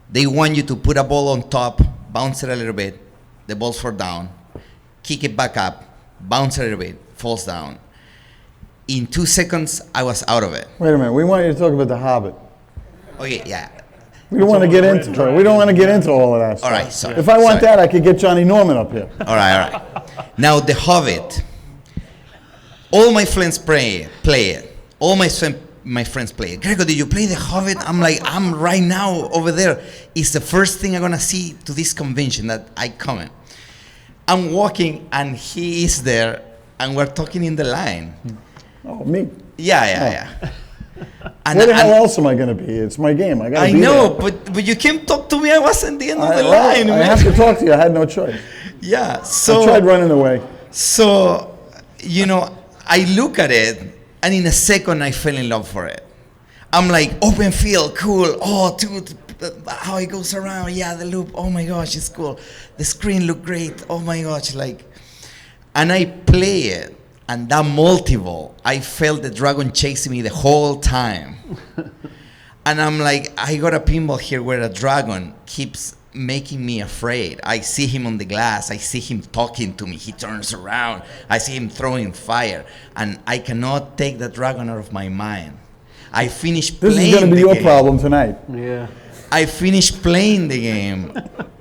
Speaker 12: They want you to put a ball on top, bounce it a little bit, the balls fall down, kick it back up, bounce it a little bit, falls down. In 2 seconds, I was out of it.
Speaker 2: Wait a minute. We want you to talk about the Hobbit.
Speaker 12: Okay, yeah.
Speaker 2: We don't want to get into it. We don't want to get into all of that stuff.
Speaker 12: All right, sorry.
Speaker 2: If I want that, I could get Johnny Norman up here.
Speaker 12: All right. Now, the Hobbit. All my friends play it. All my friends play it. Grego, did you play the Hobbit? I'm like, I'm right now over there. It's the first thing I'm going to see to this convention that I come in. I'm walking, and he is there, and we're talking in the line.
Speaker 2: Oh, me?
Speaker 12: Yeah. And,
Speaker 2: where the hell else am I going to be? It's my game. I got to be
Speaker 12: know,
Speaker 2: there.
Speaker 12: but you can't talk to me. I was at the end of the line.
Speaker 2: I have to talk to you. I had no choice.
Speaker 12: Yeah, so
Speaker 2: I tried running away.
Speaker 12: So, I look at it, and in a second, I fell in love for it. I'm like, open field, cool. Oh, dude, how it goes around. Yeah, the loop. Oh my gosh, it's cool. The screen looked great. Oh my gosh, and I play it. And that multi-ball, I felt the dragon chasing me the whole time. And I'm like, I got a pinball here where a dragon keeps making me afraid. I see him on the glass. I see him talking to me. He turns around. I see him throwing fire. And I cannot take the dragon out of my mind. I finished playing the game.
Speaker 2: This is going to be your problem tonight.
Speaker 3: Yeah.
Speaker 12: I finished playing the game,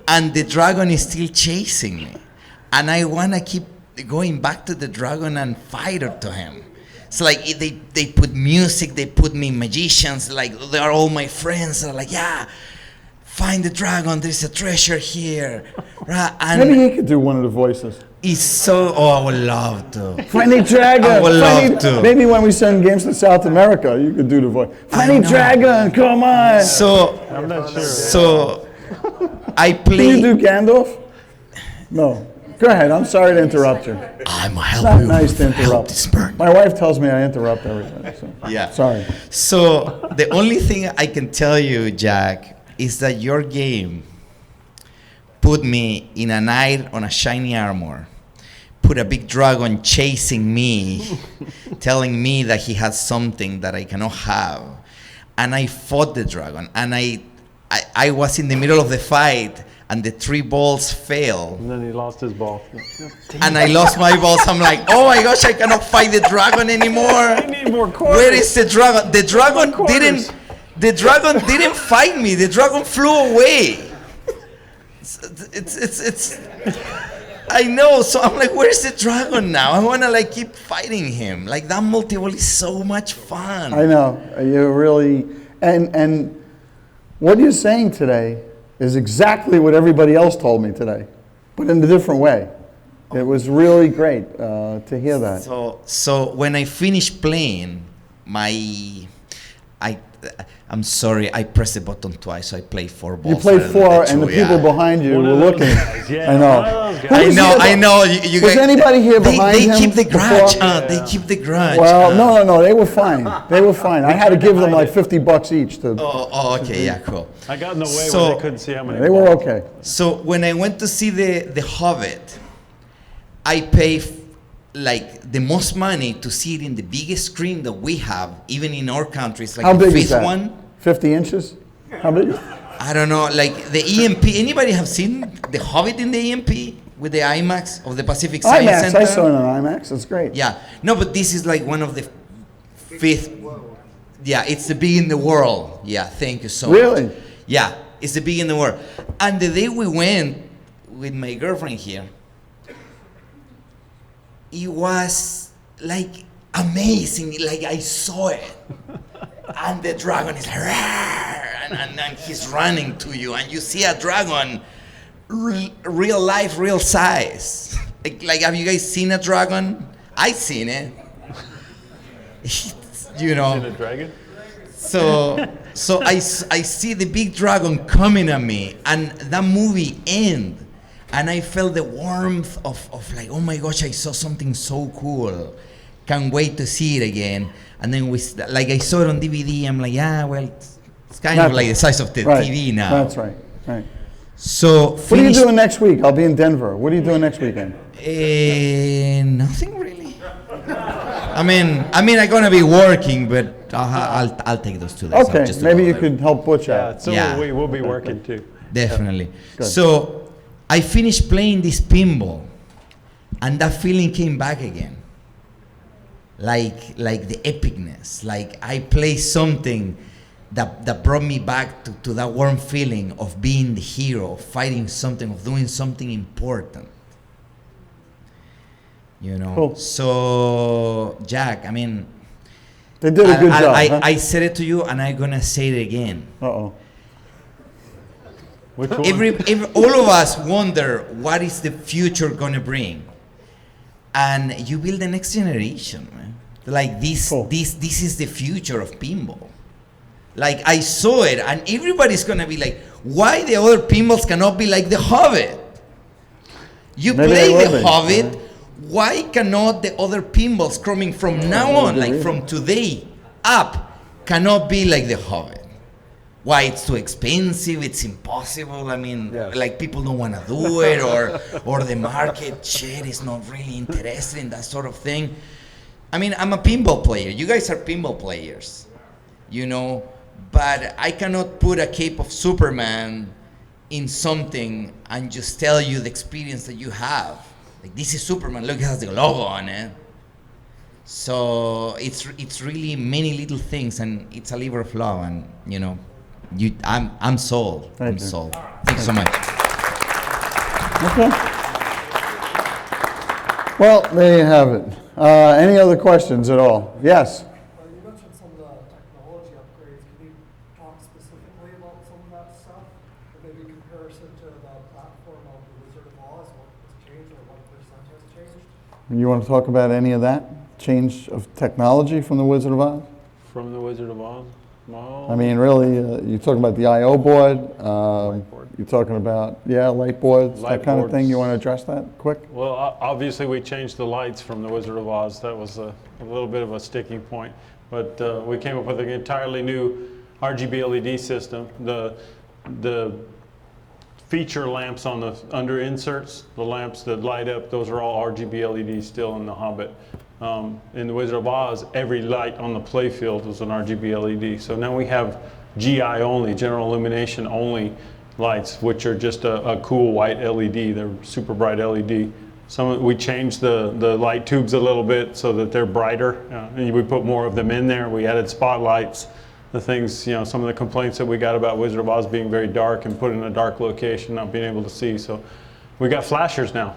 Speaker 12: and the dragon is still chasing me. And I want to keep going back to the dragon and fight it to him. It's like they put music, they put me magicians, like they are all my friends. They're like, yeah, find the dragon, there's a treasure here. And
Speaker 2: maybe he could do one of the voices.
Speaker 12: It's so, I would love to.
Speaker 2: Find the dragon.
Speaker 12: I would love to.
Speaker 2: Maybe when we send games to South America, you could do the voice. Find the dragon, come on.
Speaker 12: So,
Speaker 3: I'm not sure.
Speaker 12: So, I play.
Speaker 2: Can you do Gandalf? No. Go ahead. I'm sorry to interrupt you.
Speaker 12: I'm
Speaker 2: It's not nice to interrupt. My wife tells me I interrupt everything. So.
Speaker 12: Yeah.
Speaker 2: Sorry.
Speaker 12: So the only thing I can tell you, Jack, is that your game put me in a knight on a shiny armor, put a big dragon chasing me, telling me that he has something that I cannot have, and I fought the dragon, and I was in the middle of the fight. And the 3 balls failed.
Speaker 3: And then he lost his ball.
Speaker 12: And I lost my balls. I'm like, oh my gosh, I cannot fight the dragon anymore.
Speaker 3: I need more quarters.
Speaker 12: Where is the dragon? The dragon didn't fight me. The dragon flew away. It's I know. So I'm like, where's the dragon now? I wanna keep fighting him. That multi-ball is so much fun.
Speaker 2: I know. You really and what you're saying today is exactly what everybody else told me today, but in a different way. It was really great to hear that.
Speaker 12: So when I finished playing, I'm sorry, I pressed the button twice, so I played 4 balls.
Speaker 2: You played 4, and the people behind you were looking.
Speaker 3: Yeah,
Speaker 2: I know.
Speaker 12: I know. You
Speaker 2: was
Speaker 12: guys,
Speaker 2: anybody here behind him?
Speaker 12: They keep the grudge.
Speaker 2: before?
Speaker 12: They keep the grudge.
Speaker 2: Well, no. They were fine. They were fine. I had to give them like $50 each to.
Speaker 12: Oh, okay, yeah, cool.
Speaker 3: I got in the way where they couldn't see how many.
Speaker 2: They were okay.
Speaker 12: So when I went to see the Hobbit, I paid the most money to see it in the biggest screen that we have, even in our countries,
Speaker 2: How
Speaker 12: the
Speaker 2: big
Speaker 12: 5th
Speaker 2: is that?
Speaker 12: one.
Speaker 2: 50 inches? How big?
Speaker 12: I don't know, the EMP. Anybody have seen the Hobbit in the EMP with the IMAX of the Pacific Science
Speaker 2: IMAX,
Speaker 12: Center?
Speaker 2: I saw it on IMAX. It's great.
Speaker 12: Yeah, no, but this is one of the 5th. Yeah, it's the big in the world. Yeah, thank you so much.
Speaker 2: Really?
Speaker 12: Yeah, it's the big in the world. And the day we went with my girlfriend here, it was like amazing. Like I saw it, and the dragon is like, and he's running to you, and you see a dragon, real life, real size. Like, have you guys seen a dragon? I've seen it. You know.
Speaker 3: Seen a dragon?
Speaker 12: So I see the big dragon coming at me, and that movie end, and I felt the warmth of like, oh my gosh, I saw something so cool. Can't wait to see it again. And then like I saw it on DVD. I'm like, yeah, well, it's kind of like the size of the TV now.
Speaker 2: That's right. Right.
Speaker 12: So
Speaker 2: what are you doing next week? I'll be in Denver. What are you doing next weekend?
Speaker 12: Nothing really. I mean, I'm gonna be working, but I'll take those 2 days.
Speaker 2: Okay, maybe you could help Butch out.
Speaker 3: So we'll be working too.
Speaker 12: Definitely.
Speaker 2: Good.
Speaker 12: So I finished playing this pinball, and that feeling came back again. Like the epicness. Like I played something that brought me back to that warm feeling of being the hero, of fighting something, of doing something important. You know.
Speaker 2: Cool.
Speaker 12: So Jack, I mean,
Speaker 2: they did a good job.
Speaker 12: I said it to you, and I'm gonna say it again.
Speaker 3: Which one?
Speaker 12: All of us wonder what is the future gonna bring, and you build the next generation, man. Like this is the future of pinball. Like I saw it, and everybody's gonna be like, why the other pinballs cannot be like the Hobbit? You
Speaker 2: Maybe
Speaker 12: play the Hobbit. Why cannot the other pinballs coming from now on, like from today up, cannot be like the Hobbit? Why? It's too expensive, it's impossible. I mean, like people don't want to do it, or the market share is not really interested in that sort of thing. I mean, I'm a pinball player. You guys are pinball players, you know, but I cannot put a cape of Superman in something and just tell you the experience that you have. Like, this is Superman, look, it has the logo on it. So it's really many little things, and it's a labor of love, and you know, I'm sold. I'm sold. Thanks so much.
Speaker 2: Okay. Well, there you have it. Any other questions at all? Yes.
Speaker 13: You mentioned some of the technology upgrades. Can you talk specifically about some of that stuff? Or maybe comparison to the platform of the Wizard of Oz, what's changed or what % has changed?
Speaker 2: You want to talk about any of that? Change of technology from the Wizard of Oz?
Speaker 3: From the Wizard of Oz? Well,
Speaker 2: I mean, really, you're talking about the I.O. board. You're talking about, light boards, that kind of thing. You want to address that quick?
Speaker 3: Well, obviously we changed the lights from the Wizard of Oz. That was a little bit of a sticking point. But we came up with an entirely new RGB LED system. The feature lamps on the under inserts, the lamps that light up, those are all RGB LEDs still in the Hobbit. In the Wizard of Oz, every light on the Playfield was an RGB LED. So now we have GI only, general illumination only lights, which are just a cool white LED. They're super bright LED. We changed the light tubes a little bit so that they're brighter. And we put more of them in there. We added spotlights. The things, you know, some of the complaints that we got about Wizard of Oz being very dark and put in a dark location, not being able to see. So we got flashers now.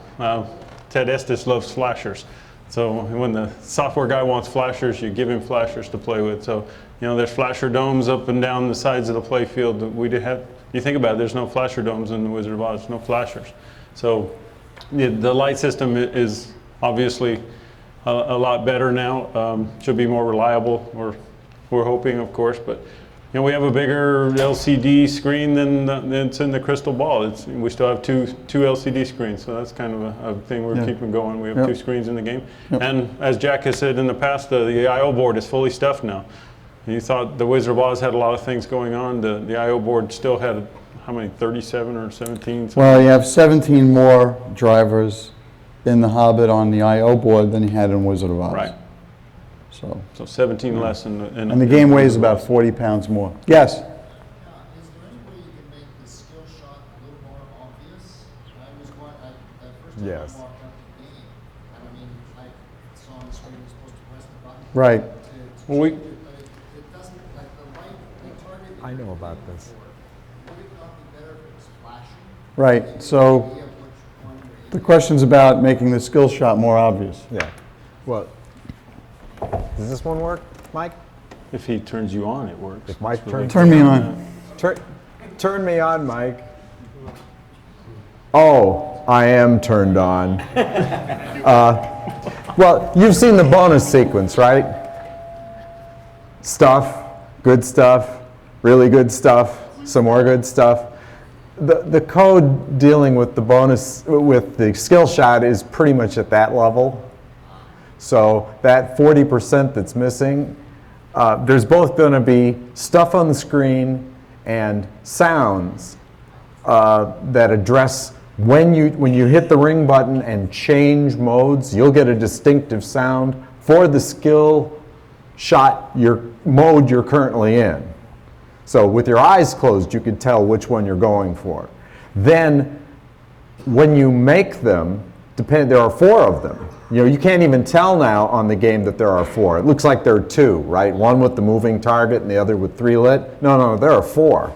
Speaker 3: Ted Estes loves flashers. So when the software guy wants flashers, you give him flashers to play with. So, you know, there's flasher domes up and down the sides of the playfield. We did have, you think about it, there's no flasher domes in the Wizard of Oz, no flashers. So the light system is obviously a lot better now. Should be more reliable. We're hoping, of course, but you know, we have a bigger LCD screen than it's in the crystal ball. We still have two LCD screens, so that's kind of a thing we're keeping going. We have two screens in the game. And as Jack has said in the past, the I.O. board is fully stuffed now. You thought the Wizard of Oz had a lot of things going on. The I.O. board still had, how many, 37 or 17?
Speaker 2: Well, you have 17 more drivers in the Hobbit on the I.O. board than you had in Wizard of Oz.
Speaker 3: Right.
Speaker 2: So
Speaker 3: 17 less in
Speaker 2: and the game weighs about 40 pounds more. Yes?
Speaker 14: Is there any way you can make the skill shot a little more obvious? I was going, that first time
Speaker 4: Yes.
Speaker 14: I walked up to the game, and I mean, I saw on the screen you're supposed to press the button.
Speaker 2: Right.
Speaker 3: Well,
Speaker 14: It doesn't, like the light, the target.
Speaker 4: I know about this.
Speaker 14: Would it not be
Speaker 2: Right, so the question's about making the skill shot more obvious.
Speaker 4: Yeah. Well, does this one work, Mike?
Speaker 3: If he turns you on, it works.
Speaker 4: If Mike turns
Speaker 2: Turn me on.
Speaker 4: Turn me on, Mike. Oh, I am turned on. Well, you've seen the bonus sequence, right? Stuff, good stuff, really good stuff, some more good stuff. The code dealing with the bonus, with the skill shot is pretty much at that level. So that 40% that's missing, there's both going to be stuff on the screen and sounds that address when you hit the ring button and change modes, you'll get a distinctive sound for the skill shot mode you're currently in. So with your eyes closed, you can tell which one you're going for. Then when you make them, there are 4 of them. You can't even tell now on the game that there are 4. It looks like there are 2, right? One with the moving target and the other with 3 lit. No, there are 4.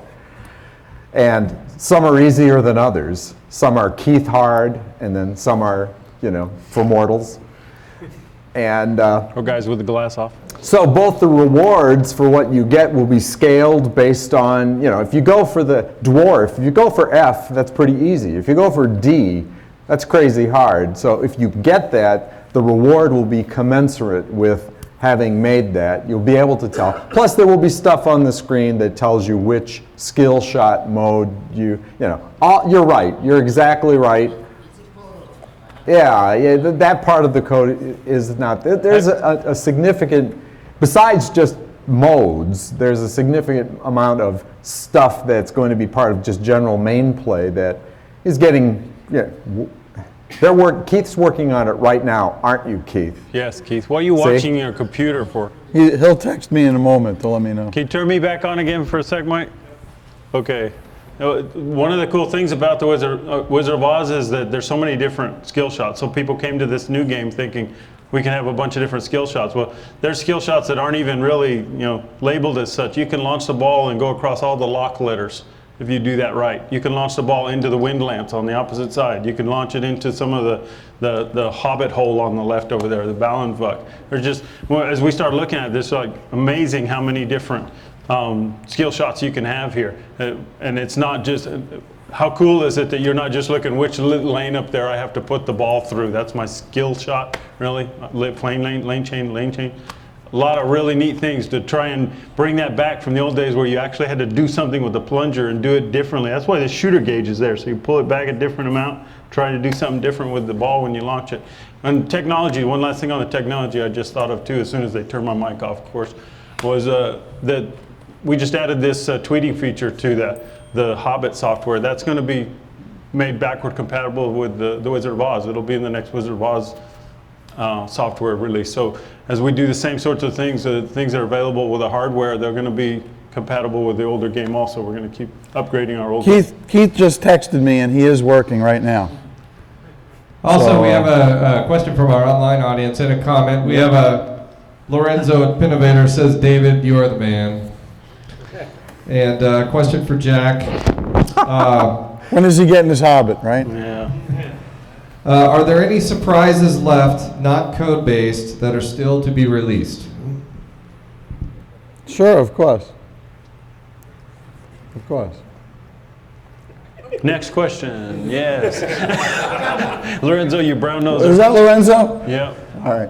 Speaker 4: And some are easier than others. Some are Keith hard, and then some are, for mortals. And
Speaker 3: or guys with the glass off.
Speaker 4: So both the rewards for what you get will be scaled based on, if you go for the dwarf, if you go for F, that's pretty easy. If you go for D, that's crazy hard. So if you get that, the reward will be commensurate with having made that. You'll be able to tell. Plus there will be stuff on the screen that tells you which skill shot mode you're right. You're exactly right. Yeah, that part of the code is not. There's a significant, besides just modes, there's a significant amount of stuff that's going to be part of just general main play that is getting, Keith's working on it right now, aren't you, Keith?
Speaker 3: Yes, Keith. What are you watching your computer for?
Speaker 2: He'll text me in a moment to let me know.
Speaker 3: Can you turn me back on again for a sec, Mike? Okay. One of the cool things about the Wizard of Oz is that there's so many different skill shots. So people came to this new game thinking we can have a bunch of different skill shots. Well, there's skill shots that aren't even really labeled as such. You can launch the ball and go across all the lock letters if you do that right. You can launch the ball into the wind lamps on the opposite side. You can launch it into some of the Hobbit hole on the left over there, the Ballenvuck. There's just, as we start looking at this, like amazing how many different skill shots you can have here. And it's not just, how cool is it that you're not just looking which lane up there I have to put the ball through. That's my skill shot, really. Plane lane, lane chain. A lot of really neat things to try and bring that back from the old days where you actually had to do something with the plunger and do it differently. That's why the shooter gauge is there. So you pull it back a different amount, try to do something different with the ball when you launch it. And technology, one last thing on the technology I just thought of too, as soon as they turned my mic off, of course, was that we just added this tweeting feature to the Hobbit software. That's going to be made backward compatible with the Wizard of Oz. It'll be in the next Wizard of Oz software release. So as we do the same sorts of things, things that are available with the hardware, they're going to be compatible with the older game also. We're going to keep upgrading our old
Speaker 2: Keith just texted me, and he is working right now.
Speaker 10: Also, we have a question from our online audience and a comment. We have a Lorenzo at Pinnovator says, David, you are the man. And a question for Jack.
Speaker 2: When is he getting his Hobbit, right?
Speaker 3: Yeah.
Speaker 10: Are there any surprises left, not code-based, that are still to be released?
Speaker 2: Sure, of course. Of course.
Speaker 3: Next question. Yes. Lorenzo, you brown nose.
Speaker 2: Is that Lorenzo?
Speaker 3: Yeah.
Speaker 2: All right.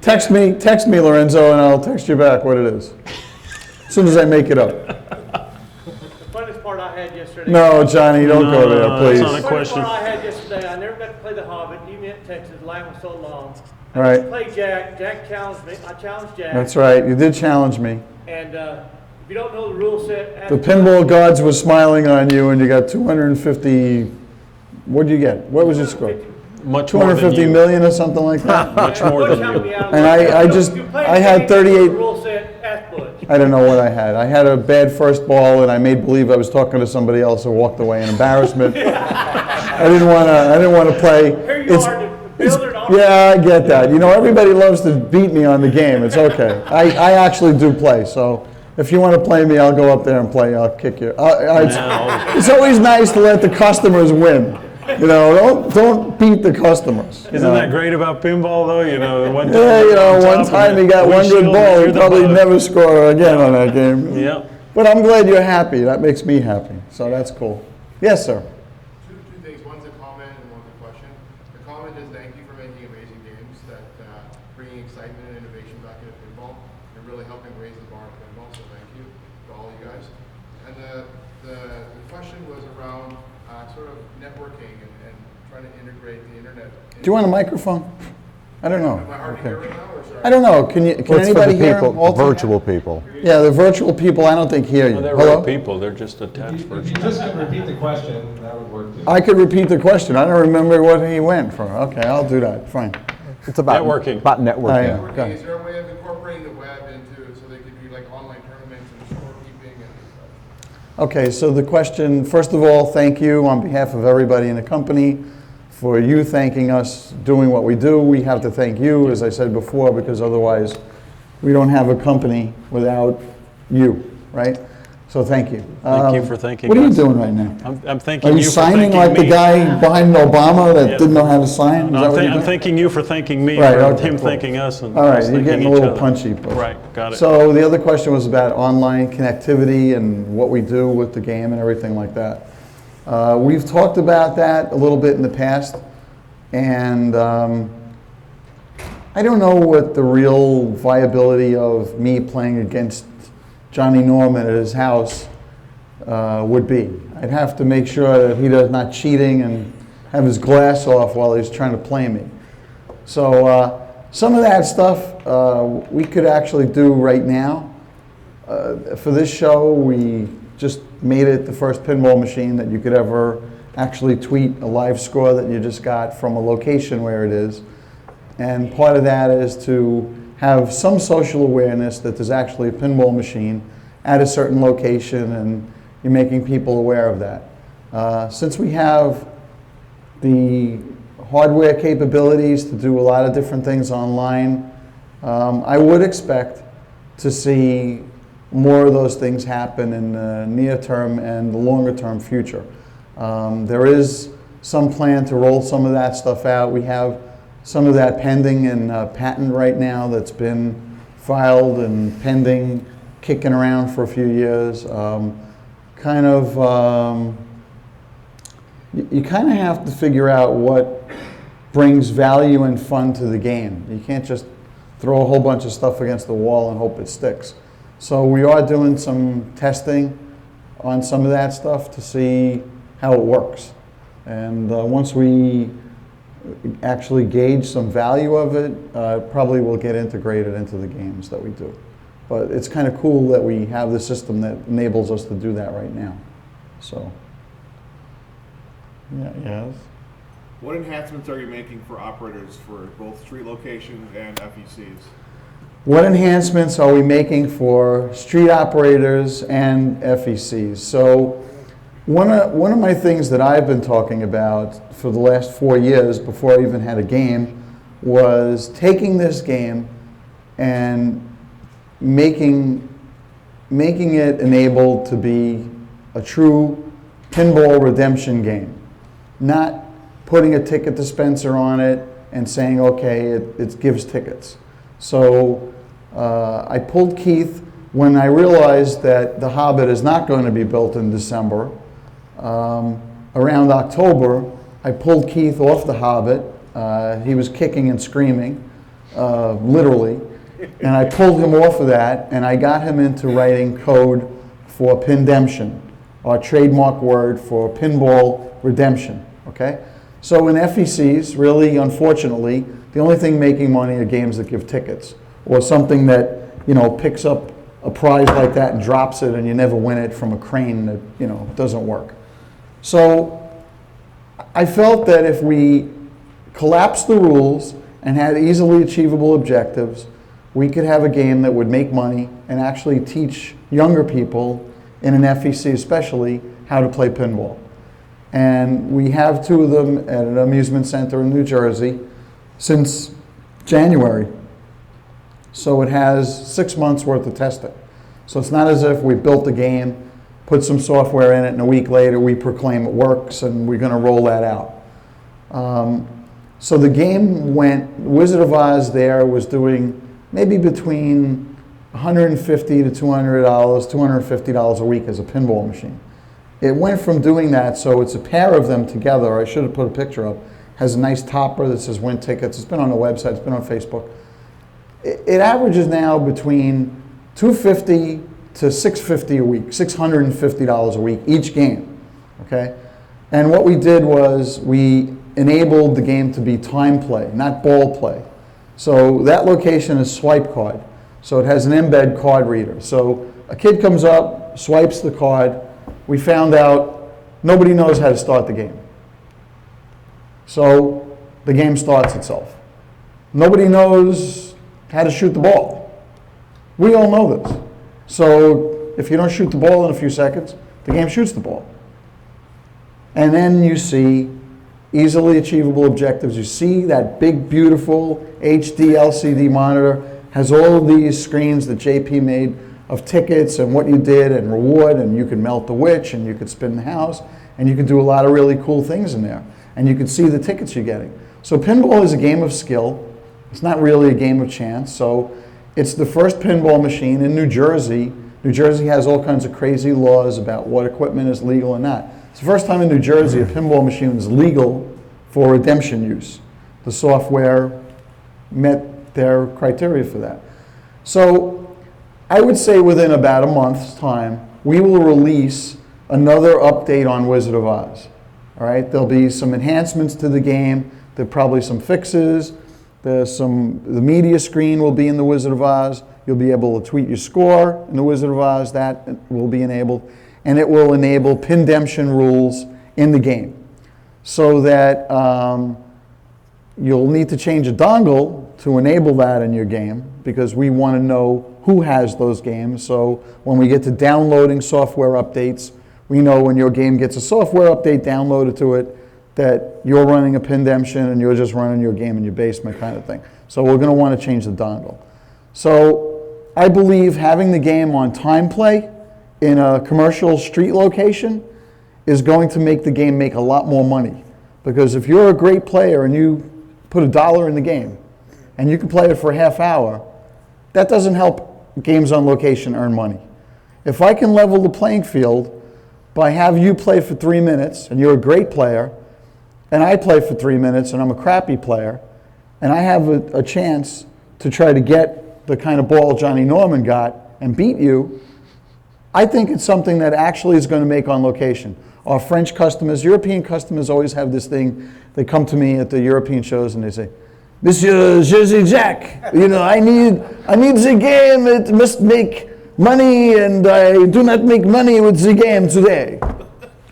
Speaker 2: Text me, Lorenzo, and I'll text you back what it is. As soon as I make it up.
Speaker 15: The funnest part I had yesterday.
Speaker 2: No, Johnny, don't go there, please.
Speaker 3: That's not a question.
Speaker 15: The funnest part I had yesterday, I never got to play the Hobbit, even at Texas, the line was so long.
Speaker 2: All right.
Speaker 15: I played Jack. Jack challenged me. I challenged Jack.
Speaker 2: That's right. You did challenge me.
Speaker 15: And if you don't know the rule set,
Speaker 2: The pinball gods were smiling on you, and you got 250. What did you get? What was your score?
Speaker 3: Much more than
Speaker 2: 250
Speaker 3: you.
Speaker 2: million or something like that.
Speaker 3: Much more than you.
Speaker 2: And I had 38.
Speaker 15: Rule set, ask Butch.
Speaker 2: I don't know what I had. I had a bad first ball, and I made believe I was talking to somebody else and walked away in embarrassment. I didn't want to play. Yeah, I get that. Everybody loves to beat me on the game. It's okay. I actually do play, so If you want to play me, I'll go up there and play. I'll kick you.
Speaker 3: No.
Speaker 2: It's always nice to let the customers win. You know, don't beat the customers.
Speaker 3: Isn't that great about pinball, though? You know, one time.
Speaker 2: Yeah, you know,
Speaker 3: on
Speaker 2: one
Speaker 3: top
Speaker 2: time
Speaker 3: and
Speaker 2: he got one good
Speaker 3: windshield,
Speaker 2: ball,
Speaker 3: you're
Speaker 2: he
Speaker 3: the
Speaker 2: probably
Speaker 3: bug.
Speaker 2: never score again on that game.
Speaker 3: Yeah.
Speaker 2: But I'm glad you're happy. That makes me happy. So that's cool. Yes, sir.
Speaker 16: Two things. One's a comment and one's a question. The comment is thank you for making amazing games that bringing excitement and innovation back into pinball and really helping raise the bar of pinball. So thank you to all you guys. And the question was around sort of networking and trying to integrate the internet.
Speaker 2: Do you want a microphone? I don't know.
Speaker 16: Am I hard to hear right now, or sorry?
Speaker 2: I don't know. Can anybody hear him? Walter?
Speaker 4: Virtual people.
Speaker 2: Yeah, the virtual people, I don't think hear you.
Speaker 3: No, they're
Speaker 2: Hello?
Speaker 3: real people. They're just attached
Speaker 10: If
Speaker 3: versions.
Speaker 10: you just could repeat the question, that would work too.
Speaker 2: I could repeat the question. I don't remember what he went for. Okay, I'll do that. Fine.
Speaker 4: It's about
Speaker 3: Networking.
Speaker 4: About networking.
Speaker 2: Oh, yeah. Okay.
Speaker 16: Is there a way of incorporating the web into so they could do like online tournaments and scorekeeping and stuff?
Speaker 2: Okay, so the question, first of all, thank you on behalf of everybody in the company for you thanking us doing what we do. We have to thank you, as I said before, because otherwise we don't have a company without you, right? So thank you.
Speaker 3: Thank you for thanking
Speaker 2: What are you
Speaker 3: us.
Speaker 2: doing right now?
Speaker 3: I'm thanking
Speaker 2: Are you
Speaker 3: you for
Speaker 2: signing
Speaker 3: thanking
Speaker 2: like
Speaker 3: me.
Speaker 2: the guy behind Obama that
Speaker 3: Yeah.
Speaker 2: didn't know how to sign? Is
Speaker 3: No,
Speaker 2: that what you're
Speaker 3: I'm
Speaker 2: doing?
Speaker 3: thanking you for thanking me,
Speaker 2: Right,
Speaker 3: for
Speaker 2: okay,
Speaker 3: him
Speaker 2: cool.
Speaker 3: thanking us, and
Speaker 2: All right,
Speaker 3: us
Speaker 2: you're
Speaker 3: thanking
Speaker 2: getting a
Speaker 3: each
Speaker 2: little
Speaker 3: other.
Speaker 2: punchy. But.
Speaker 3: Right, got it.
Speaker 2: So the other question was about online connectivity and what we do with the game and everything like that. We've talked about that a little bit in the past, and I don't know what the real viability of me playing against Johnny Norman at his house would be. I'd have to make sure that he does not cheating and have his glass off while he's trying to play me. So some of that stuff we could actually do right now. For this show, we just made it the first pinball machine that you could ever actually tweet a live score that you just got from a location where it is. And part of that is to have some social awareness that there's actually a pinball machine at a certain location, and you're making people aware of that. Since we have the hardware capabilities to do a lot of different things online, I would expect to see more of those things happen in the near term and the longer term future. There is some plan to roll some of that stuff out. We have some of that pending in patent right now that's been filed and pending, kicking around for a few years. You kind of have to figure out what brings value and fun to the game. You can't just throw a whole bunch of stuff against the wall and hope it sticks. So we are doing some testing on some of that stuff to see how it works. And once we actually gauge some value of it, probably will get integrated into the games that we do. But it's kind of cool that we have the system that enables us to do that right now. So, yeah, yes.
Speaker 17: What enhancements are you making for operators for both street locations and FECs?
Speaker 2: What enhancements are we making for street operators and FECs? So one of my things that I've been talking about for the last 4 years before I even had a game was taking this game and making it enabled to be a true pinball redemption game. Not putting a ticket dispenser on it and saying, okay, it gives tickets. So I pulled Keith when I realized that The Hobbit is not going to be built in December. Around October, I pulled Keith off The Hobbit. He was kicking and screaming, literally. And I pulled him off of that, and I got him into writing code for Pindemption, our trademark word for pinball redemption, okay? So in FECs, really, unfortunately, the only thing making money are games that give tickets, or something that, you know, picks up a prize like that and drops it and you never win it from a crane that, you know, doesn't work. So I felt that if we collapsed the rules and had easily achievable objectives, we could have a game that would make money and actually teach younger people, in an FEC especially, how to play pinball. And we have 2 of them at an amusement center in New Jersey since January. So it has 6 months worth of testing. So it's not as if we built the game, put some software in it, and a week later we proclaim it works and we're going to roll that out. So the game went, Wizard of Oz there was doing maybe between $150 to $200, $250 a week as a pinball machine. It went from doing that, so it's a pair of them together. I should have put a picture up. Has a nice topper that says win tickets. It's been on the website, it's been on Facebook. It averages now between $250 to $650 a week, $650 a week each game, okay? And what we did was we enabled the game to be time play, not ball play. So that location is swipe card. So it has an embed card reader. So a kid comes up, swipes the card. We found out nobody knows how to start the game. So the game starts itself. Nobody knows how to shoot the ball. We all know this. So if you don't shoot the ball in a few seconds, the game shoots the ball. And then you see easily achievable objectives. You see that big, beautiful HD LCD monitor has all of these screens that JP made of tickets and what you did and reward, and you can melt the witch and you could spin the house and you can do a lot of really cool things in there. And you can see the tickets you're getting. So pinball is a game of skill. It's not really a game of chance. So it's the first pinball machine in New Jersey. New Jersey has all kinds of crazy laws about what equipment is legal and not. It's the first time in New Jersey a pinball machine is legal for redemption use. The software met their criteria for that. So I would say within about a month's time, we will release another update on Wizard of Oz. All right, there'll be some enhancements to the game. There'll probably some fixes. The media screen will be in the Wizard of Oz. You'll be able to tweet your score in the Wizard of Oz. That will be enabled. And it will enable pindemption rules in the game. So that you'll need to change a dongle to enable that in your game, because we want to know who has those games. So when we get to downloading software updates, we know when your game gets a software update downloaded to it that you're running a pindemption and you're just running your game in your basement kind of thing. So we're going to want to change the dongle. So I believe having the game on time play in a commercial street location is going to make the game make a lot more money. Because if you're a great player and you put $1 in the game and you can play it for a half hour, that doesn't help games on location earn money. If I can level the playing field by have you play for 3 minutes and you're a great player, and I play for 3 minutes and I'm a crappy player, and I have a chance to try to get the kind of ball Johnny Norman got and beat you, I think it's something that actually is going to make on location. Our French customers, European customers always have this thing. They come to me at the European shows and they say, Monsieur Jersey Jack, you know, I need the game, it must make money, and I do not make money with the game today.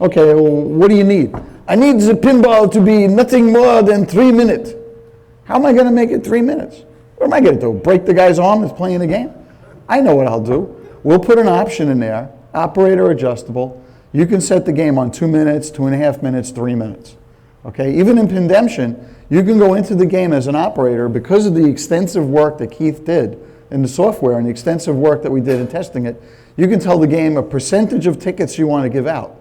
Speaker 2: Okay, well, what do you need? I need the pinball to be nothing more than 3 minutes. How am I going to make it 3 minutes? What am I going to do? Break the guy's arm that's playing the game? I know what I'll do. We'll put an option in there, operator adjustable. You can set the game on 2 minutes, 2.5 minutes, 3 minutes. Okay, even in pindemption, you can go into the game as an operator because of the extensive work that Keith did in the software and the extensive work that we did in testing it. You can tell the game a percentage of tickets you want to give out.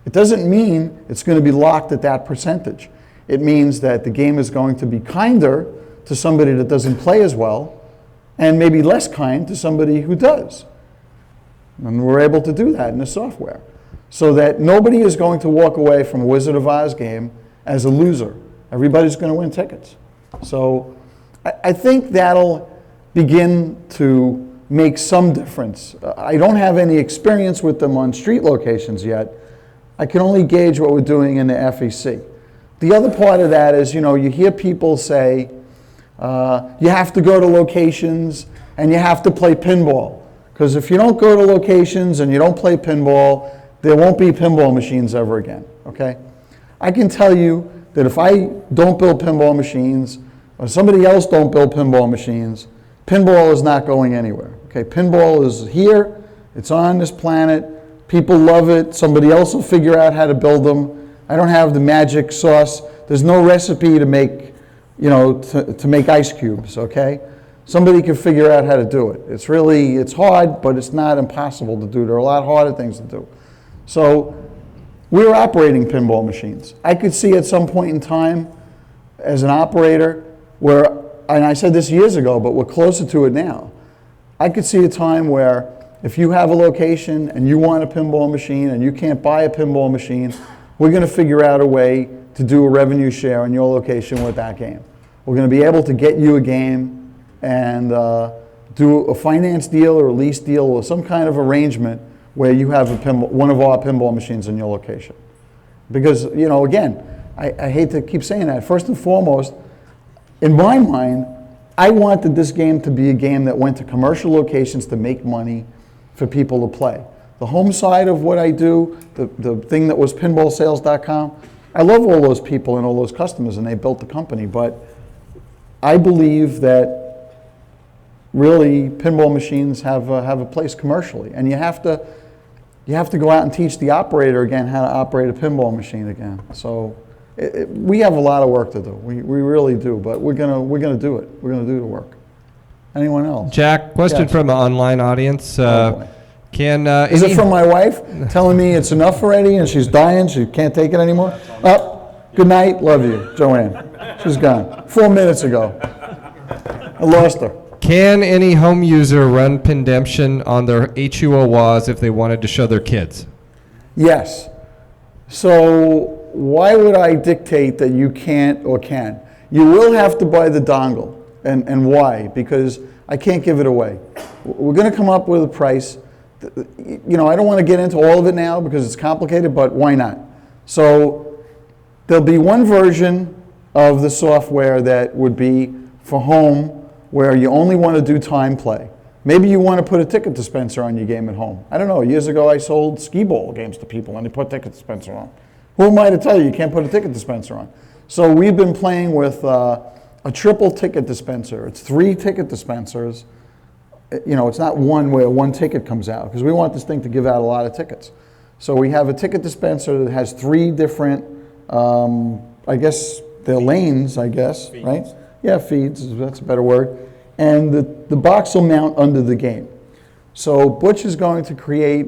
Speaker 2: It doesn't mean it's going to be locked at that percentage. It means that the game is going to be kinder to somebody that doesn't play as well and maybe less kind to somebody who does. And we're able to do that in the software so that nobody is going to walk away from a Wizard of Oz game as a loser. Everybody's going to win tickets. So I think that'll begin to make some difference. I don't have any experience with them on street locations yet. I can only gauge what we're doing in the FEC. The other part of that is, you know, you hear people say, you have to go to locations and you have to play pinball. Because if you don't go to locations and you don't play pinball, there won't be pinball machines ever again, okay? I can tell you that if I don't build pinball machines, or somebody else don't build pinball machines, pinball is not going anywhere, okay? Pinball is here, it's on this planet, people love it, somebody else will figure out how to build them. I don't have the magic sauce. There's no recipe to make, you know, to make ice cubes, okay? somebody can figure out how to do it. It's hard, but it's not impossible to do. There are a lot harder things to do. So we're operating pinball machines. I could see at some point in time as an operator where, and I said this years ago, but we're closer to it now. I could see a time where if you have a location and you want a pinball machine and you can't buy a pinball machine, we're going to figure out a way to do a revenue share on your location with that game. We're going to be able to get you a game and do a finance deal or a lease deal or some kind of arrangement where you have one of our pinball machines in your location. Because, you know, again, I hate to keep saying that. First and foremost, in my mind, I wanted this game to be a game that went to commercial locations to make money for people to play. The home side of what I do, the thing that was pinballsales.com, I love all those people and all those customers, and they built the company, but I believe that really pinball machines have a place commercially, and you have to go out and teach the operator again how to operate a pinball machine again. So we have a lot of work to do. We really do, but we're gonna do it. We're gonna do the work. Anyone else?
Speaker 10: Jack, question
Speaker 2: Yes.
Speaker 10: from an online audience.
Speaker 2: Is it from my wife telling me it's enough already and she's dying, she can't take it anymore? Oh, good night, love you, Joanne. She's gone. 4 minutes ago. I lost her.
Speaker 10: Can any home user run Pindemption on their HUO WAS if they wanted to show their kids?
Speaker 2: Yes. So why would I dictate that you can't or can? You will have to buy the dongle. And why? Because I can't give it away. We're going to come up with a price. You know, I don't want to get into all of it now because it's complicated, but why not? So there'll be one version of the software that would be for home where you only want to do time play. Maybe you want to put a ticket dispenser on your game at home. I don't know, years ago I sold skee ball games to people and they put ticket dispenser on. Who am I to tell you you can't put a ticket dispenser on? So we've been playing with a triple ticket dispenser. It's 3 ticket dispensers. You know, it's not one where one ticket comes out because we want this thing to give out a lot of tickets. So we have a ticket dispenser that has 3 different, I guess they're lanes, I guess, feeds. Right? Yeah, feeds, that's a better word. And the box will mount under the game. So Butch is going to create,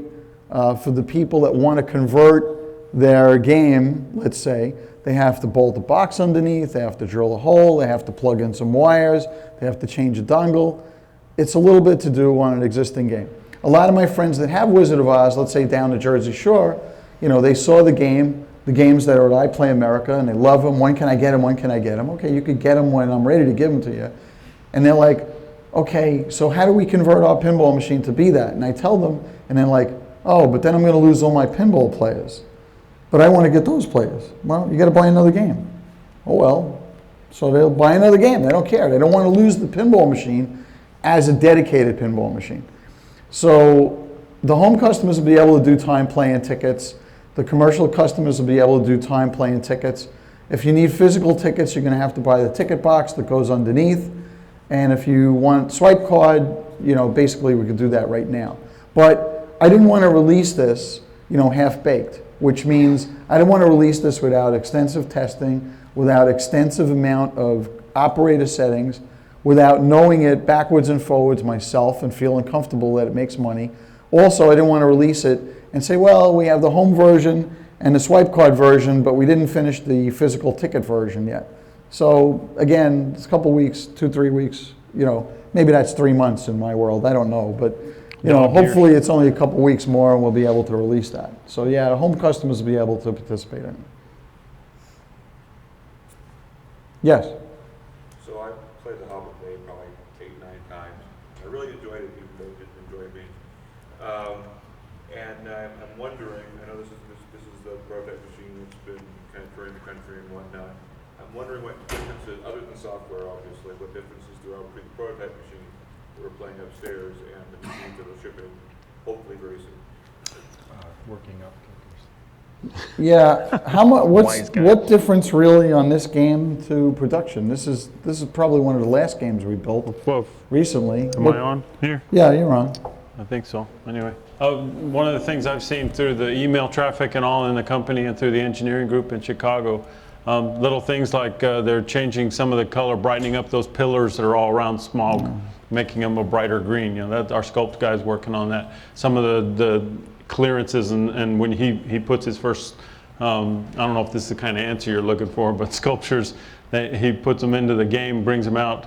Speaker 2: for the people that want to convert their game, let's say, they have to bolt the box underneath, they have to drill a hole, they have to plug in some wires, they have to change a dongle. It's a little bit to do on an existing game. A lot of my friends that have Wizard of Oz, let's say down the Jersey Shore, you know, they saw the games that are at I Play America, and they love them. When can I get them? When can I get them? Okay, you could get them when I'm ready to give them to you. And they're like, okay, so how do we convert our pinball machine to be that? And I tell them, and they're like, oh, but then I'm going to lose all my pinball players. But I want to get those players. Well, you got to buy another game. Oh, well. So they'll buy another game. They don't care. They don't want to lose the pinball machine as a dedicated pinball machine. So the home customers will be able to do time playing tickets. The commercial customers will be able to do time playing tickets. If you need physical tickets, you're going to have to buy the ticket box that goes underneath. And if you want swipe card, you know, basically we could do that right now. But I didn't want to release this, you know, half-baked, which means I didn't want to release this without extensive testing, without extensive amount of operator settings, without knowing it backwards and forwards myself and feeling comfortable that it makes money. Also, I didn't want to release it and say, well, we have the home version and the swipe card version, but we didn't finish the physical ticket version yet. So again, it's a couple weeks, 2-3 weeks, you know, maybe that's 3 months in my world, I don't know, but you know, hopefully it's only a couple weeks more and we'll be able to release that. So yeah, the home customers will be able to participate in it. Yes?
Speaker 11: So I played the Hobbit maybe probably 8-9 times. I really enjoyed it, even though it didn't enjoy me. And I'm wondering, I know this is the prototype machine that's been kind of touring the country and whatnot. I'm wondering what differences, other than software obviously, what differences there are between the prototype machine that we're playing upstairs and the machines that will ship in hopefully very soon.
Speaker 18: Working up.
Speaker 2: Yeah, what difference really on this game to production? This is probably one of the last games we built recently.
Speaker 3: Am I on here?
Speaker 2: Yeah, you're on.
Speaker 3: I think so. Anyway, one of the things I've seen through the email traffic and all in the company and through the engineering group in Chicago, Little things like they're changing some of the color, brightening up those pillars that are all around smog, making them a brighter green. You know, that our sculpt guy's working on that. Some of the clearances and when he puts his first, I don't know if this is the kind of answer you're looking for, but sculptures, he puts them into the game, brings them out.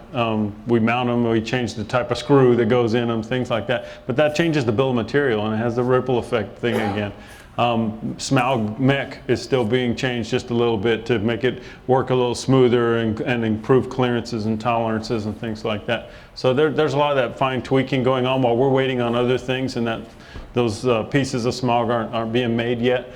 Speaker 3: We mount them, we change the type of screw that goes in them, things like that. But that changes the bill of material and it has the ripple effect thing again. Smaug mech is still being changed just a little bit to make it work a little smoother and improve clearances and tolerances and things like that. So there's a lot of that fine tweaking going on while we're waiting on other things, and that those pieces of Smaug aren't being made yet.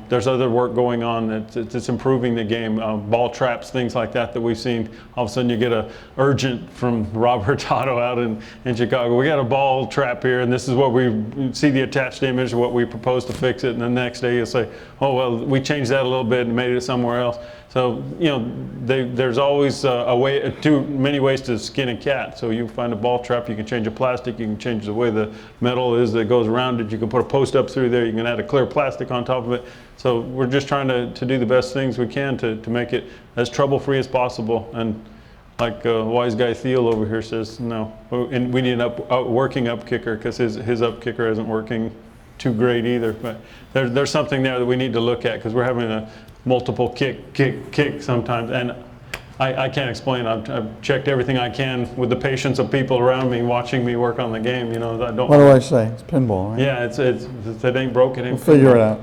Speaker 3: There's other work going on that's improving the game. Ball traps, things like that we've seen. All of a sudden you get a urgent from Rob Hurtado out in Chicago. We got a ball trap here and this is what we see, the attached image of what we propose to fix it, and the next day you'll say, oh well, we changed that a little bit and made it somewhere else. So, you know, there's always many ways to skin a cat. So you find a ball trap, you can change a plastic, you can change the way the metal is that goes around it, you can put a post up through there, you can add a clear plastic on top of it. So we're just trying to do the best things we can to make it as trouble-free as possible. And like wise guy Thiel over here says, no, and we need a working up kicker because his up kicker isn't working too great either. But there's something there that we need to look at because we're having a multiple kick sometimes, and I can't explain. I've checked everything I can with the patience of people around me watching me work on the game. You know, I don't.
Speaker 2: What do I say? It's pinball, right?
Speaker 3: Yeah, it's if it ain't broke, it ain't.
Speaker 2: We'll figure it out.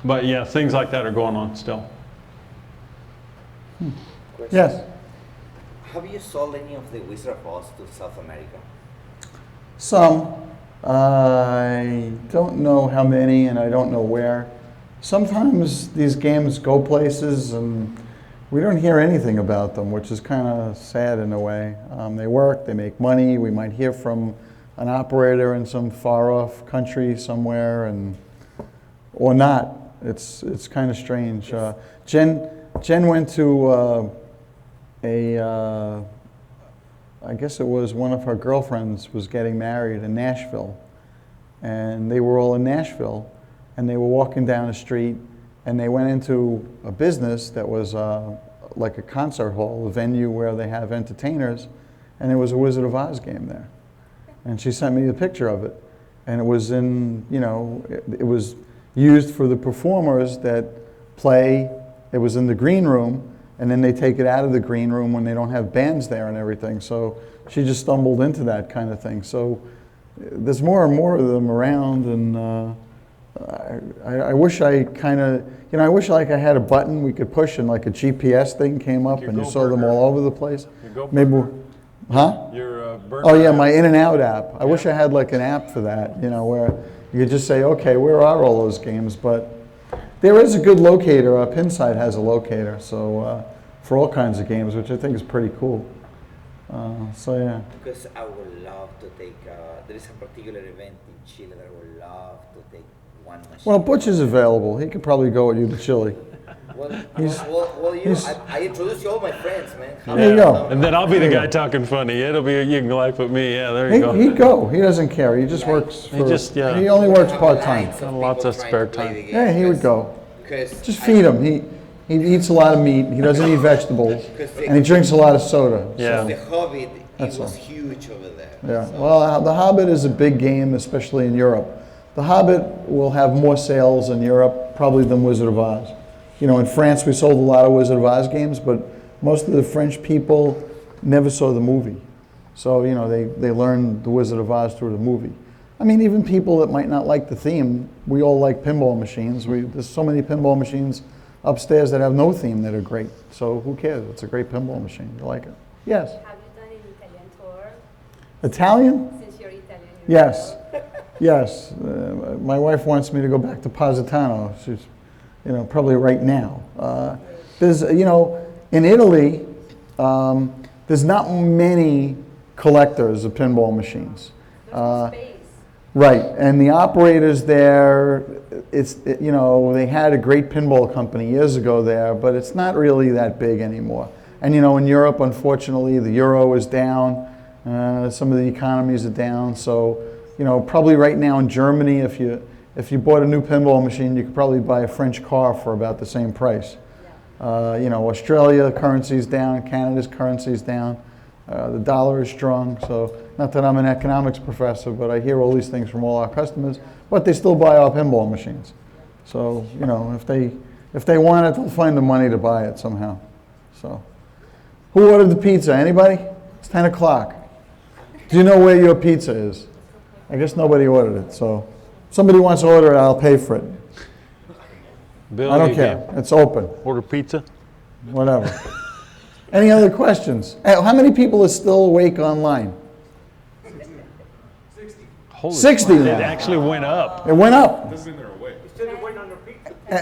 Speaker 3: But yeah, things like that are going on still.
Speaker 2: Yes.
Speaker 19: Have you sold any of the Wizard of Oz to South America?
Speaker 2: Some. I don't know how many, and I don't know where. Sometimes these games go places and we don't hear anything about them, which is kind of sad in a way. They work, they make money. We might hear from an operator in some far-off country somewhere, or not. It's kind of strange. Jen went to I guess it was one of her girlfriends was getting married in Nashville, and they were all in Nashville. And they were walking down the street and they went into a business that was like a concert hall, a venue where they have entertainers, and there was a Wizard of Oz game there. And she sent me a picture of it. And it was in, you know, it was used for the performers that play. It was in the green room, and then they take it out of the green room when they don't have bands there and everything. So she just stumbled into that kind of thing. So there's more and more of them around, and I wish I kind of, you know, I wish like I had a button we could push and like a GPS thing came up and you saw them all over the place. Maybe, huh? Oh yeah, my in and out app. I wish I had like an app for that, you know, where you could just say, okay, where are all those games? But there is a good locator. Pinside has a locator, so for all kinds of games, which I think is pretty cool. So yeah.
Speaker 19: Because I would love to take, there is a particular event in Chile that I would love to take one machine.
Speaker 2: Well, Butch is available. He could probably go with you to Chile.
Speaker 19: I introduce you all my friends, man.
Speaker 2: There you go.
Speaker 3: And then I'll be the guy talking funny. It'll be you can laugh with me. Yeah, there you go.
Speaker 2: He'd go. He doesn't care. He just works for. He only works part-time.
Speaker 3: Lots of spare time.
Speaker 2: Yeah, he would go. Just feed him. He eats a lot of meat. He doesn't eat vegetables, and he drinks a lot of soda.
Speaker 19: Yeah. The Hobbit, it was huge over there.
Speaker 2: Yeah. Well, the Hobbit is a big game, especially in Europe. The Hobbit will have more sales in Europe probably than Wizard of Oz. You know, in France we sold a lot of Wizard of Oz games, but most of the French people never saw the movie. So, you know, they learned the Wizard of Oz through the movie. I mean, even people that might not like the theme, we all like pinball machines. There's so many pinball machines upstairs that have no theme that are great. So who cares? It's a great pinball machine. You like it? Yes.
Speaker 20: Have you done an Italian tour?
Speaker 2: Italian?
Speaker 20: Since you're Italian.
Speaker 2: Yes. Yes. My wife wants me to go back to Positano. She's, you know, probably right now. There's, you know, in Italy, there's not many collectors of pinball machines. Right, and the operators there, you know, they had a great pinball company years ago there, but it's not really that big anymore. And you know, in Europe, unfortunately, the euro is down. Some of the economies are down. So, you know, probably right now in Germany, if you bought a new pinball machine, you could probably buy a French car for about the same price. Australia currency's down, Canada's currency's down, the dollar is strong. So not that I'm an economics professor, but I hear all these things from all our customers. But they still buy our pinball machines. So if they want it, they'll find the money to buy it somehow. So who ordered the pizza? Anybody? It's 10 o'clock. Do you know where your pizza is? I guess nobody ordered it. So if somebody wants to order it, I'll pay for it.
Speaker 3: Bill,
Speaker 2: I don't
Speaker 3: you
Speaker 2: care.
Speaker 3: can
Speaker 2: It's open.
Speaker 3: Order pizza.
Speaker 2: Whatever. Any other questions? How many people are still awake online? 60 now.
Speaker 3: It actually went up.
Speaker 2: It went up.
Speaker 11: Doesn't mean they're awake.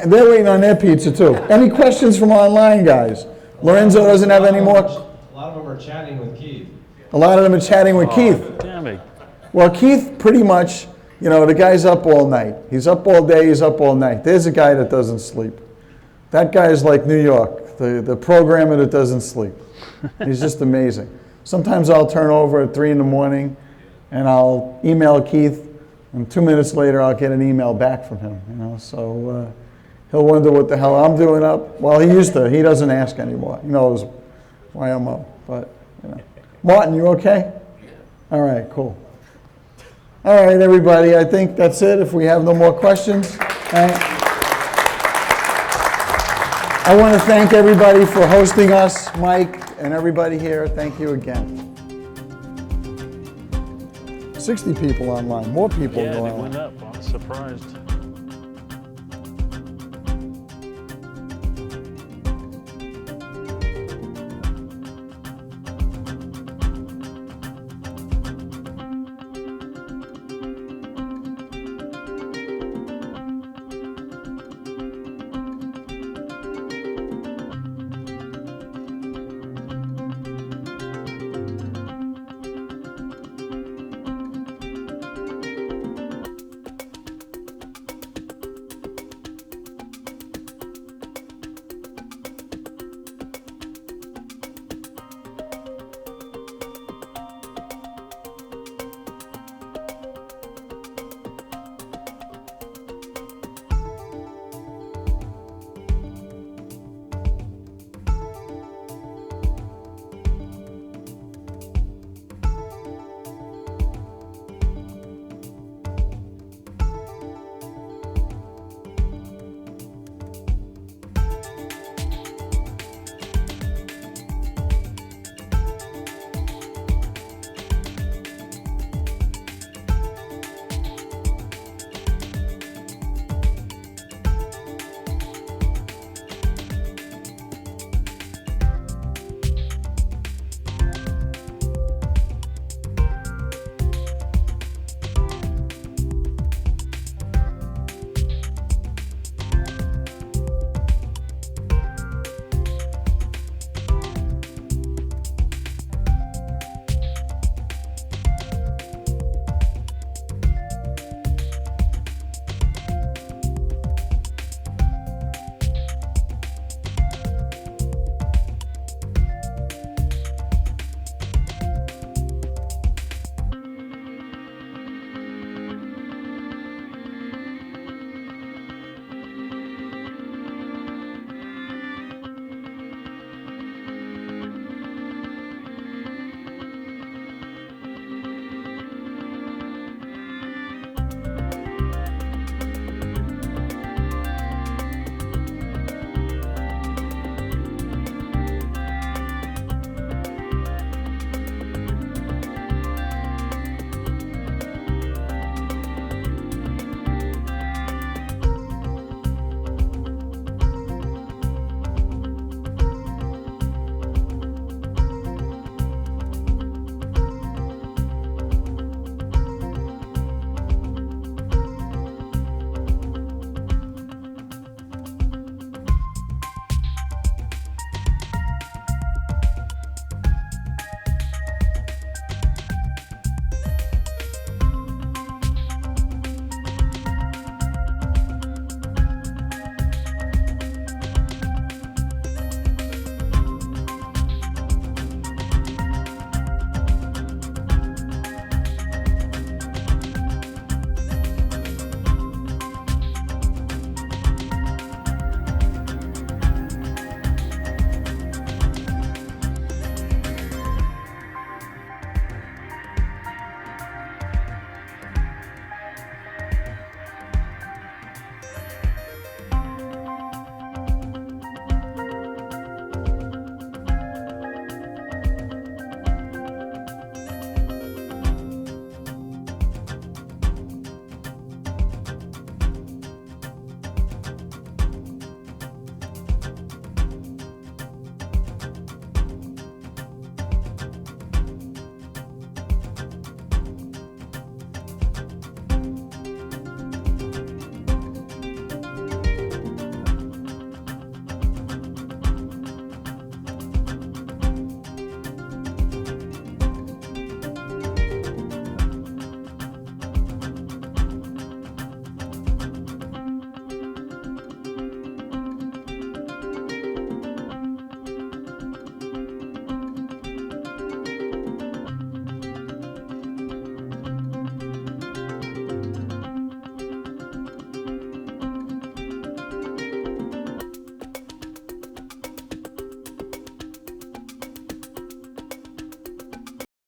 Speaker 2: They're waiting on their pizza too. Any questions from online, guys? Lorenzo doesn't have any more.
Speaker 10: A lot of them are chatting with Keith.
Speaker 2: A lot of them are chatting with Keith.
Speaker 3: Damn it.
Speaker 2: Well, Keith pretty much, the guy's up all night. He's up all day, he's up all night. There's a guy that doesn't sleep. That guy is like New York, the programmer that doesn't sleep. He's just amazing. Sometimes I'll turn over at 3 in the morning and I'll email Keith, and 2 minutes later I'll get an email back from him. So he'll wonder what the hell I'm doing up. Well, he used to. He doesn't ask anymore. He knows why I'm up. But Martin, you okay? All right, cool. All right, everybody. I think that's it. If we have no more questions, I want to thank everybody for hosting us, Mike, and everybody here. Thank you again. 60 people online. More people
Speaker 3: Yeah,
Speaker 2: go
Speaker 3: it
Speaker 2: online.
Speaker 3: went up. I was surprised.